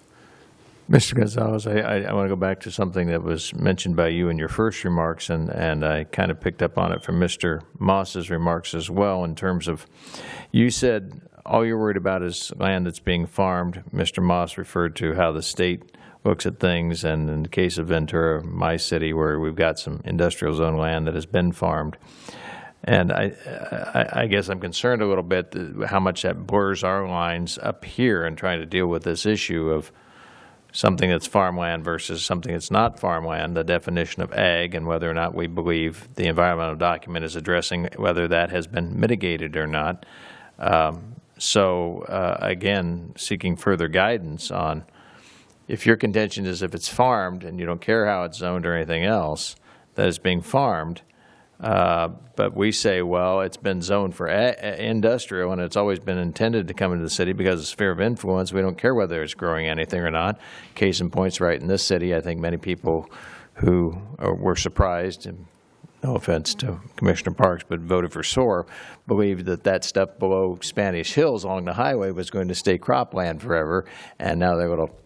Mr. Gonzalez, I want to go back to something that was mentioned by you in your first remarks, and I kind of picked up on it from Mr. Moss's remarks as well, in terms of, you said all you're worried about is land that's being farmed. Mr. Moss referred to how the state looks at things, and in the case of Ventura, my city, where we've got some industrial zone land that has been farmed. And I guess I'm concerned a little bit how much that blurs our lines up here in trying to deal with this issue of something that's farmland versus something that's not farmland, the definition of ag, and whether or not we believe the environmental document is addressing whether that has been mitigated or not. Again, seeking further guidance on, if your contention is if it's farmed and you don't care how it's zoned or anything else, that it's being farmed, but we say, well, it's been zoned for industrial and it's always been intended to come into the city because of sphere of influence. We don't care whether it's growing anything or not. Case in point's right in this city. I think many people who were surprised, and no offense to Commissioner Parks, but voted for SOAR, believed that stuff below Spanish Hills along the highway was going to stay cropland forever, and now they're a little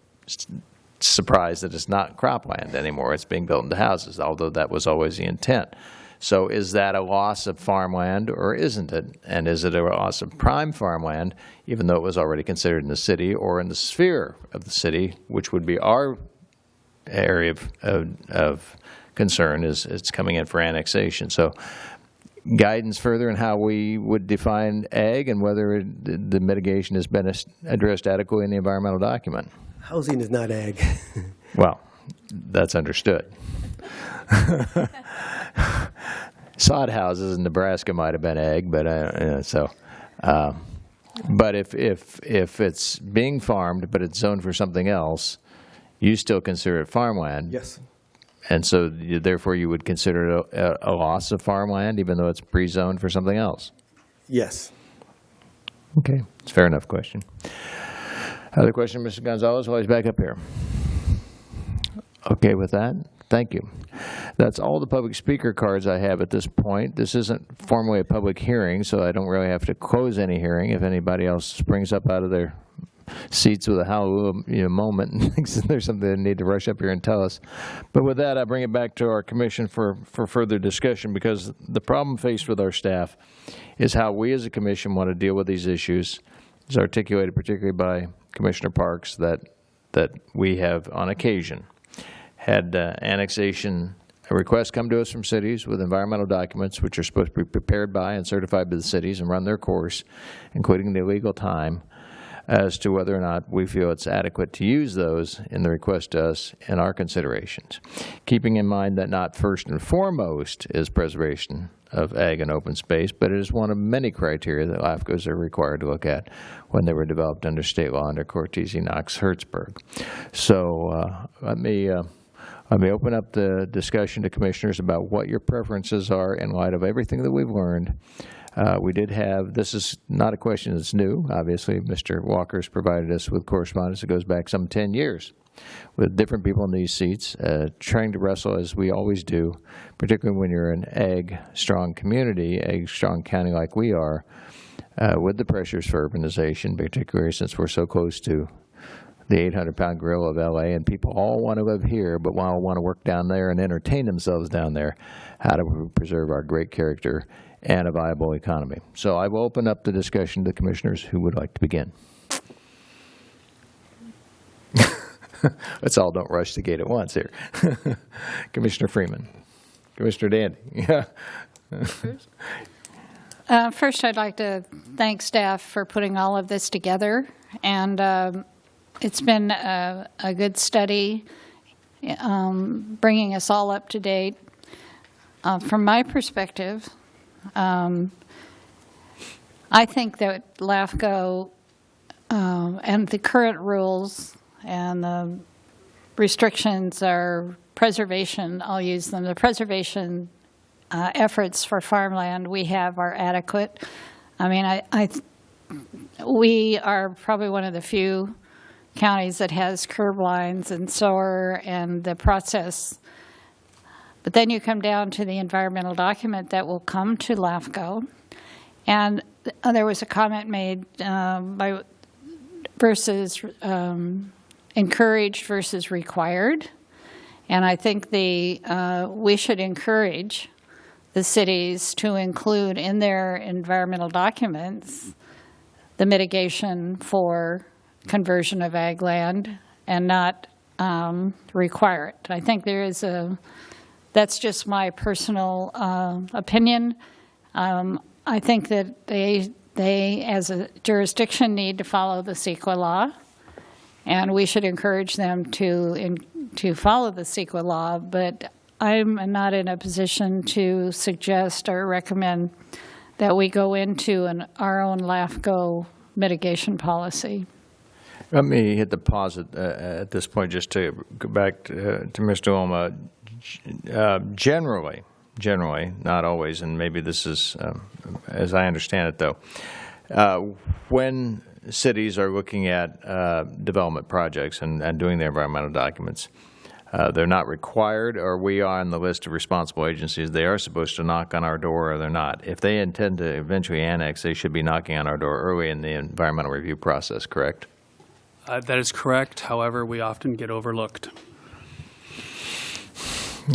surprised that it's not cropland anymore. It's being built into houses, although that was always the intent. So is that a loss of farmland or isn't it? And is it a loss of prime farmland, even though it was already considered in the city or in the sphere of the city, which would be our area of concern, is it's coming in for annexation. So guidance further in how we would define ag and whether the mitigation has been addressed adequately in the environmental document. Housing is not ag. Well, that's understood. Sod houses in Nebraska might have been ag, but but if it's being farmed but it's zoned for something else, you still consider it farmland. Yes. And so therefore you would consider it a loss of farmland even though it's pre-zoned for something else. Yes. Okay, it's a fair enough question. Other question, Mr. Gonzalez, while he's back up here. Okay with that? Thank you. That's all the public speaker cards I have at this point. This isn't formally a public hearing, so I don't really have to close any hearing. If anybody else springs up out of their seats with a hallelujah moment and thinks that there's something they need to rush up here and tell us. But with that, I bring it back to our commission for further discussion, because the problem faced with our staff is how we as a commission want to deal with these issues, as articulated particularly by Commissioner Parks, that we have on occasion had annexation requests come to us from cities with environmental documents which are supposed to be prepared by and certified by the cities and run their course, including the legal time, as to whether or not we feel it's adequate to use those in the request to us in our considerations. Keeping in mind that not first and foremost is preservation of ag and open space, but it is one of many criteria that LAFCOs are required to look at when they were developed under state law under Cortese, Knox, Hertzberg. So let me open up the discussion to commissioners about what your preferences are in light of everything that we've learned. We did have, this is not a question that's new. Obviously, Mr. Walker's provided us with correspondence that goes back some 10 years with different people in these seats, trying to wrestle, as we always do, particularly when you're an ag-strong community, ag-strong county like we are, with the pressures for urbanization, particularly since we're so close to the 800-pound gorilla of L.A., and people all want to live here but all want to work down there and entertain themselves down there. How do we preserve our great character and a viable economy? So I will open up the discussion to the commissioners who would like to begin. Let's all don't rush the gate at once here. Commissioner Freeman. Commissioner Dandy. First, I'd like to thank staff for putting all of this together, and it's been a good study, bringing us all up to date. From my perspective, I think that LAFCO and the current rules and the restrictions are preservation, I'll use them, the preservation efforts for farmland we have are adequate. I mean, we are probably one of the few counties that has curb lines and solar and the process. But then you come down to the environmental document that will come to LAFCO. And there was a comment made by versus encouraged versus required. And I think we should encourage the cities to include in their environmental documents the mitigation for conversion of ag land and not require it. I think that's just my personal opinion. I think that they, as a jurisdiction, need to follow the CEQA law, and we should encourage them to follow the CEQA law, but I'm not in a position to suggest or recommend that we go into our own LAFCO mitigation policy. Let me hit the pause at this point just to go back to Mr. Ulma. Generally, not always, and maybe this is, as I understand it though, when cities are looking at development projects and doing their environmental documents, they're not required, or we are on the list of responsible agencies. They are supposed to knock on our door, or they're not. If they intend to eventually annex, they should be knocking on our door early in the environmental review process, correct? That is correct. However, we often get overlooked.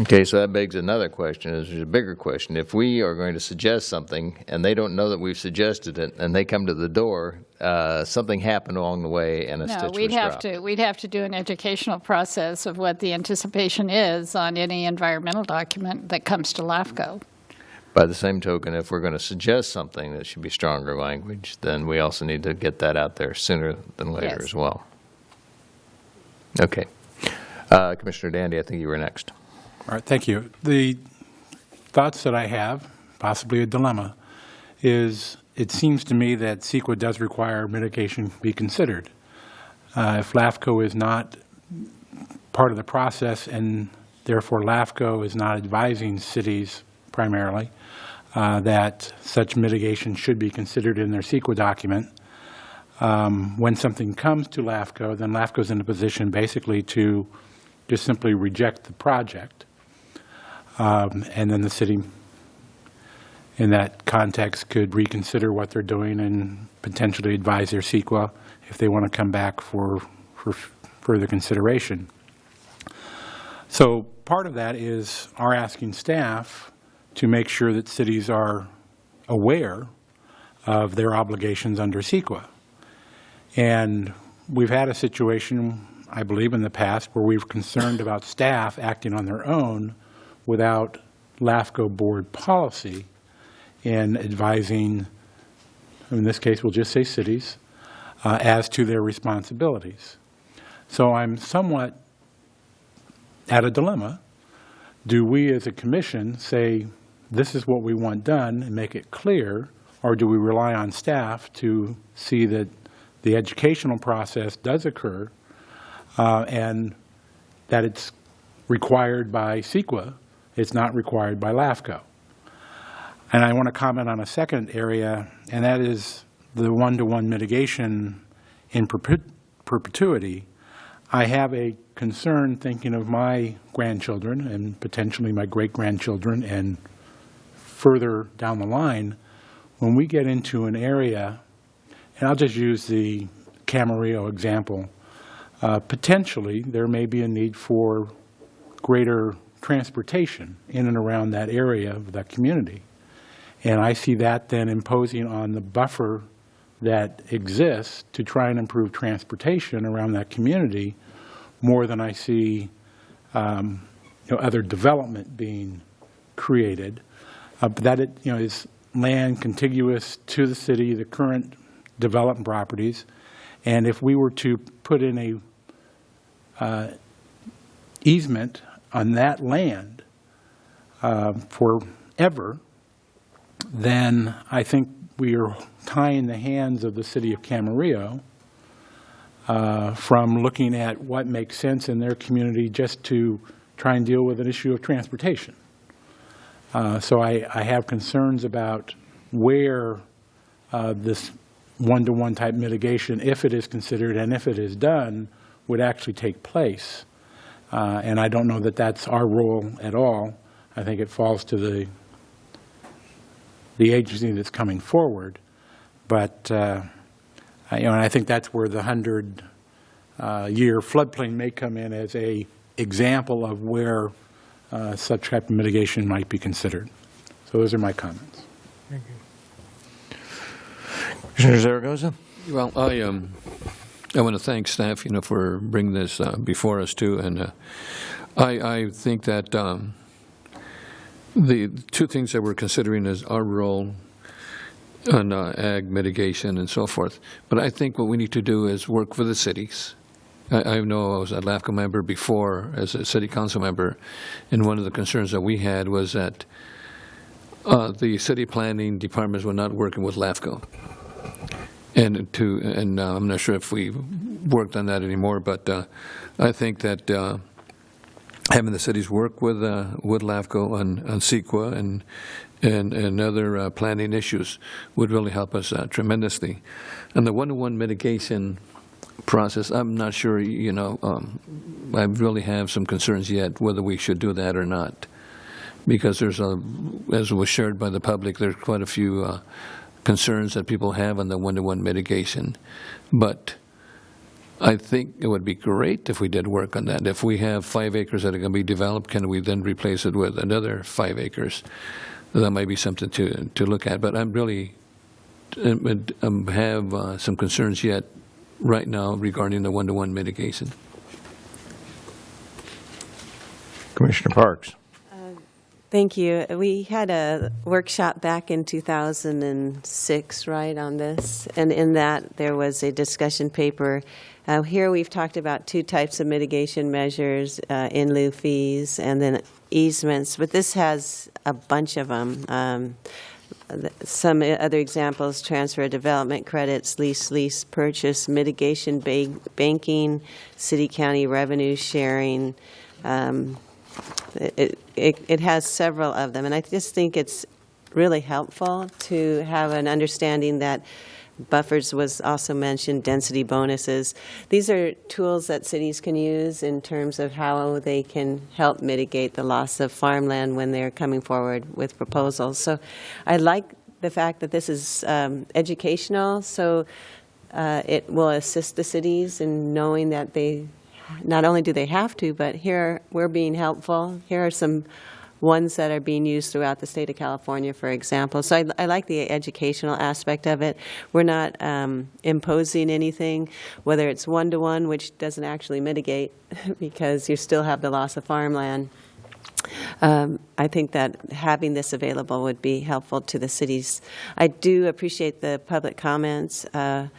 Okay, so that begs another question. There's a bigger question. If we are going to suggest something and they don't know that we've suggested it and they come to the door, something happened along the way and a stitch was dropped. We'd have to do an educational process of what the anticipation is on any environmental document that comes to LAFCO. By the same token, if we're going to suggest something that should be stronger language, then we also need to get that out there sooner than later as well. Okay. Commissioner Dandy, I think you were next. All right, thank you. The thoughts that I have, possibly a dilemma, is it seems to me that CEQA does require mitigation be considered. If LAFCO is not part of the process and therefore LAFCO is not advising cities primarily that such mitigation should be considered in their CEQA document, when something comes to LAFCO, then LAFCO is in a position basically to just simply reject the project. And then the city in that context, could reconsider what they're doing and potentially advise their CEQA if they want to come back for further consideration. So part of that is our asking staff to make sure that cities are aware of their obligations under CEQA. And we've had a situation, I believe, in the past where we've concerned about staff acting on their own without LAFCo board policy in advising, in this case we'll just say cities, as to their responsibilities. So I'm somewhat at a dilemma. Do we as a commission say this is what we want done and make it clear, or do we rely on staff to see that the educational process does occur and that it's required by CEQA, it's not required by LAFCo? And I want to comment on a second area, and that is the one-to-one mitigation in perpetuity. I have a concern thinking of my grandchildren and potentially my great-grandchildren and further down the line when we get into an area, and I'll just use the Camarillo example, potentially there may be a need for greater transportation in and around that area of that community. And I see that then imposing on the buffer that exists to try and improve transportation around that community more than I see other development being created. But that is land contiguous to the city, the current development properties. And if we were to put in a easement on that land forever, then I think we are tying the hands of the city of Camarillo from looking at what makes sense in their community just to try and deal with an issue of transportation. So I have concerns about where this one-to-one type mitigation, if it is considered and if it is done, would actually take place. And I don't know that that's our role at all. I think it falls to the agency that's coming forward. But and I think that's where the 100-year floodplain may come in as a example of where such type of mitigation might be considered. So those are my comments. Thank you. Commissioner Zaragoza? Well, I want to thank staff, for bringing this before us too, and I think that the two things that we're considering is our role on ag mitigation and so forth. But I think what we need to do is work with the cities. I know I was a LAFCo member before as a city council member, and one of the concerns that we had was that the city planning departments were not working with LAFCO. And I'm not sure if we worked on that anymore, but I think that having the cities work with LAFCO on CEQA and other planning issues would really help us tremendously. And the one-to-one mitigation process, I'm not sure, I really have some concerns yet whether we should do that or not, because there's as was shared by the public, there's quite a few concerns that people have on the one-to-one mitigation. But I think it would be great if we did work on that. If we have 5 acres that are going to be developed, can we then replace it with another 5 acres? That might be something to look at. But I'm really have some concerns yet right now regarding the one-to-one mitigation. Commissioner Parks. Thank you. We had a workshop back in 2006, right, on this, and in that there was a discussion paper. Here we've talked about 2 types of mitigation measures, in lieu fees and then easements, but this has a bunch of them. Some other examples: transfer of development credits, lease purchase, mitigation banking, city-county revenue sharing. It has several of them, and I just think it's really helpful to have an understanding that Buffers was also mentioned, density bonuses. These are tools that cities can use in terms of how they can help mitigate the loss of farmland when they're coming forward with proposals. So I like the fact that this is educational, so it will assist the cities in knowing that they, not only do they have to, but here we're being helpful. Here are some ones that are being used throughout the state of California, for example. So I like the educational aspect of it. We're not imposing anything, whether it's one-to-one, which doesn't actually mitigate because you still have the loss of farmland. I think that having this available would be helpful to the cities. I do appreciate the public comments, the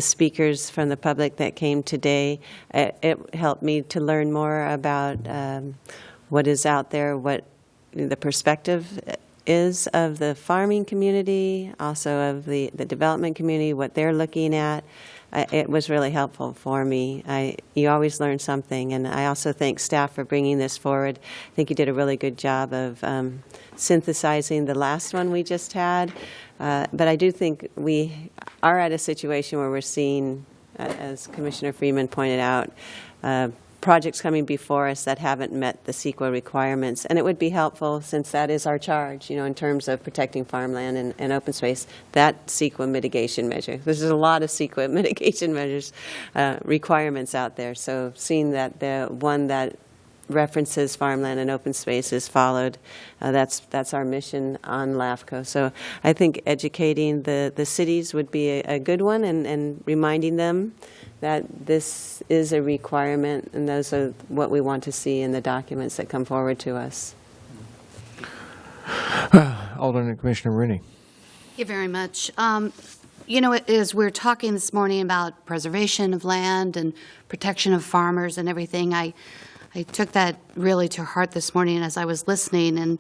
speakers from the public that came today. It helped me to learn more about what is out there, what the perspective is of the farming community, also of the development community, what they're looking at. It was really helpful for me. You always learn something, and I also thank staff for bringing this forward. I think you did a really good job of synthesizing the last one we just had. But I do think we are at a situation where we're seeing, as Commissioner Freeman pointed out, projects coming before us that haven't met the CEQA requirements. And it would be helpful, since that is our charge, in terms of protecting farmland and open space, that CEQA mitigation measure. There's a lot of CEQA mitigation measures, requirements out there. So seeing that the one that references farmland and open space is followed, that's our mission on LAFCo. So I think educating the cities would be a good one, and reminding them that this is a requirement, and those are what we want to see in the documents that come forward to us. Alternate Commissioner Rooney. Thank you very much. As we're talking this morning about preservation of land and protection of farmers and everything, I took that really to heart this morning as I was listening, and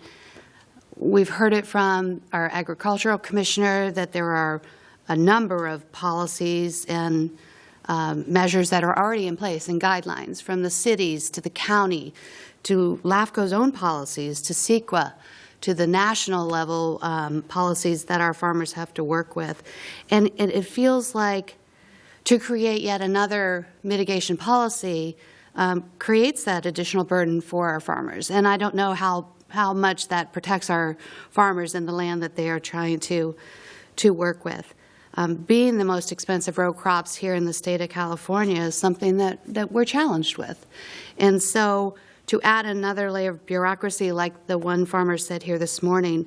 we've heard it from our agricultural commissioner that there are a number of policies and measures that are already in place and guidelines, from the cities to the county to LAFCo's own policies to CEQA to the national level policies that our farmers have to work with. And it feels like to create yet another mitigation policy creates that additional burden for our farmers. And I don't know how much that protects our farmers and the land that they are trying to work with. Being the most expensive row crops here in the state of California is something that we're challenged with. And so to add another layer of bureaucracy, like the one farmer said here this morning,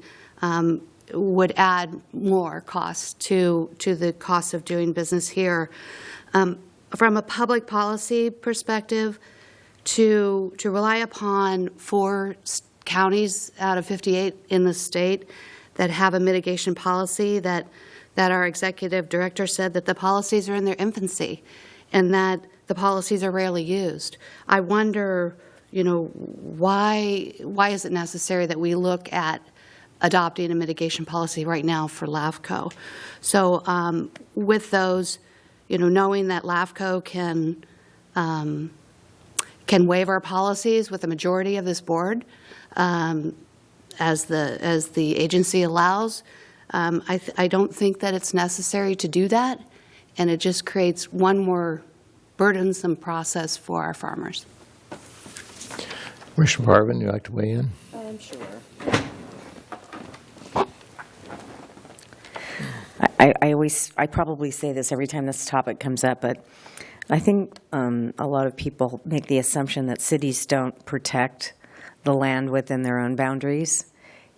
would add more cost to the cost of doing business here. From a public policy perspective, to rely upon 4 counties out of 58 in the state that have a mitigation policy, that our executive director said that the policies are in their infancy and that the policies are rarely used. I wonder, why is it necessary that we look at adopting a mitigation policy right now for LAFCo? So with those, knowing that LAFCo can waive our policies with the majority of this board, as the agency allows, I don't think that it's necessary to do that, and it just creates one more burdensome process for our farmers. Commissioner Parvin, you'd like to weigh in? Sure. I probably say this every time this topic comes up, but I think a lot of people make the assumption that cities don't protect the land within their own boundaries.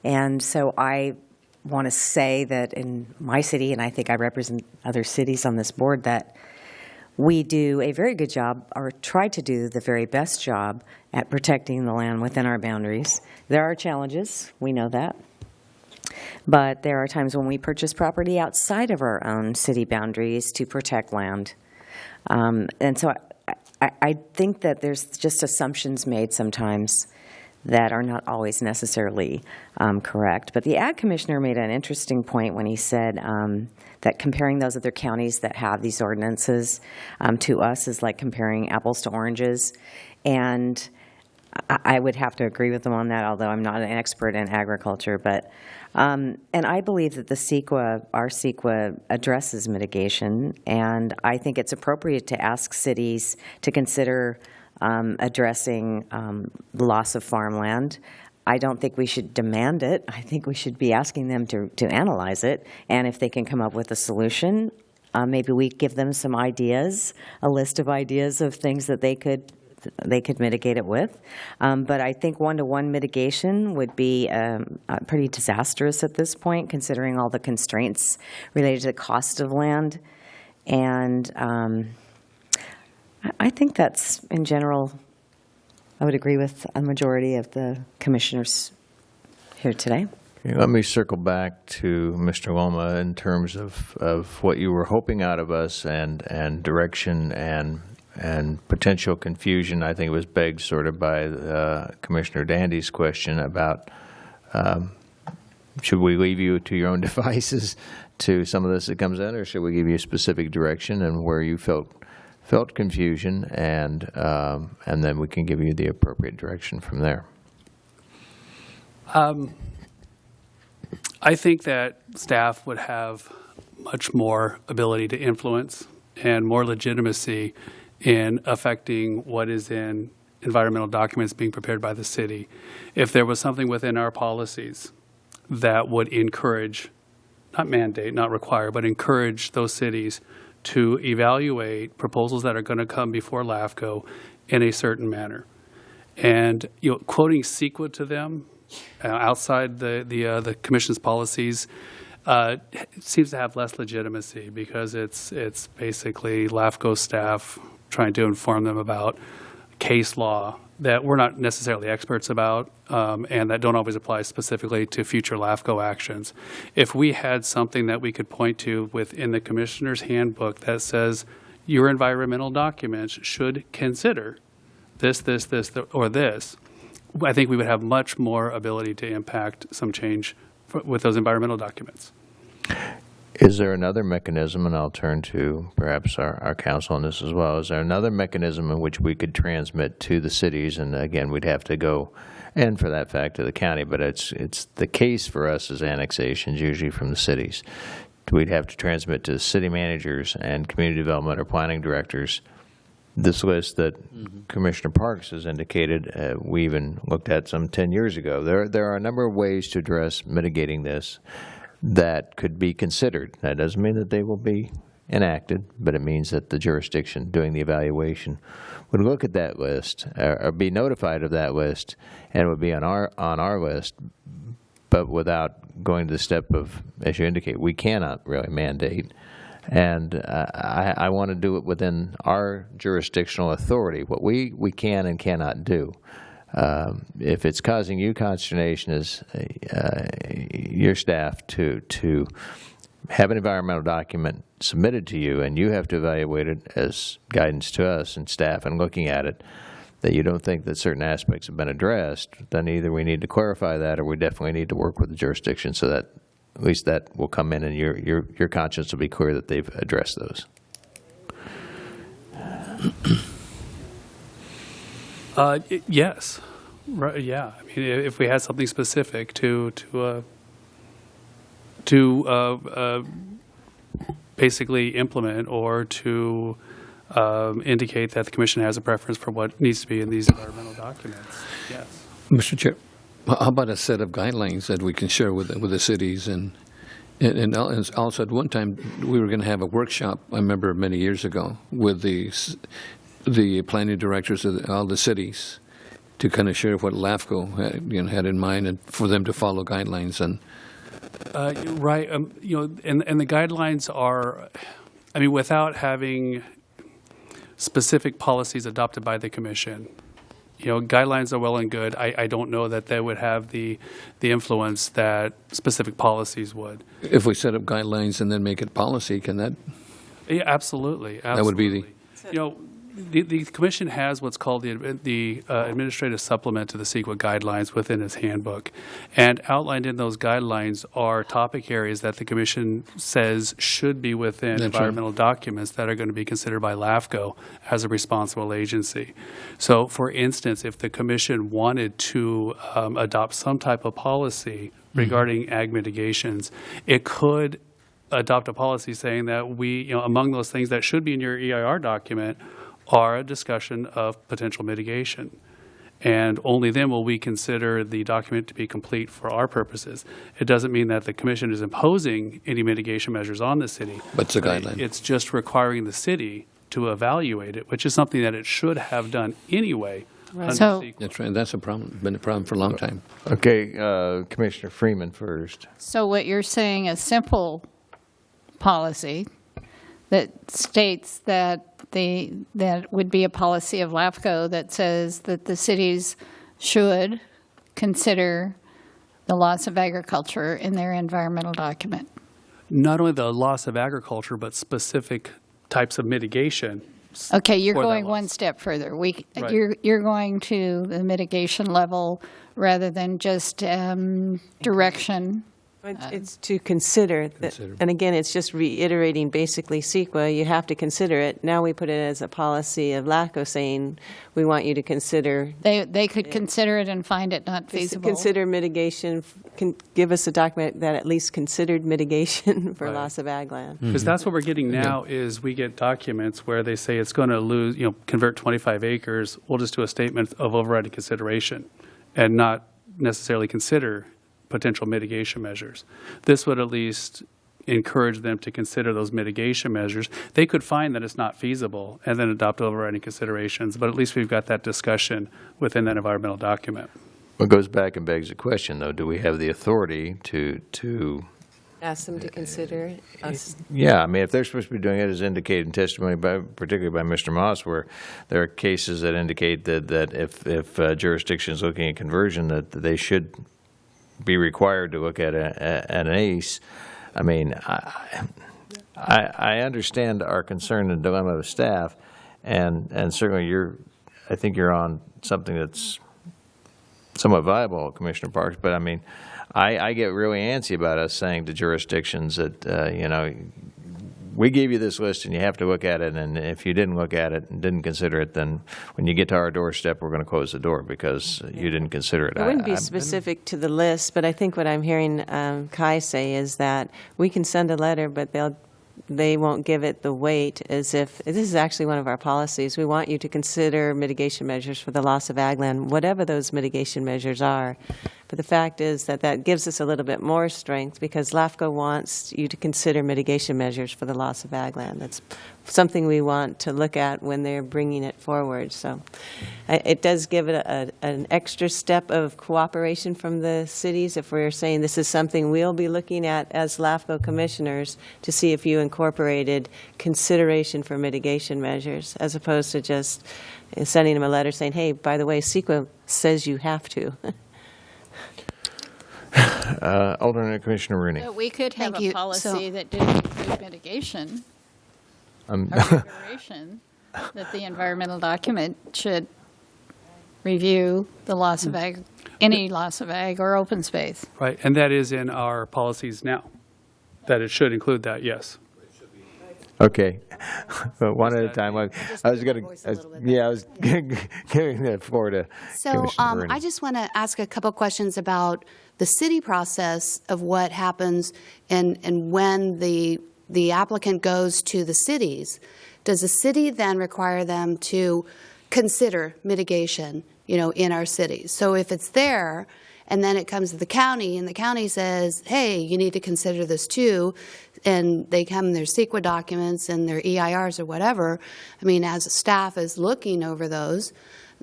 And so I want to say that in my city, and I think I represent other cities on this board, that we do a very good job, or try to do the very best job at protecting the land within our boundaries. There are challenges, we know that. But there are times when we purchase property outside of our own city boundaries to protect land. And so I think that there's just assumptions made sometimes that are not always necessarily correct. But the Ag Commissioner made an interesting point when he said that comparing those other counties that have these ordinances to us is like comparing apples to oranges. And I would have to agree with them on that, although I'm not an expert in agriculture. But and I believe that our CEQA addresses mitigation, and I think it's appropriate to ask cities to consider addressing the loss of farmland. I don't think we should demand it. I think we should be asking them to analyze it, and if they can come up with a solution, maybe we give them some ideas, a list of ideas of things that they could mitigate it with. But I think one-to-one mitigation would be pretty disastrous at this point, considering all the constraints related to the cost of land. And I think that's, in general, I would agree with a majority of the commissioners here today. Okay, let me circle back to Mr. Loma in terms of what you were hoping out of us and direction and potential confusion. I think it was begged sort of by Commissioner Dandy's question about should we leave you to your own devices to some of this that comes in, or should we give you specific direction and where you felt confusion, and then we can give you the appropriate direction from there. I think that staff would have much more ability to influence and more legitimacy in affecting what is in environmental documents being prepared by the city. If there was something within our policies that would encourage, not mandate, not require, but encourage those cities to evaluate proposals that are going to come before LAFCo in a certain manner. And quoting CEQA to them outside the commission's policies seems to have less legitimacy, because it's basically LAFCO staff trying to inform them about case law that we're not necessarily experts about, and that don't always apply specifically to future LAFCO actions. If we had something that we could point to within the Commissioner's Handbook that says your environmental documents should consider this, or this, I think we would have much more ability to impact some change with those environmental documents. Is there another mechanism, and I'll turn to perhaps our counsel on this as well, is there another mechanism in which we could transmit to the cities, and again, we'd have to go, and for that fact, to the county, but it's the case for us as annexations, usually from the cities. We'd have to transmit to city managers and community development or planning directors this list that Commissioner Parks has indicated. We even looked at some 10 years ago. There are a number of ways to address mitigating this that could be considered. That doesn't mean that they will be enacted, but it means that the jurisdiction doing the evaluation would look at that list or be notified of that list, and it would be on our list, but without going to the step of, as you indicate, we cannot really mandate. And I want to do it within our jurisdictional authority, what we can and cannot do. If it's causing you consternation as your staff to have an environmental document submitted to you and you have to evaluate it as guidance to us and staff and looking at it, that you don't think that certain aspects have been addressed, then either we need to clarify that or we definitely need to work with the jurisdiction so that at least that will come in and your conscience will be clear that they've addressed those. Yes, right. Yeah, I mean, if we had something specific to basically implement or to indicate that the commission has a preference for what needs to be in these environmental documents. Yes. Mr. Chair, how about a set of guidelines that we can share with the cities? And also at one time we were going to have a workshop, I remember many years ago, with the planning directors of all the cities to kind of share what LAFCO had in mind and for them to follow guidelines. And right, and the guidelines are, I mean, without having specific policies adopted by the commission, guidelines are well and good. I don't know that they would have the influence that specific policies would. If we set up guidelines and then make it policy, can that? Yeah, absolutely. That would be the. The commission has what's called the administrative supplement to the CEQA guidelines within its handbook. And outlined in those guidelines are topic areas that the commission says should be within environmental documents that are going to be considered by LAFCo as a responsible agency. So, for instance, if the commission wanted to adopt some type of policy regarding ag mitigations, it could adopt a policy saying that among those things that should be in your EIR document are a discussion of potential mitigation. And only then will we consider the document to be complete for our purposes. It doesn't mean that the commission is imposing any mitigation measures on the city. But it's a guideline. It's just requiring the city to evaluate it, which is something that it should have done anyway. Right. So That's right. That's a problem. Been a problem for a long time. Okay, Commissioner Freeman first. So what you're saying, a simple policy that states that that would be a policy of LAFCO that says that the cities should consider the loss of agriculture in their environmental document. Not only the loss of agriculture, but specific types of mitigation. Okay, you're for that going loss. one step further. Right. You're going to the mitigation level rather than just direction. It's to consider, and again, it's just reiterating basically CEQA. You have to consider it. Now we put it as a policy of LAFCO saying we want you to consider. They could consider it and find it not feasible. Consider mitigation, give us a document that at least considered mitigation for loss of ag land. Because that's what we're getting now is we get documents where they say it's going to convert 25 acres. We'll just do a statement of overriding consideration and not necessarily consider potential mitigation measures. This would at least encourage them to consider those mitigation measures. They could find that it's not feasible and then adopt overriding considerations, but at least we've got that discussion within that environmental document. What goes back and begs the question, though, do we have the authority to Ask them to consider us. Yeah, I mean, if they're supposed to be doing it as indicated in testimony, particularly by Mr. Moss, where there are cases that indicate that if jurisdiction is looking at conversion, that they should be required to look at an ACE. I mean, I understand our concern and dilemma of staff, and certainly I think you're on something that's somewhat viable, Commissioner Parks. But I mean, I get really antsy about us saying to jurisdictions that we gave you this list and you have to look at it, and if you didn't look at it and didn't consider it, then when you get to our doorstep, we're going to close the door because you didn't consider it. It wouldn't be specific to the list, but I think what I'm hearing Kai say is that we can send a letter, but they won't give it the weight as if this is actually one of our policies. We want you to consider mitigation measures for the loss of ag land, whatever those mitigation measures are. But the fact is that gives us a little bit more strength because LAFCO wants you to consider mitigation measures for the loss of ag land. That's something we want to look at when they're bringing it forward. So it does give it an extra step of cooperation from the cities if we're saying this is something we'll be looking at as LAFCO commissioners to see if you incorporated consideration for mitigation measures as opposed to just sending them a letter saying, hey, by the way, CEQA says you have to. Alternate Commissioner Rooney. So we could have Thank a you. policy that didn't include mitigation, a regulation that the environmental document should review the loss of ag, any loss of ag or open space. Right, and that is in our policies now, that it should include that, yes. Okay, one at a time. I was giving the floor to Commissioner Rooney. I just want to ask a couple questions about the city process of what happens and when the applicant goes to the cities. Does the city then require them to consider mitigation, in our cities? So if it's there, and then it comes to the county, and the county says, hey, you need to consider this too, and they come in their CEQA documents and their EIRs or whatever, I mean, as staff is looking over those,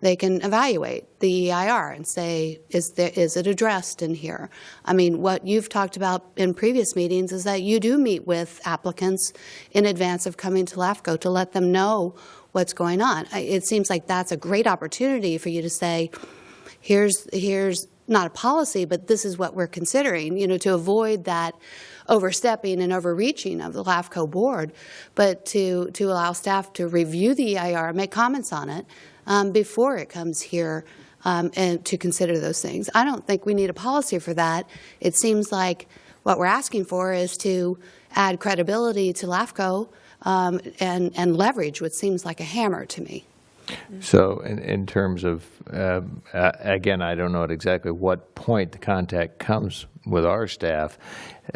they can evaluate the EIR and say, is it addressed in here? I mean, what you've talked about in previous meetings is that you do meet with applicants in advance of coming to LAFCO to let them know what's going on. It seems like that's a great opportunity for you to say, here's not a policy, but this is what we're considering, to avoid that overstepping and overreaching of the LAFCo board, but to allow staff to review the EIR, make comments on it before it comes here and to consider those things. I don't think we need a policy for that. It seems like what we're asking for is to add credibility to LAFCo and leverage what seems like a hammer to me. So in terms of, again, I don't know at exactly what point the contact comes with our staff.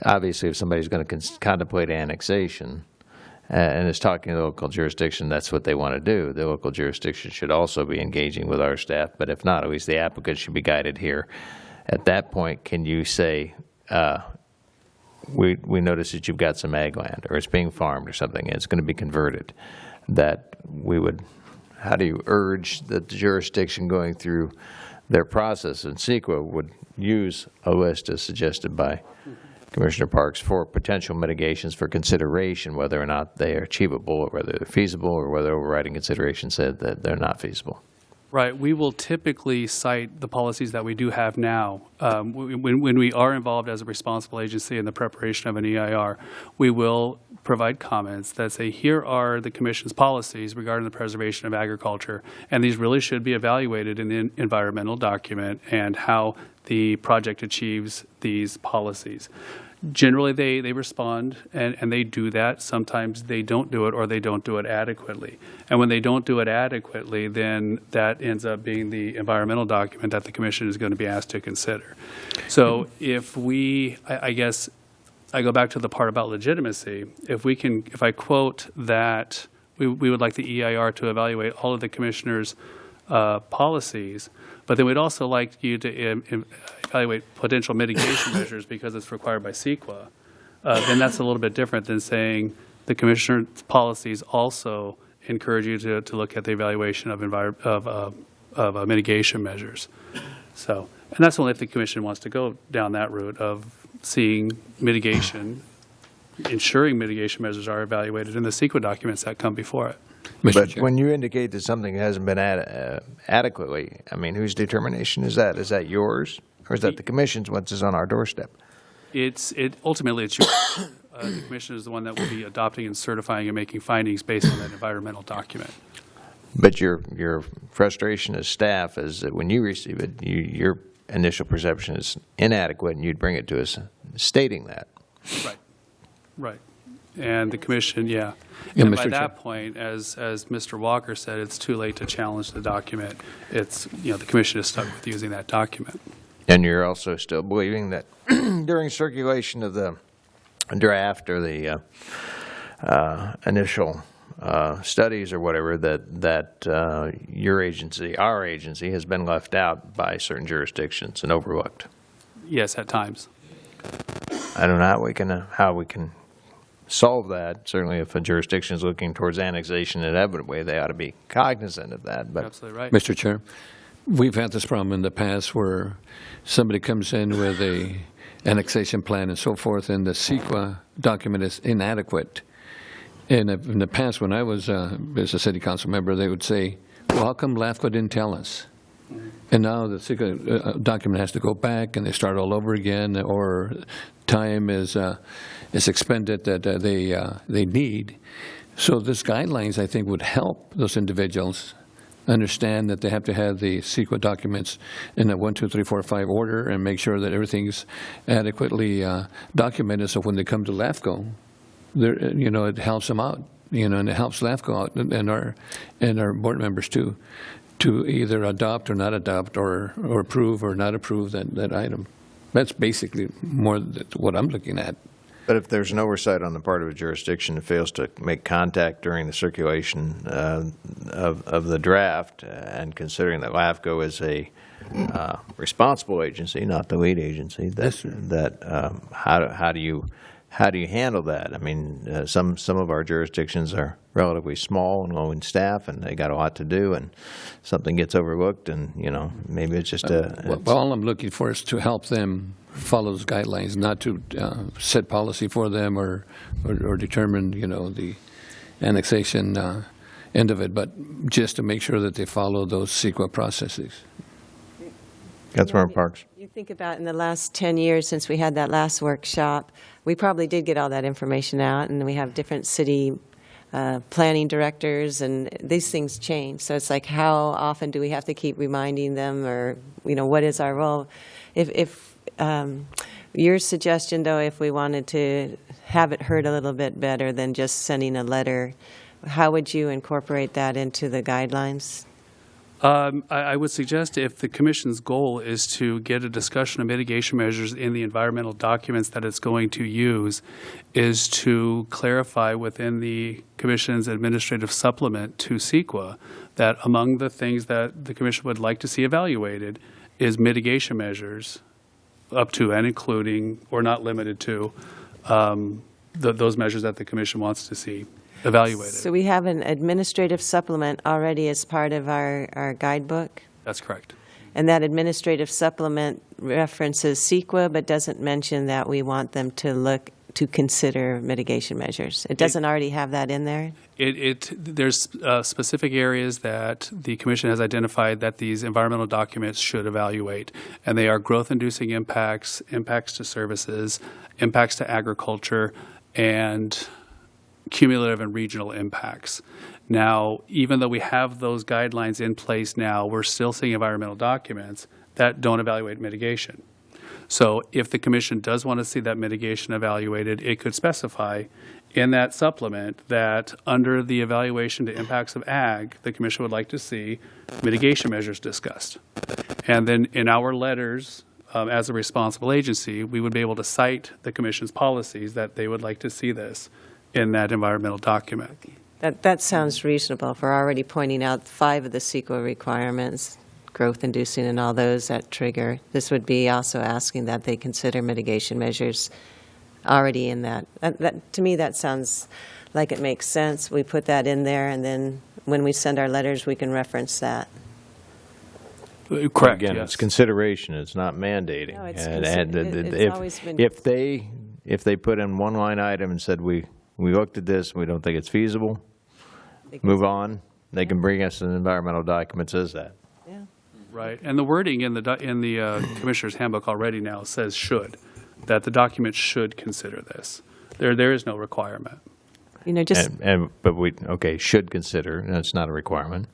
Obviously, if somebody's going to contemplate annexation and is talking to the local jurisdiction, that's what they want to do. The local jurisdiction should also be engaging with our staff, but if not, at least the applicant should be guided here. At that point, can you say, we notice that you've got some ag land, or it's being farmed or something, and it's going to be converted, that we would, how do you urge that the jurisdiction going through their process in CEQA would use a list as suggested by Commissioner Parks for potential mitigations for consideration, whether or not they are achievable, or whether they're feasible, or whether overriding consideration said that they're not feasible? Right. We will typically cite the policies that we do have now. When we are involved as a responsible agency in the preparation of an EIR, we will provide comments that say, here are the Commission's policies regarding the preservation of agriculture, and these really should be evaluated in the environmental document and how the project achieves these policies. Generally, they respond, and they do that. Sometimes they don't do it, or they don't do it adequately. And when they don't do it adequately, then that ends up being the environmental document that the Commission is going to be asked to consider. So if we, I guess, I go back to the part about legitimacy. If I quote that we would like the EIR to evaluate all of the Commissioner's policies, but then we'd also like you to evaluate potential mitigation measures because it's required by CEQA, then that's a little bit different than saying the Commissioner's policies also encourage you to look at the evaluation of mitigation measures. So, and that's only if the Commission wants to go down that route of seeing mitigation, ensuring mitigation measures are evaluated in the CEQA documents that come before it. But when you indicate that something hasn't been adequately, I mean, whose determination is that? Is that yours, or is that the Commission's once it's on our doorstep? Ultimately, it's yours. The Commission is the one that will be adopting and certifying and making findings based on that environmental document. But your frustration as staff is that when you receive it, your initial perception is inadequate, and you'd bring it to us stating that. Right. And the Commission, Yeah, and Mr. by Chair. that point, as Mr. Walker said, it's too late to challenge the document. It's, the Commission is stuck with using that document. And you're also still believing that during circulation of the draft or the initial studies or whatever, that your agency, our agency, has been left out by certain jurisdictions and overlooked? Yes, at times. I don't know how we can solve that. Certainly, if a jurisdiction is looking towards annexation inevitably, they ought to be cognizant of that. But absolutely right. Mr. Chair, we've had this problem in the past where somebody comes in with a annexation plan and so forth, and the CEQA document is inadequate. And in the past, when I was as a city council member, they would say, well, how come LAFCo didn't tell us? And now the CEQA document has to go back and they start all over again, or time is expended that they need. So this guidelines, I think, would help those individuals understand that they have to have the CEQA documents in a 1, 2, 3, 4, 5 order and make sure that everything's adequately documented. So when they come to LAFCO, it helps them out, and it helps LAFCO out and our board members too, to either adopt or not adopt or approve or not approve that item. That's basically more what I'm looking at. But if there's an oversight on the part of a jurisdiction that fails to make contact during the circulation of the draft, and considering that LAFCO is a responsible agency, not the lead agency, how do you handle that? I mean, some of our jurisdictions are relatively small and low in staff, and they got a lot to do, and something gets overlooked, and maybe it's just all I'm looking for is to help them follow those guidelines, not to set policy for them or determine the annexation end of it, but just to make sure that they follow those CEQA processes. Councilmember Parks. You think about in the last 10 years since we had that last workshop, we probably did get all that information out, and we have different city planning directors, and these things change. So it's like, how often do we have to keep reminding them, or, what is our role? If your suggestion, though, if we wanted to have it heard a little bit better than just sending a letter, how would you incorporate that into the guidelines? I would suggest if the commission's goal is to get a discussion of mitigation measures in the environmental documents that it's going to use, is to clarify within the commission's administrative supplement to CEQA that among the things that the commission would like to see evaluated is mitigation measures up to and including or not limited to those measures that the commission wants to see evaluated. So we have an administrative supplement already as part of our guidebook? That's correct. And that administrative supplement references CEQA, but doesn't mention that we want them to consider mitigation measures. It doesn't already have that in there? There's specific areas that the commission has identified that these environmental documents should evaluate, and they are growth-inducing impacts, impacts to services, impacts to agriculture, and cumulative and regional impacts. Now, even though we have those guidelines in place now, we're still seeing environmental documents that don't evaluate mitigation. So if the commission does want to see that mitigation evaluated, it could specify in that supplement that under the evaluation to impacts of ag, the commission would like to see mitigation measures discussed. And then in our letters, as a responsible agency, we would be able to cite the commission's policies that they would like to see this in that environmental document. That sounds reasonable. If we're already pointing out 5 of the CEQA requirements, growth-inducing and all those that trigger, this would be also asking that they consider mitigation measures already in that. To me, that sounds like it makes sense. We put that in there, and then when we send our letters, we can reference that. Correct. Again, yes. it's consideration. It's not mandating. No, it's and always been. if they put in one line item and said we looked at this, we don't think it's feasible, move on. They can bring us an environmental document that says that. Yeah. Right, and the wording in the Commissioner's Handbook already now says should, that the document should consider this. There is no requirement. But should consider, and it's not a requirement,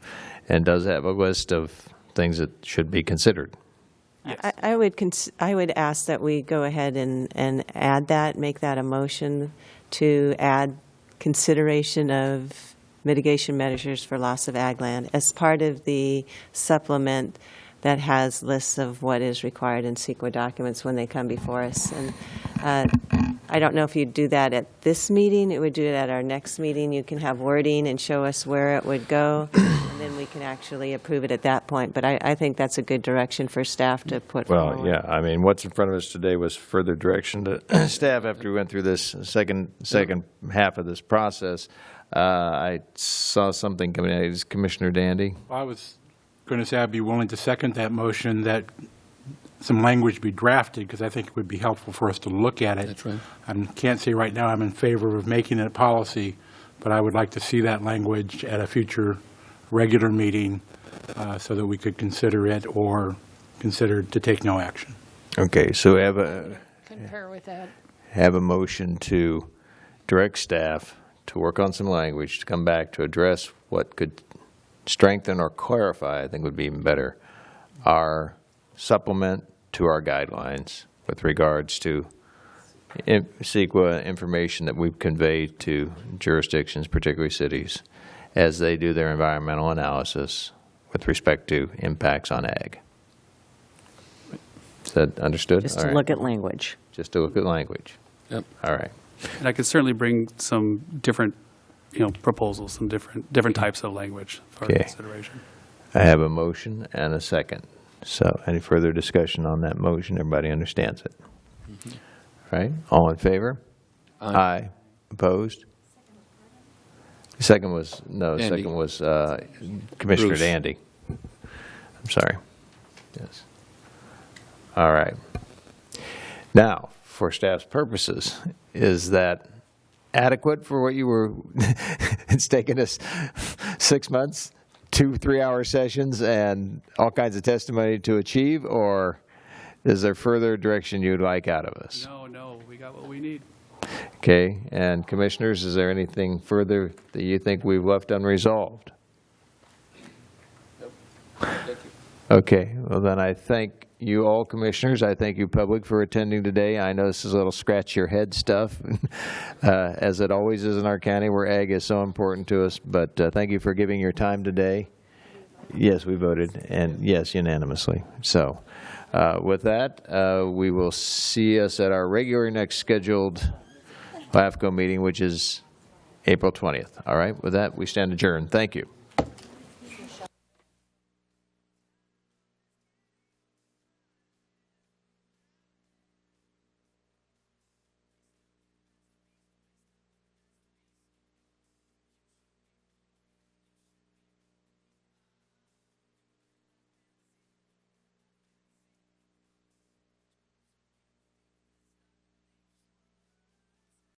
and does have a list of things that should be considered. Yes. I would ask that we go ahead and add that, make that a motion to add consideration of mitigation measures for loss of ag land as part of the supplement that has lists of what is required in CEQA documents when they come before us. And I don't know if you'd do that at this meeting. It would do it at our next meeting. You can have wording and show us where it would go, and then we can actually approve it at that point. But I think that's a good direction for staff to put forward. Well, yeah, I mean, what's in front of us today was further direction to staff after we went through this second half of this process. I saw something coming out. Is Commissioner Dandy? I was going to say I'd be willing to second that motion that some language be drafted, because I think it would be helpful for us to look at it. That's right. I can't say right now I'm in favor of making it a policy, but I would like to see that language at a future regular meeting so that we could consider it or consider to take no action. Okay, so Concur with that. have a motion to direct staff to work on some language to come back to address what could strengthen or clarify, I think would be even better, our supplement to our guidelines with regards to CEQA information that we've conveyed to jurisdictions, particularly cities, as they do their environmental analysis with respect to impacts on ag. Is that understood? Just All to right. look at language. Just to look at language. Yep. All right. And I could certainly bring some different, proposals, some different types of language for Okay. consideration. I have a motion and a second. So any further discussion on that motion? Everybody understands it? Right? All in favor? Aye. Opposed? Second was Commissioner Bruce. Dandy. I'm sorry. Yes. All right. Now, for staff's purposes, is that adequate for what you were, it's taken us 6 months 2 3-hour sessions and all kinds of testimony to achieve, or is there further direction you'd like out of us? No, we got what we need. Okay, and commissioners, is there anything further that you think we've left unresolved? Thank you. Okay, well then I thank you all commissioners. I thank you public for attending today. I know this is a little scratch your head stuff, as it always is in our county where ag is so important to us, but thank you for giving your time today. Yes, we voted, and yes, unanimously. So with that, we will see us at our regular next scheduled LAFCo meeting, which is April 20th. All right, with that, we stand adjourned. Thank you.